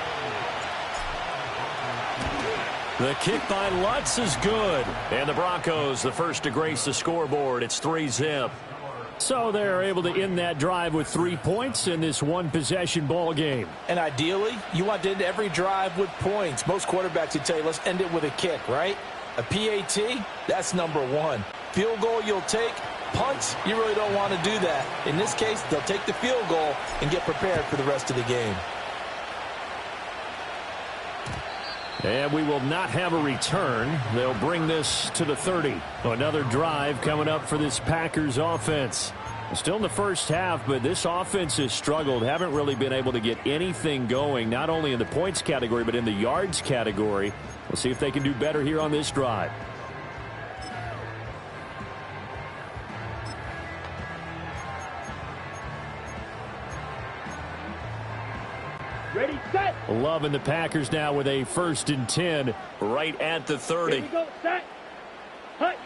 The kick by Lutz is good. And the Broncos, the first to grace the scoreboard. It's 3-zip. So they're able to end that drive with 3 points in this one-possession ball game. And ideally, you want to end every drive with points. Most quarterbacks would tell you, let's end it with a kick, right? A PAT, that's number 1. Field goal you'll take. Punts, you really don't want to do that. In this case, they'll take the field goal and get prepared for the rest of the game. And we will not have a return. They'll bring this to the 30. Another drive coming up for this Packers offense. Still in the first half, but this offense has struggled. Haven't really been able to get anything going, not only in the points category, but in the yards category. We'll see if they can do better here on this drive. Ready, set. Love and the Packers now with a 1st and 10 right at the 30. Here we go, set. Hut.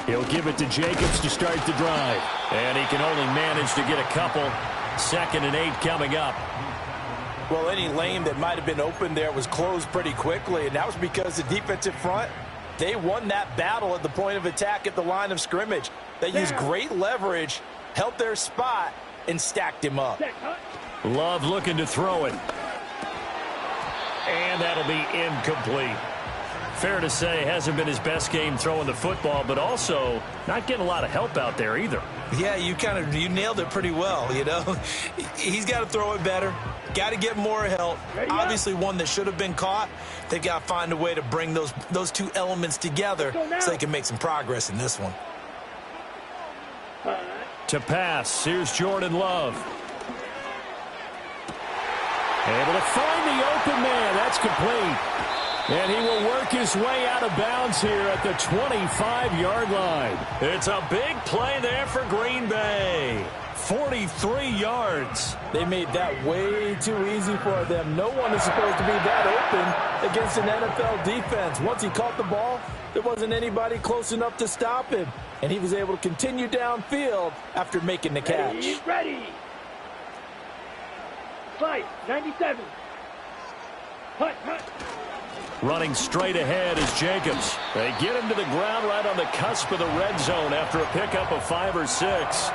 He'll give it to Jacobs to start the drive. And he can only manage to get a couple. 2nd and 8 coming up. Well, any lane that might have been open there was closed pretty quickly, and that was because the defensive front, they won that battle at the point of attack at the line of scrimmage. They used great leverage, held their spot, and stacked him up. Love looking to throw it. And that'll be incomplete. Fair to say, hasn't been his best game throwing the football, but also not getting a lot of help out there either. Yeah, you nailed it pretty well, you know. He's got to throw it better. Got to get more help. Obviously one that should have been caught. They've got to find a way to bring those two elements together so they can make some progress in this one. To pass, here's Jordan Love. Able to find the open man. That's complete. And he will work his way out of bounds here at the 25-yard line. It's a big play there for Green Bay. 43 yards. They made that way too easy for them. No one is supposed to be that open against an NFL defense. Once he caught the ball, there wasn't anybody close enough to stop him. And he was able to continue downfield after making the catch. Ready. Fight, 97. Hut. Running straight ahead is Jacobs. They get him to the ground right on the cusp of the red zone after a pickup of 5 or 6.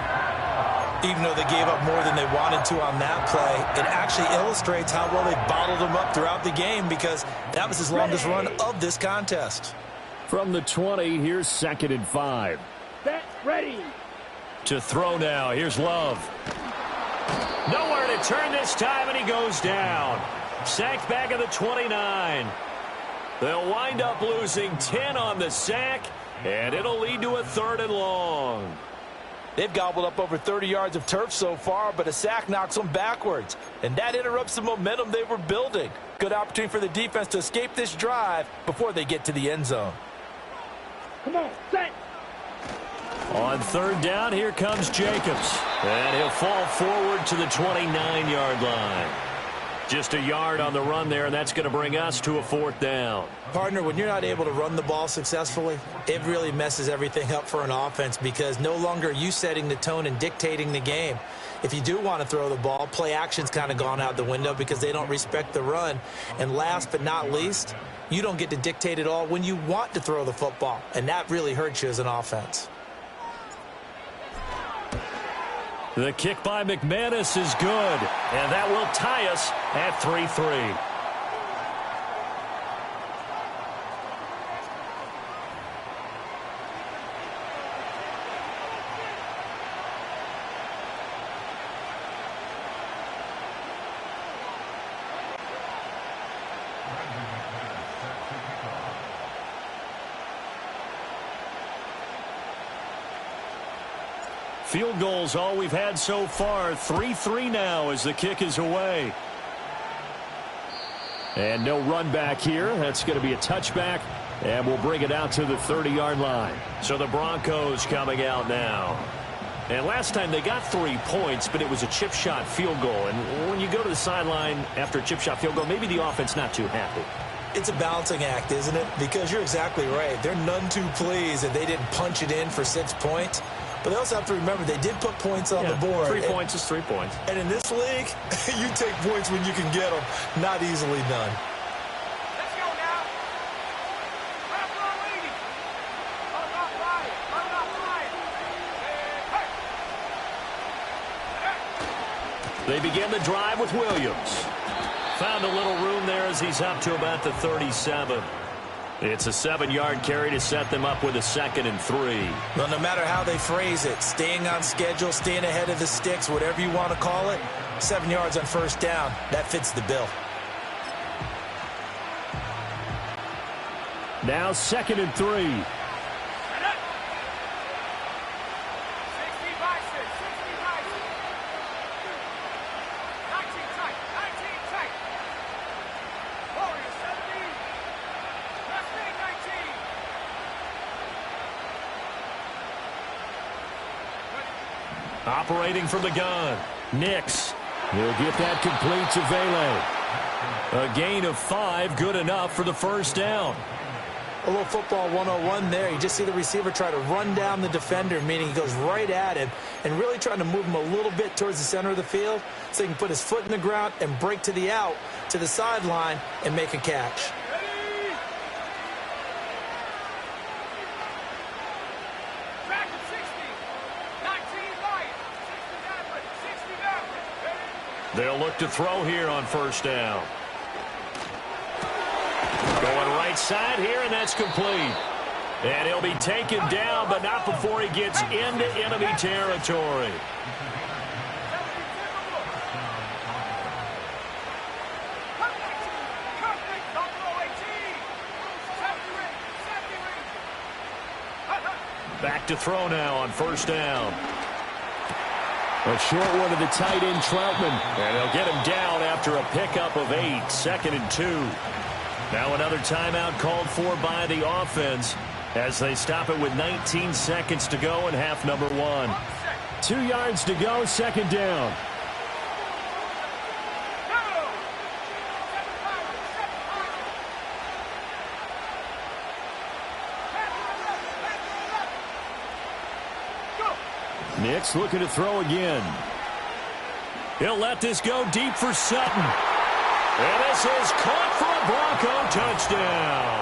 Even though they gave up more than they wanted to on that play, it actually illustrates how well they bottled them up throughout the game because that was his longest run of this contest. From the 20, here's 2nd and 5. Set, ready. To throw now, here's Love. Nowhere to turn this time, and he goes down. Sacked back at the 29. They'll wind up losing 10 on the sack, and it'll lead to a 3rd and long. They've gobbled up over 30 yards of turf so far, but a sack knocks them backwards, and that interrupts the momentum they were building. Good opportunity for the defense to escape this drive before they get to the end zone. Come on, set. On 3rd down, here comes Jacobs, and he'll fall forward to the 29-yard line. Just a yard on the run there, and that's going to bring us to a 4th down. Partner, when you're not able to run the ball successfully, it really messes everything up for an offense because no longer are you setting the tone and dictating the game. If you do want to throw the ball, play action's kind of gone out the window because they don't respect the run. And last but not least, you don't get to dictate it all when you want to throw the football, and that really hurts you as an offense. The kick by McManus is good, and that will tie us at 3-3. Field goals all we've had so far. 3-3 now as the kick is away. And no run back here. That's going to be a touchback. And we'll bring it out to the 30-yard line. So the Broncos coming out now. And last time they got 3 points, but it was a chip shot field goal. And when you go to the sideline after a chip shot field goal, maybe the offense not too happy. It's a balancing act, isn't it? Because you're exactly right. They're none too pleased that they didn't punch it in for 6 points. But they also have to remember they did put points on the board. 3 points is 3 points. And in this league, you take points when you can get them. Not easily done. Let's go now. Left on leading. Hold on, fire. Hold on, fire. They begin the drive with Williams. Found a little room there as he's up to about the 37. It's a 7-yard carry to set them up with a 2nd and 3. Well, no matter how they phrase it, staying on schedule, staying ahead of the sticks, whatever you want to call it, 7 yards on 1st down, that fits the bill. Now 2nd and 3. Operating from the gun, Nix. He'll get that complete to Vele. A gain of 5, good enough for the 1st down. A little football 101 there. You just see the receiver try to run down the defender, meaning he goes right at him and really trying to move him a little bit towards the center of the field so he can put his foot in the ground and break to the out, to the sideline, and make a catch. They'll look to throw here on 1st down. Going right side here, and that's complete. And he'll be taken down, but not before he gets into enemy territory. Back to throw now on 1st down. A short one to the tight end, Troutman. And they'll get him down after a pickup of 8, 2nd and 2. Now another timeout called for by the offense as they stop it with 19 seconds to go in half number 1. 2 yards to go, 2nd down. Nix looking to throw again. He'll let this go deep for Sutton. And this is caught for a Bronco touchdown.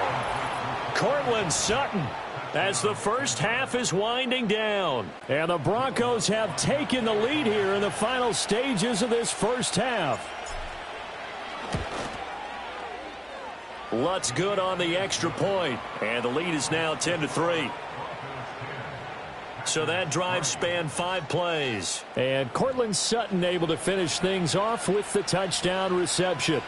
Cortland Sutton as the first half is winding down. And the Broncos have taken the lead here in the final stages of this first half. Lutz good on the extra point. And the lead is now 10-3. So that drive spanned 5 plays. And Cortland Sutton able to finish things off with the touchdown reception.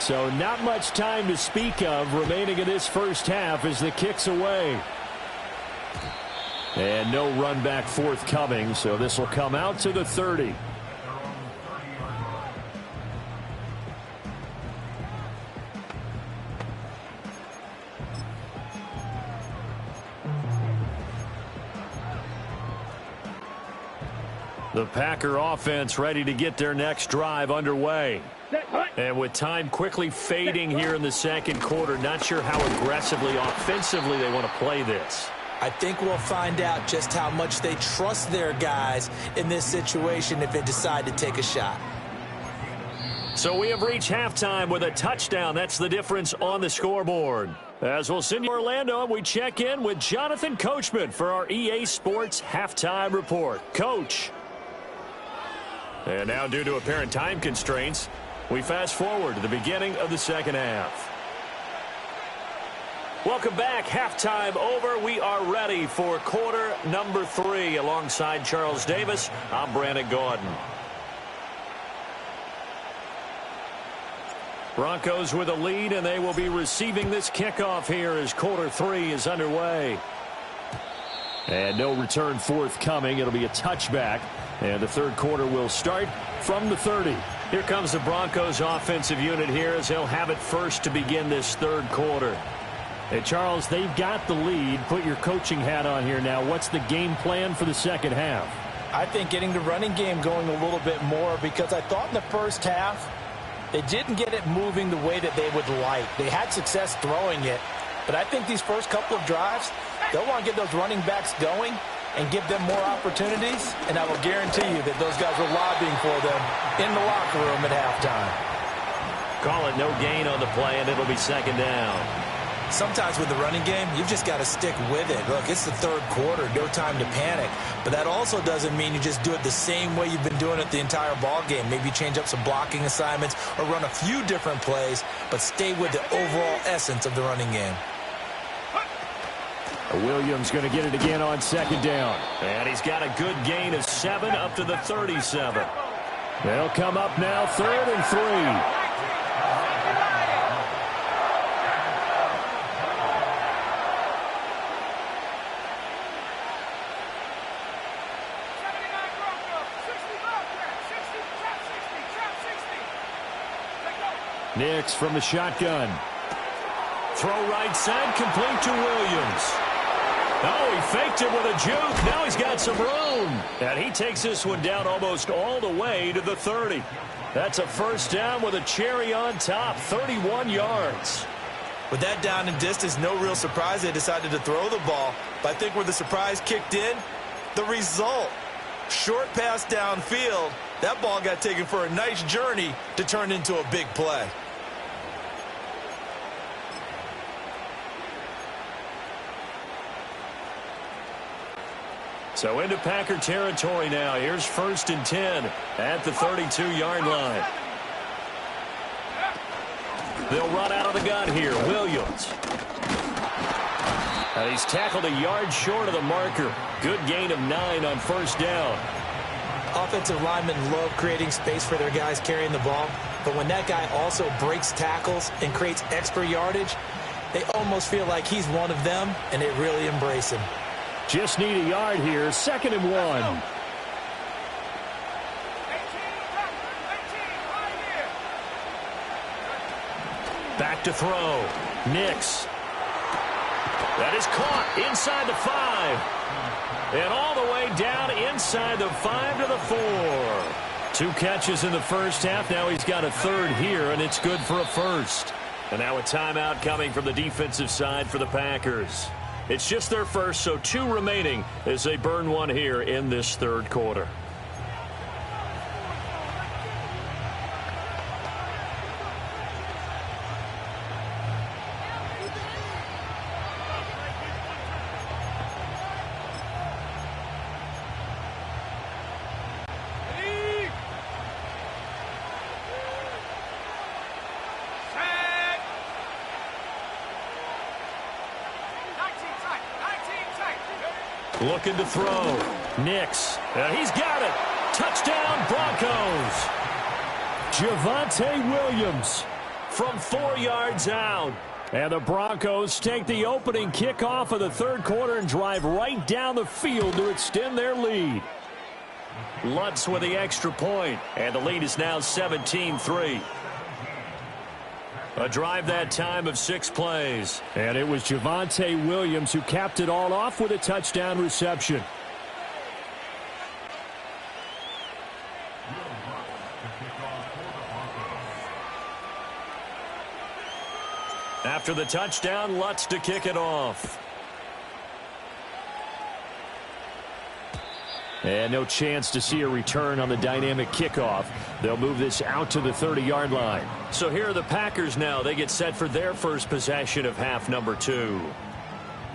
So not much time to speak of remaining in this first half as the kick's away. And no run back forthcoming, so this will come out to the 30. The Packer offense ready to get their next drive underway. And with time quickly fading here in the second quarter, not sure how aggressively, offensively they want to play this. I think we'll find out just how much they trust their guys in this situation if they decide to take a shot. So we have reached halftime with a touchdown. That's the difference on the scoreboard. As we'll send you Orlando, we check in with Jonathan Coachman for our EA Sports Halftime Report. Coach. And now, due to apparent time constraints, we fast forward to the beginning of the second half. Welcome back. Halftime over. We are ready for quarter number 3. Alongside Charles Davis, I'm Brandon Gordon. Broncos with a lead, and they will be receiving this kickoff here as quarter 3 is underway. And no return forthcoming. It'll be a touchback. And the third quarter will start from the 30. Here comes the Broncos offensive unit here as they'll have it first to begin this third quarter. Hey, Charles, they've got the lead. Put your coaching hat on here now. What's the game plan for the second half? I think getting the running game going a little bit more, because I thought in the first half they didn't get it moving the way that they would like. They had success throwing it, but I think these first couple of drives, they'll want to get those running backs going and give them more opportunities, and I will guarantee you that those guys were lobbying for them in the locker room at halftime. Call it no gain on the play, and it'll be second down. Sometimes with the running game, you've just got to stick with it. Look, it's the third quarter, no time to panic. But that also doesn't mean you just do it the same way you've been doing it the entire ball game. Maybe change up some blocking assignments or run a few different plays, but stay with the overall essence of the running game. Williams going to get it again on second down. And he's got a good gain of 7 up to the 37. They'll come up now, 3rd and 3. Nix from the shotgun. Throw right side, complete to Williams. Oh, he faked it with a juke. Now he's got some room. And he takes this one down almost all the way to the 30. That's a first down with a cherry on top, 31 yards. With that down and distance, no real surprise they decided to throw the ball. But I think where the surprise kicked in, the result. Short pass downfield. That ball got taken for a nice journey to turn into a big play. So into Packer territory now. Here's 1st and 10 at the 32-yard line. They'll run out of the gun here. Williams. And he's tackled a yard short of the marker. Good gain of 9 on first down. Offensive linemen love creating space for their guys carrying the ball, but when that guy also breaks tackles and creates extra yardage, they almost feel like he's one of them, and they really embrace him. Just need a yard here. 2nd and 1. Back to throw. Nix. That is caught inside the 5. And all the way down inside the 5 to the 4. 2 catches in the first half. Now he's got a 3rd here, and it's good for a 1st. And now a timeout coming from the defensive side for the Packers. It's just their first, so 2 remaining as they burn one here in this third quarter. Looking to throw. Nix. He's got it. Touchdown, Broncos. Javonte Williams from 4 yards out. And the Broncos take the opening kickoff of the third quarter and drive right down the field to extend their lead. Lutz with the extra point, and the lead is now 17-3. A drive that time of 6 plays. And it was Javonte Williams who capped it all off with a touchdown reception. After the touchdown, Lutz to kick it off. And no chance to see a return on the dynamic kickoff. They'll move this out to the 30-yard line. So here are the Packers now. They get set for their first possession of half number 2.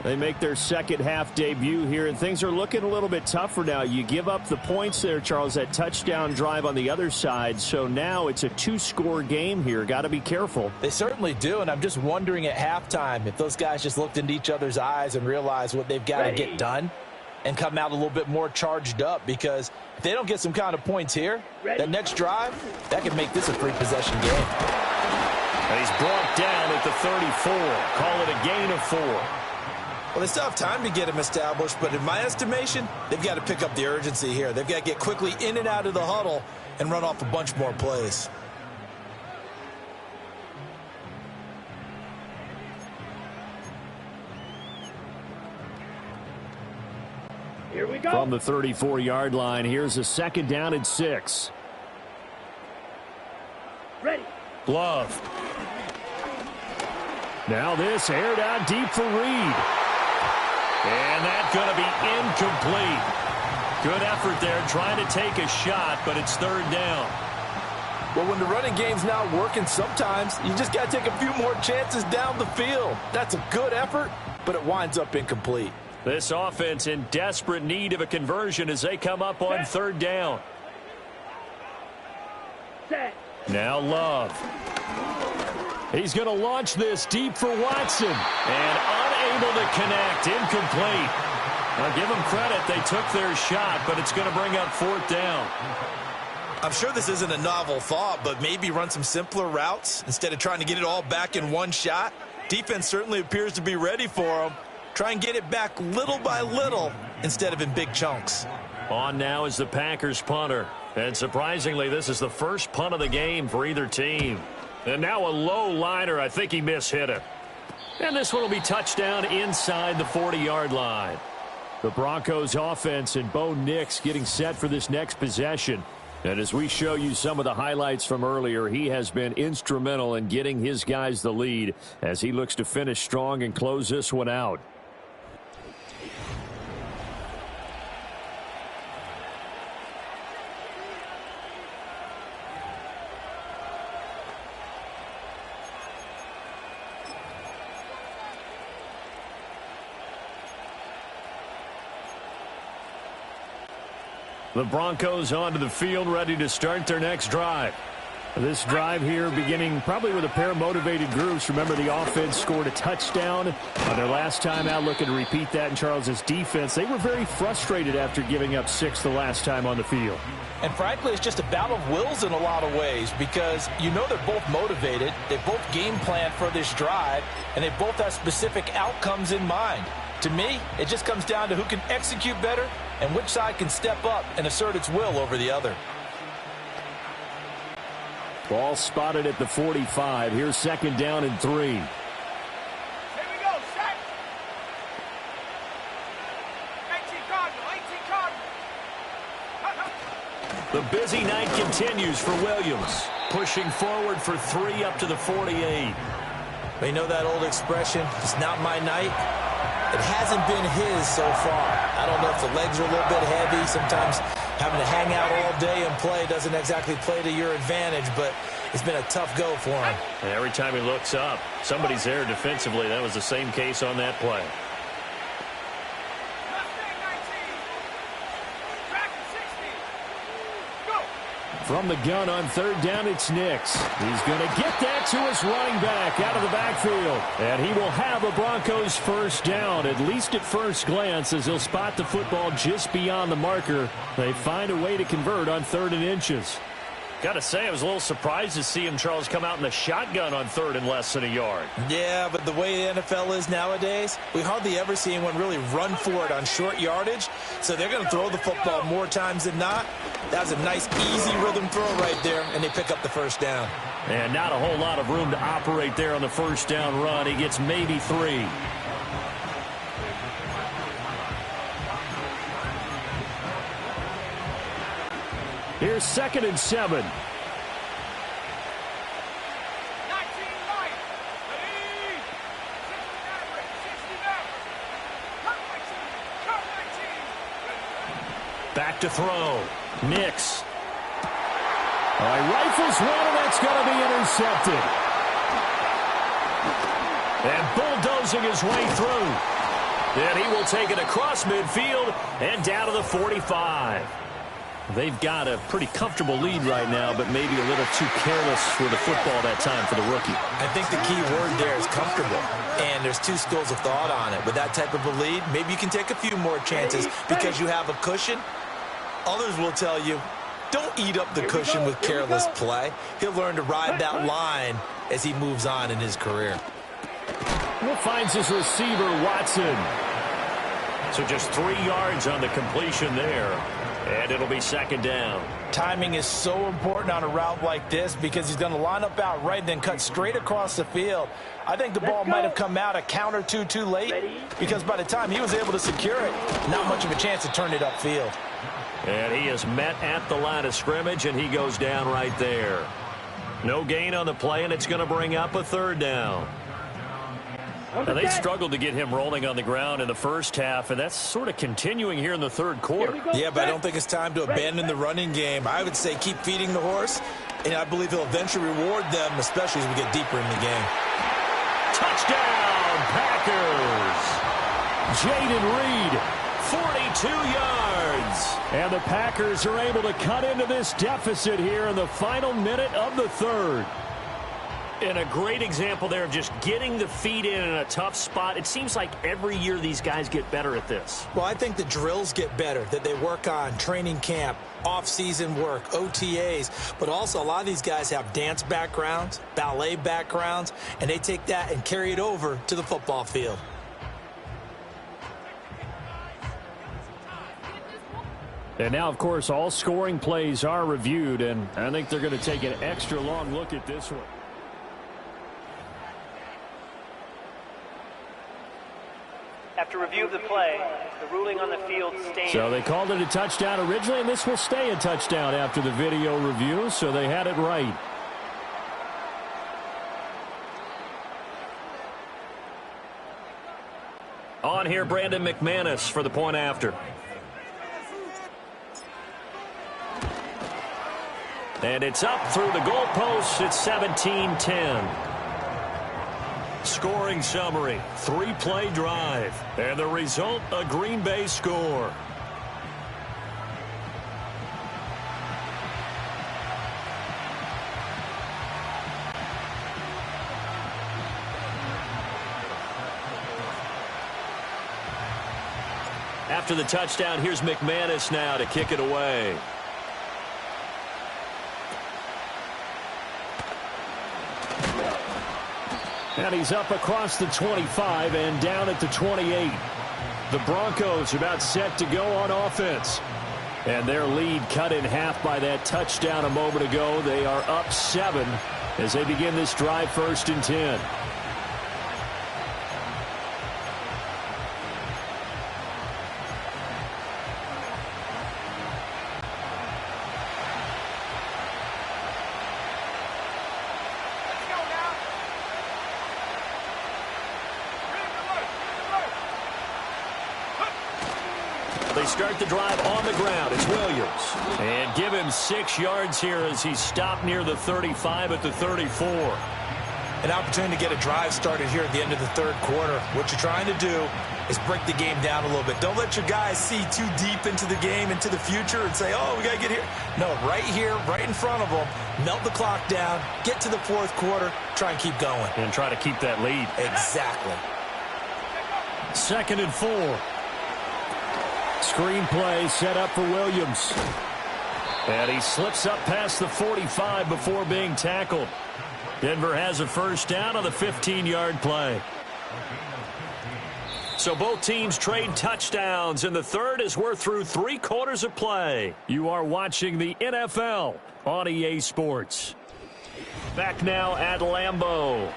They make their second half debut here, and things are looking a little bit tougher now. You give up the points there, Charles, that touchdown drive on the other side. So now it's a 2-score game here. Got to be careful. They certainly do, and I'm just wondering at halftime if those guys just looked into each other's eyes and realized what they've got to get done and come out a little bit more charged up, because if they don't get some kind of points here, that next drive, that could make this a 3-possession game. And he's brought down at the 34. Call it a gain of 4. Well, they still have time to get him established, but in my estimation, they've got to pick up the urgency here. They've got to get quickly in and out of the huddle and run off a bunch more plays. Here we go. From the 34-yard line, here's a 2nd down and 6. Ready. Glove. Now this aired out deep for Reed. And that's going to be incomplete. Good effort there trying to take a shot, but it's 3rd down. Well, when the running game's not working, sometimes you just got to take a few more chances down the field. That's a good effort, but it winds up incomplete. This offense in desperate need of a conversion as they come up on 3rd down. Now Love. He's going to launch this deep for Watson. And unable to connect. Incomplete. I'll give them credit. They took their shot, but it's going to bring up 4th down. I'm sure this isn't a novel thought, but maybe run some simpler routes instead of trying to get it all back in one shot. Defense certainly appears to be ready for them. Try and get it back little by little instead of in big chunks. On now is the Packers punter. And surprisingly, this is the first punt of the game for either team. And now a low liner. I think he mishit it. And this one will be touchdown inside the 40-yard line. The Broncos offense and Bo Nix getting set for this next possession. And as we show you some of the highlights from earlier, he has been instrumental in getting his guys the lead as he looks to finish strong and close this one out. The Broncos onto the field, ready to start their next drive. This drive here beginning probably with a pair of motivated groups. Remember, the offense scored a touchdown on their last time out, looking to repeat that in Charles's defense. They were very frustrated after giving up 6 the last time on the field. And frankly, it's just a battle of wills in a lot of ways, because you know they're both motivated, they both game plan for this drive, and they both have specific outcomes in mind. To me, it just comes down to who can execute better and which side can step up and assert its will over the other. Ball spotted at the 45. Here's 2nd down and 3. Here we go, set. 18 Cardinal. The busy night continues for Williams. Pushing forward for 3 up to the 48. You know that old expression, it's not my night? It hasn't been his so far. I don't know if the legs are a little bit heavy. Sometimes having to hang out all day and play doesn't exactly play to your advantage, but it's been a tough go for him. And every time he looks up, somebody's there defensively. That was the same case on that play. From the gun on 3rd down, it's Nix. He's going to get that to his running back out of the backfield. And he will have a Broncos first down, at least at first glance, as he'll spot the football just beyond the marker. They find a way to convert on 3rd and inches. Got to say, I was a little surprised to see him, Charles, come out in the shotgun on third and less than a yard. Yeah, but the way the NFL is nowadays, we hardly ever see anyone really run for it on short yardage. So they're going to throw the football more times than not. That was a nice, easy rhythm throw right there, and they pick up the first down. And not a whole lot of room to operate there on the first down run. He gets maybe 3. Here's 2nd and 7. 19 right. Ready. 69. Back to throw. Nix. All right, rifles one, and that's going to be intercepted. And bulldozing his way through. Then he will take it across midfield and down to the 45. They've got a pretty comfortable lead right now, but maybe a little too careless for the football that time for the rookie. I think the key word there is comfortable, and there's two schools of thought on it. With that type of a lead, maybe you can take a few more chances because you have a cushion. Others will tell you, don't eat up the cushion with careless play. He'll learn to ride that line as he moves on in his career. Well, finds his receiver, Watson. So just 3 yards on the completion there. And it'll be 2nd down. Timing is so important on a route like this because he's going to line up out right and then cut straight across the field. I think the ball might have come out a count or two too late because by the time he was able to secure it, not much of a chance to turn it upfield. And he is met at the line of scrimmage, and he goes down right there. No gain on the play, and it's going to bring up a 3rd down. Now, they struggled to get him rolling on the ground in the first half, and that's sort of continuing here in the 3rd quarter. Yeah, but I don't think it's time to abandon the running game. I would say keep feeding the horse, and I believe he'll eventually reward them, especially as we get deeper in the game. Touchdown, Packers! Jaden Reed, 42 yards. And the Packers are able to cut into this deficit here in the final minute of the 3rd. And a great example there of just getting the feet in a tough spot. It seems like every year these guys get better at this. Well, I think the drills get better that they work on, training camp, off-season work, OTAs. But also a lot of these guys have dance backgrounds, ballet backgrounds, and they take that and carry it over to the football field. And now, of course, all scoring plays are reviewed, and I think they're going to take an extra long look at this one. After review of the play, the ruling on the field stands. So they called it a touchdown originally, and this will stay a touchdown after the video review, so they had it right. On here, Brandon McManus for the point after. And it's up through the goalposts. It's 17-10. Scoring summary, 3-play drive. And the result, a Green Bay score. After the touchdown, here's McManus now to kick it away. And he's up across the 25 and down at the 28. The Broncos about set to go on offense. And their lead cut in half by that touchdown a moment ago. They are up 7 as they begin this drive 1st and 10. They start the drive on the ground. It's Williams. And give him 6 yards here as he's stopped near the 35 at the 34. An opportunity to get a drive started here at the end of the 3rd quarter. What you're trying to do is break the game down a little bit. Don't let your guys see too deep into the game, into the future, and say, oh, we got to get here. No, right here, right in front of them, melt the clock down, get to the 4th quarter, try and keep going. And try to keep that lead. Exactly. 2nd and 4. Screen play set up for Williams. And he slips up past the 45 before being tackled. Denver has a first down on the 15-yard play. So both teams trade touchdowns, and the third as we're through 3 quarters of play. You are watching the NFL on EA Sports. Back now at Lambeau.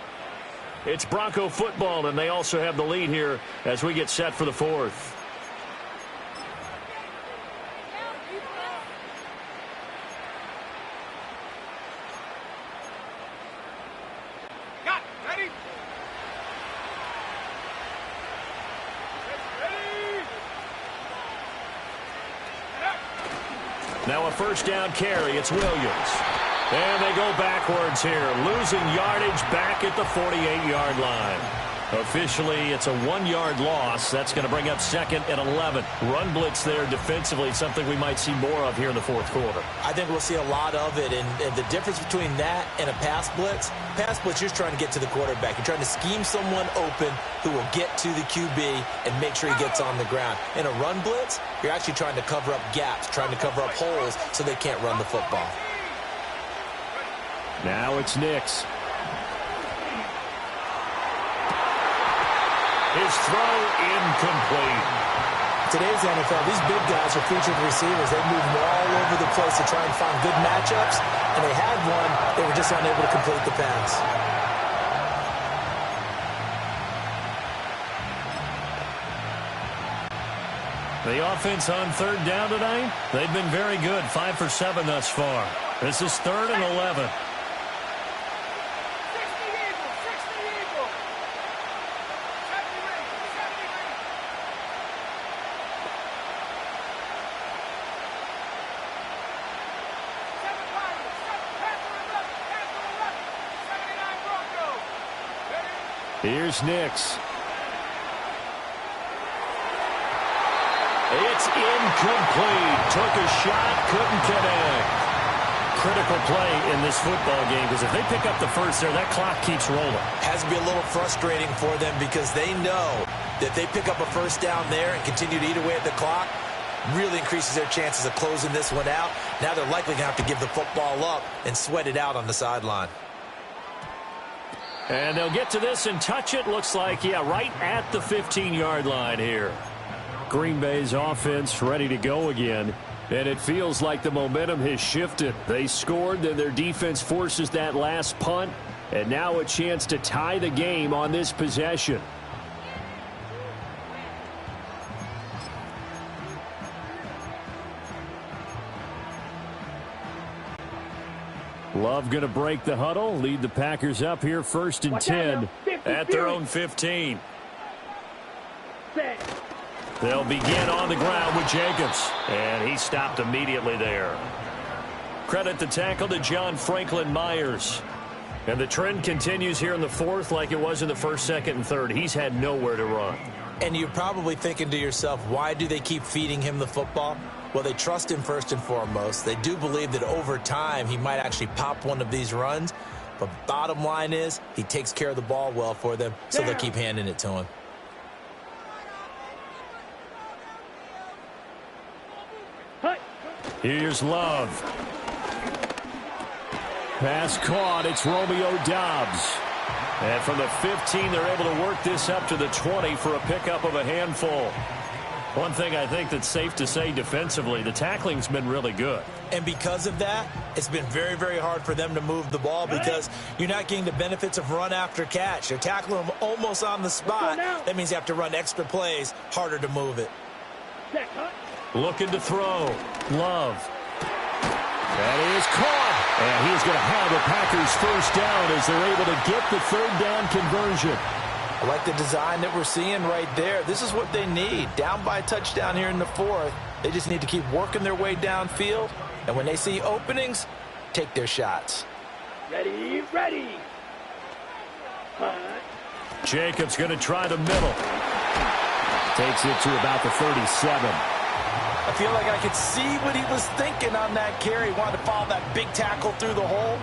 It's Bronco football, and they also have the lead here as we get set for the fourth. Now a first down carry. It's Williams. And they go backwards here, losing yardage back at the 48-yard line. Officially, it's a 1-yard loss. That's going to bring up second and 11. Run blitz there defensively, something we might see more of here in the fourth quarter. I think we'll see a lot of it, and the difference between that and a pass blitz, you're trying to get to the quarterback. You're trying to scheme someone open who will get to the QB and make sure he gets on the ground. In a run blitz, you're actually trying to cover up gaps, trying to cover up holes so they can't run the football. Now it's Nix. His throw incomplete. Today's NFL, these big guys are featured receivers. They move all over the place to try and find good matchups, and they had one. They were just unable to complete the pass. The offense on third down tonight, they've been very good. 5 for 7 thus far. This is 3rd and 11. Here's Nix. It's incomplete. Took a shot, couldn't connect. Critical play in this football game, because if they pick up the first there, that clock keeps rolling. Has to be a little frustrating for them because they know that they pick up a first down there and continue to eat away at the clock, really increases their chances of closing this one out. Now they're likely going to have to give the football up and sweat it out on the sideline. And they'll get to this and touch it. Looks like, yeah, right at the 15-yard line here. Green Bay's offense ready to go again. And it feels like the momentum has shifted. They scored, then their defense forces that last punt. And now a chance to tie the game on this possession. Love going to break the huddle, lead the Packers up here 1st and 10 at their own 15. They'll begin on the ground with Jacobs, and he stopped immediately there. Credit the tackle to John Franklin Myers. And the trend continues here in the fourth like it was in the 1st, 2nd, and 3rd. He's had nowhere to run. And you're probably thinking to yourself, why do they keep feeding him the football? Well, they trust him first and foremost. They do believe that over time he might actually pop one of these runs. But bottom line is he takes care of the ball well for them, so they'll keep handing it to him. Here's Love. Pass caught. It's Romeo Doubs. And from the 15, they're able to work this up to the 20 for a pickup of a handful. One thing I think that's safe to say defensively, the tackling's been really good. And because of that, it's been very, very hard for them to move the ball because you're not getting the benefits of run after catch. You're tackling them almost on the spot. That means you have to run extra plays, harder to move it. Looking to throw. Love. That is caught. And he's going to have the Packers first down as they're able to get the 3rd down conversion. I like the design that we're seeing right there. This is what they need. Down by a touchdown here in the 4th. They just need to keep working their way downfield. And when they see openings, take their shots. Ready. Jacobs going to try the middle. Takes it to about the 37. I feel like I could see what he was thinking on that carry. He wanted to follow that big tackle through the hole.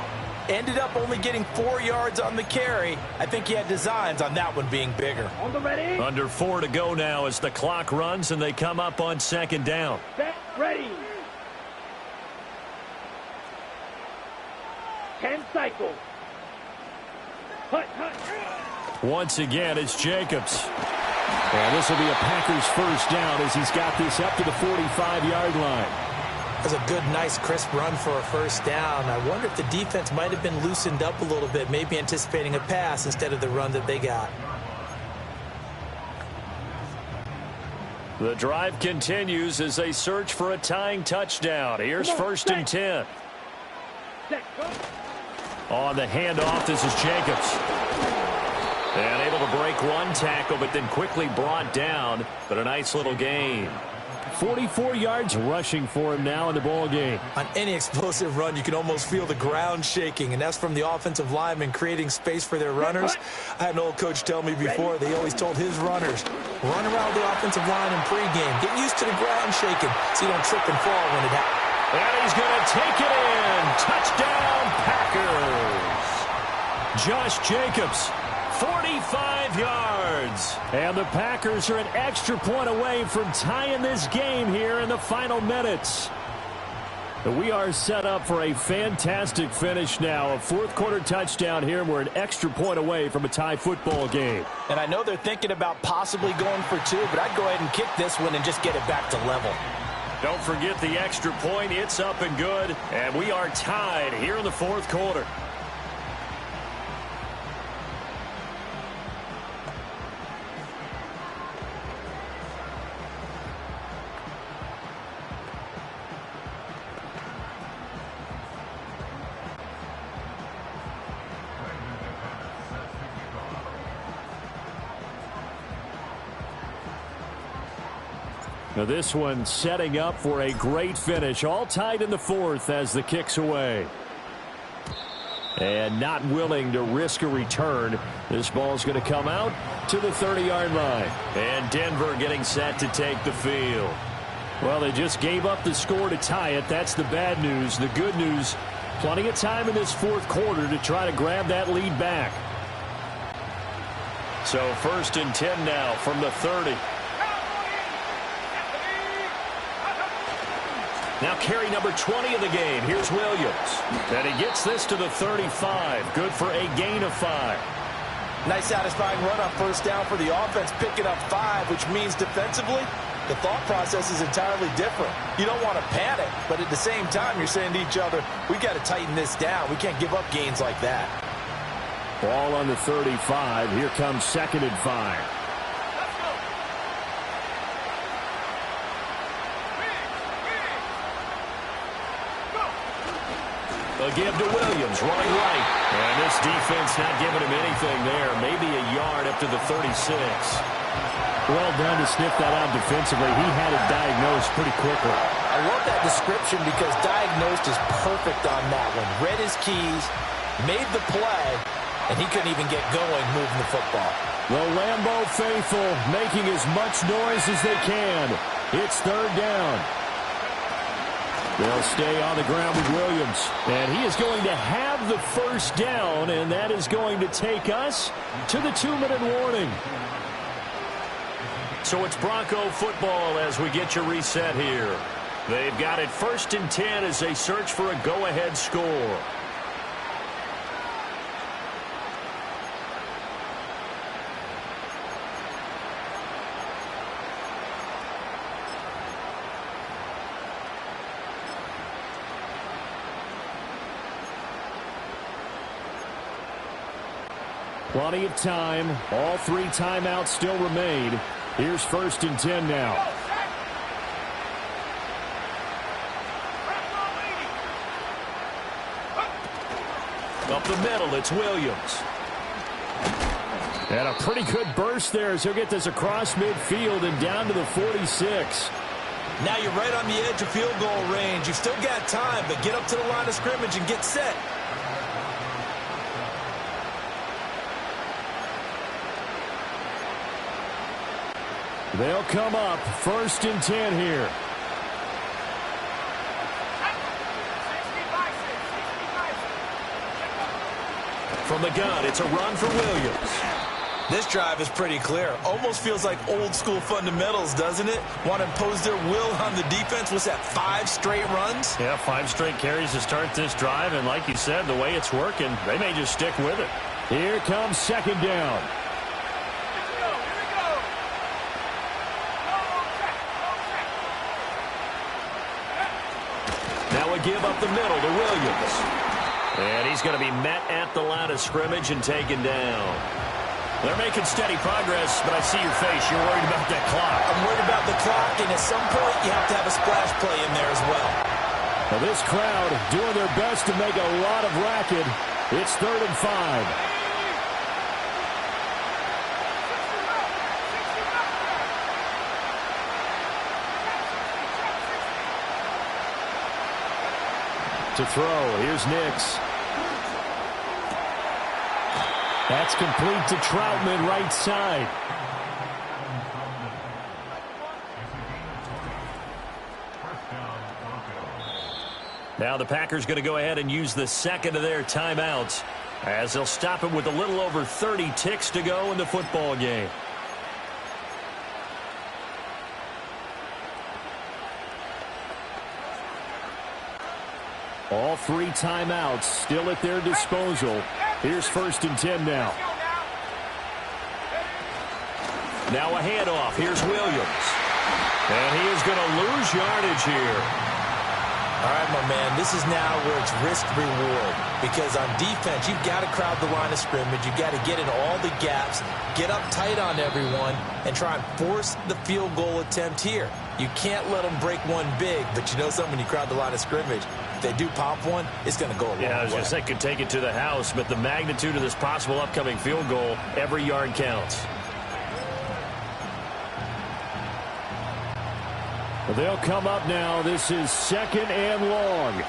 Ended up only getting 4 yards on the carry. I think he had designs on that one being bigger. On the ready. Under 4 to go now as the clock runs and they come up on 2nd down. Set, ready. 10 cycles. Hut, hut. Once again, it's Jacobs. And this will be a Packers first down as he's got this up to the 45-yard line. That's a good, nice, crisp run for a first down. I wonder if the defense might have been loosened up a little bit, maybe anticipating a pass instead of the run that they got. The drive continues as they search for a tying touchdown. Here's first and 10. On the handoff, this is Jacobs. And able to break one tackle, but then quickly brought down. But a nice little gain. 44 yards rushing for him now in the ball game. On any explosive run, you can almost feel the ground shaking, and that's from the offensive linemen creating space for their runners. I had an old coach tell me before, they always told his runners, run around the offensive line in pregame. Get used to the ground shaking so you don't trip and fall when it happens. And he's going to take it in. Touchdown, Packers. Josh Jacobs, 45 yards. And the Packers are an extra point away from tying this game here in the final minutes. We are set up for a fantastic finish now. A fourth-quarter touchdown here, and we're an extra point away from a tie football game. And I know they're thinking about possibly going for two, but I'd go ahead and kick this one and just get it back to level. Don't forget the extra point. It's up and good, and we are tied here in the fourth quarter. Now this one setting up for a great finish. All tied in the fourth as the kick's away. And not willing to risk a return. This ball's going to come out to the 30-yard line. And Denver getting set to take the field. Well, they just gave up the score to tie it. That's the bad news. The good news, plenty of time in this fourth quarter to try to grab that lead back. So first and 10 now from the 30. Now carry number 20 of the game. Here's Williams. And he gets this to the 35. Good for a gain of 5. Nice satisfying run on first down for the offense, picking up 5, which means defensively, the thought process is entirely different. You don't want to panic, but at the same time, you're saying to each other, we got to tighten this down. We can't give up gains like that. Ball on the 35. Here comes second and 5. A give to Williams, running right. And this defense not giving him anything there. Maybe a yard up to the 36. Well done to sniff that out defensively. He had it diagnosed pretty quickly. I love that description because diagnosed is perfect on that one. Read his keys, made the play, and he couldn't even get going moving the football. The Lambeau faithful making as much noise as they can. It's third down. They'll stay on the ground with Williams. And he is going to have the first down, and that is going to take us to the 2-minute warning. So it's Bronco football as we get your reset here. They've got it first and 10 as they search for a go-ahead score. Plenty of time. All 3 timeouts still remain. Here's first and 10 now. Up the middle, it's Williams. And a pretty good burst there as he'll get this across midfield and down to the 46. Now you're right on the edge of field goal range. You've still got time, but get up to the line of scrimmage and get set. They'll come up first and 10 here. From the gun, it's a run for Williams. This drive is pretty clear. Almost feels like old school fundamentals, doesn't it? Want to impose their will on the defense. What's that, 5 straight runs? Yeah, 5 straight carries to start this drive. And like you said, the way it's working, they may just stick with it. Here comes second down. Now we give up the middle to Williams. And he's going to be met at the line of scrimmage and taken down. They're making steady progress, but I see your face. You're worried about that clock. I'm worried about the clock, and at some point you have to have a splash play in there as well. Now this crowd doing their best to make a lot of racket. It's 3rd and 5. To throw, here's Nix. That's complete to Troutman, right side. Now the Packers going to go ahead and use the second of their timeouts as they'll stop it with a little over 30 ticks to go in the football game. All 3 timeouts still at their disposal. Here's 1st and 10 now. Now a handoff. Here's Williams. And he is going to lose yardage here. All right, my man, this is now where it's risk-reward. Because on defense, you've got to crowd the line of scrimmage. You've got to get in all the gaps, get up tight on everyone, and try and force the field goal attempt here. You can't let them break one big, but you know something, when you crowd the line of scrimmage, if they do pop one, it's going to go a long way. Yeah, I was going to say, could take it to the house, but the magnitude of this possible upcoming field goal, every yard counts. They'll come up now. This is 2nd and long.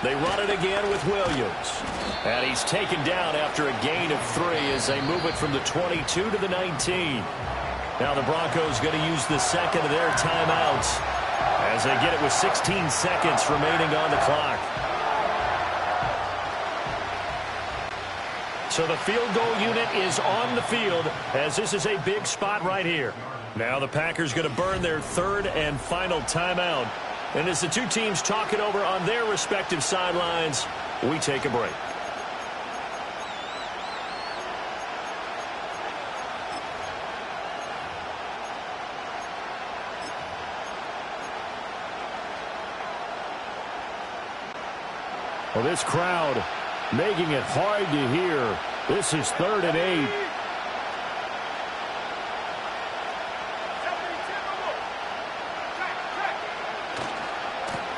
They run it again with Williams. And he's taken down after a gain of 3 as they move it from the 22 to the 19. Now the Broncos going to use the second of their timeouts as they get it with 16 seconds remaining on the clock. So the field goal unit is on the field as this is a big spot right here. Now the Packers going to burn their 3rd and final timeout. And as the 2 teams talk it over on their respective sidelines, we take a break. Well, this crowd making it hard to hear. This is 3rd and 8.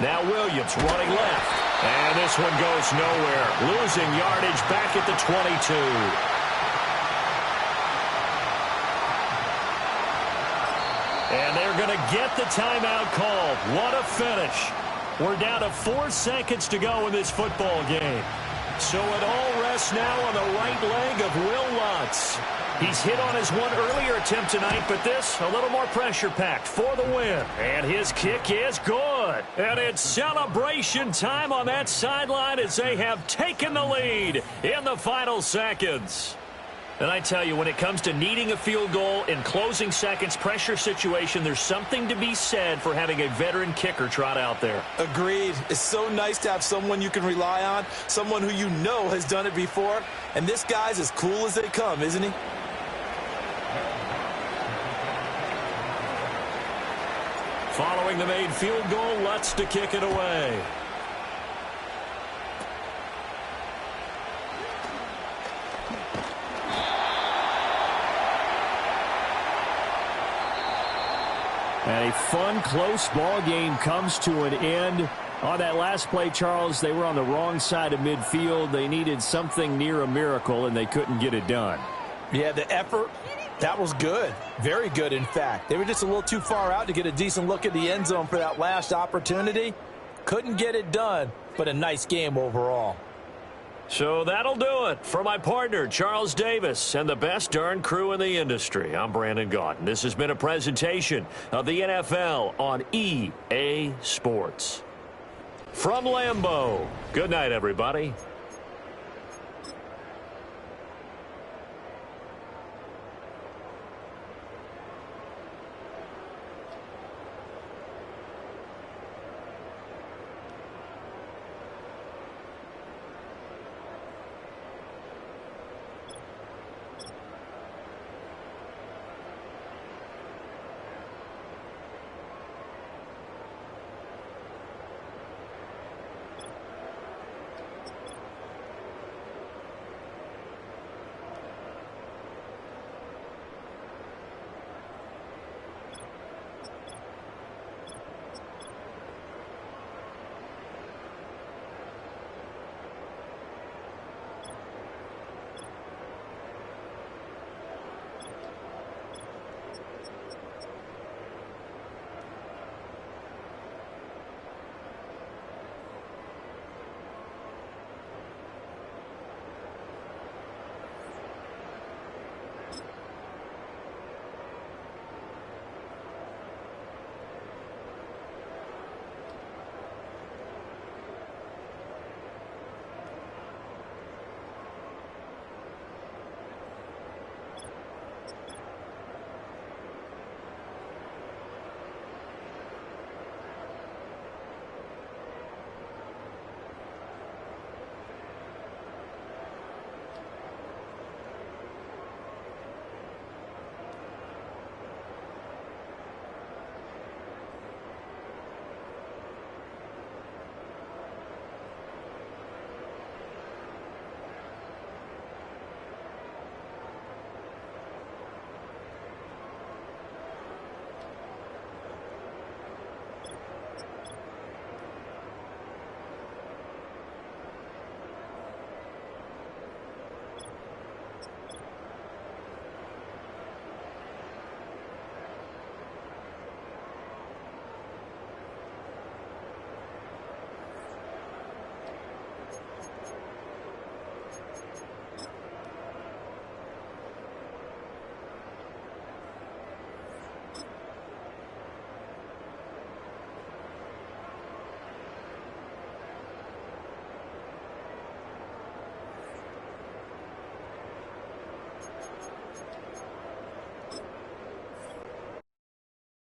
Now Williams running left. And this one goes nowhere. Losing yardage back at the 22. And they're going to get the timeout called. What a finish. We're down to 4 seconds to go in this football game. So it all rests now on the right leg of Will Lutz. He's hit on his one earlier attempt tonight, but this a little more pressure-packed for the win. And his kick is good. And it's celebration time on that sideline as they have taken the lead in the final seconds. And I tell you, when it comes to needing a field goal in closing seconds, pressure situation, there's something to be said for having a veteran kicker trot out there. Agreed. It's so nice to have someone you can rely on, someone who you know has done it before. And this guy's as cool as they come, isn't he? Following the made field goal, Lutz to kick it away. And a fun, close ball game comes to an end. On that last play, Charles, they were on the wrong side of midfield. They needed something near a miracle, and they couldn't get it done. Yeah, the effort, that was good. Very good, in fact. They were just a little too far out to get a decent look at the end zone for that last opportunity. Couldn't get it done, but a nice game overall. So that'll do it for my partner, Charles Davis, and the best darn crew in the industry. I'm Brandon Gaudin. This has been a presentation of the NFL on EA Sports. From Lambeau, good night, everybody.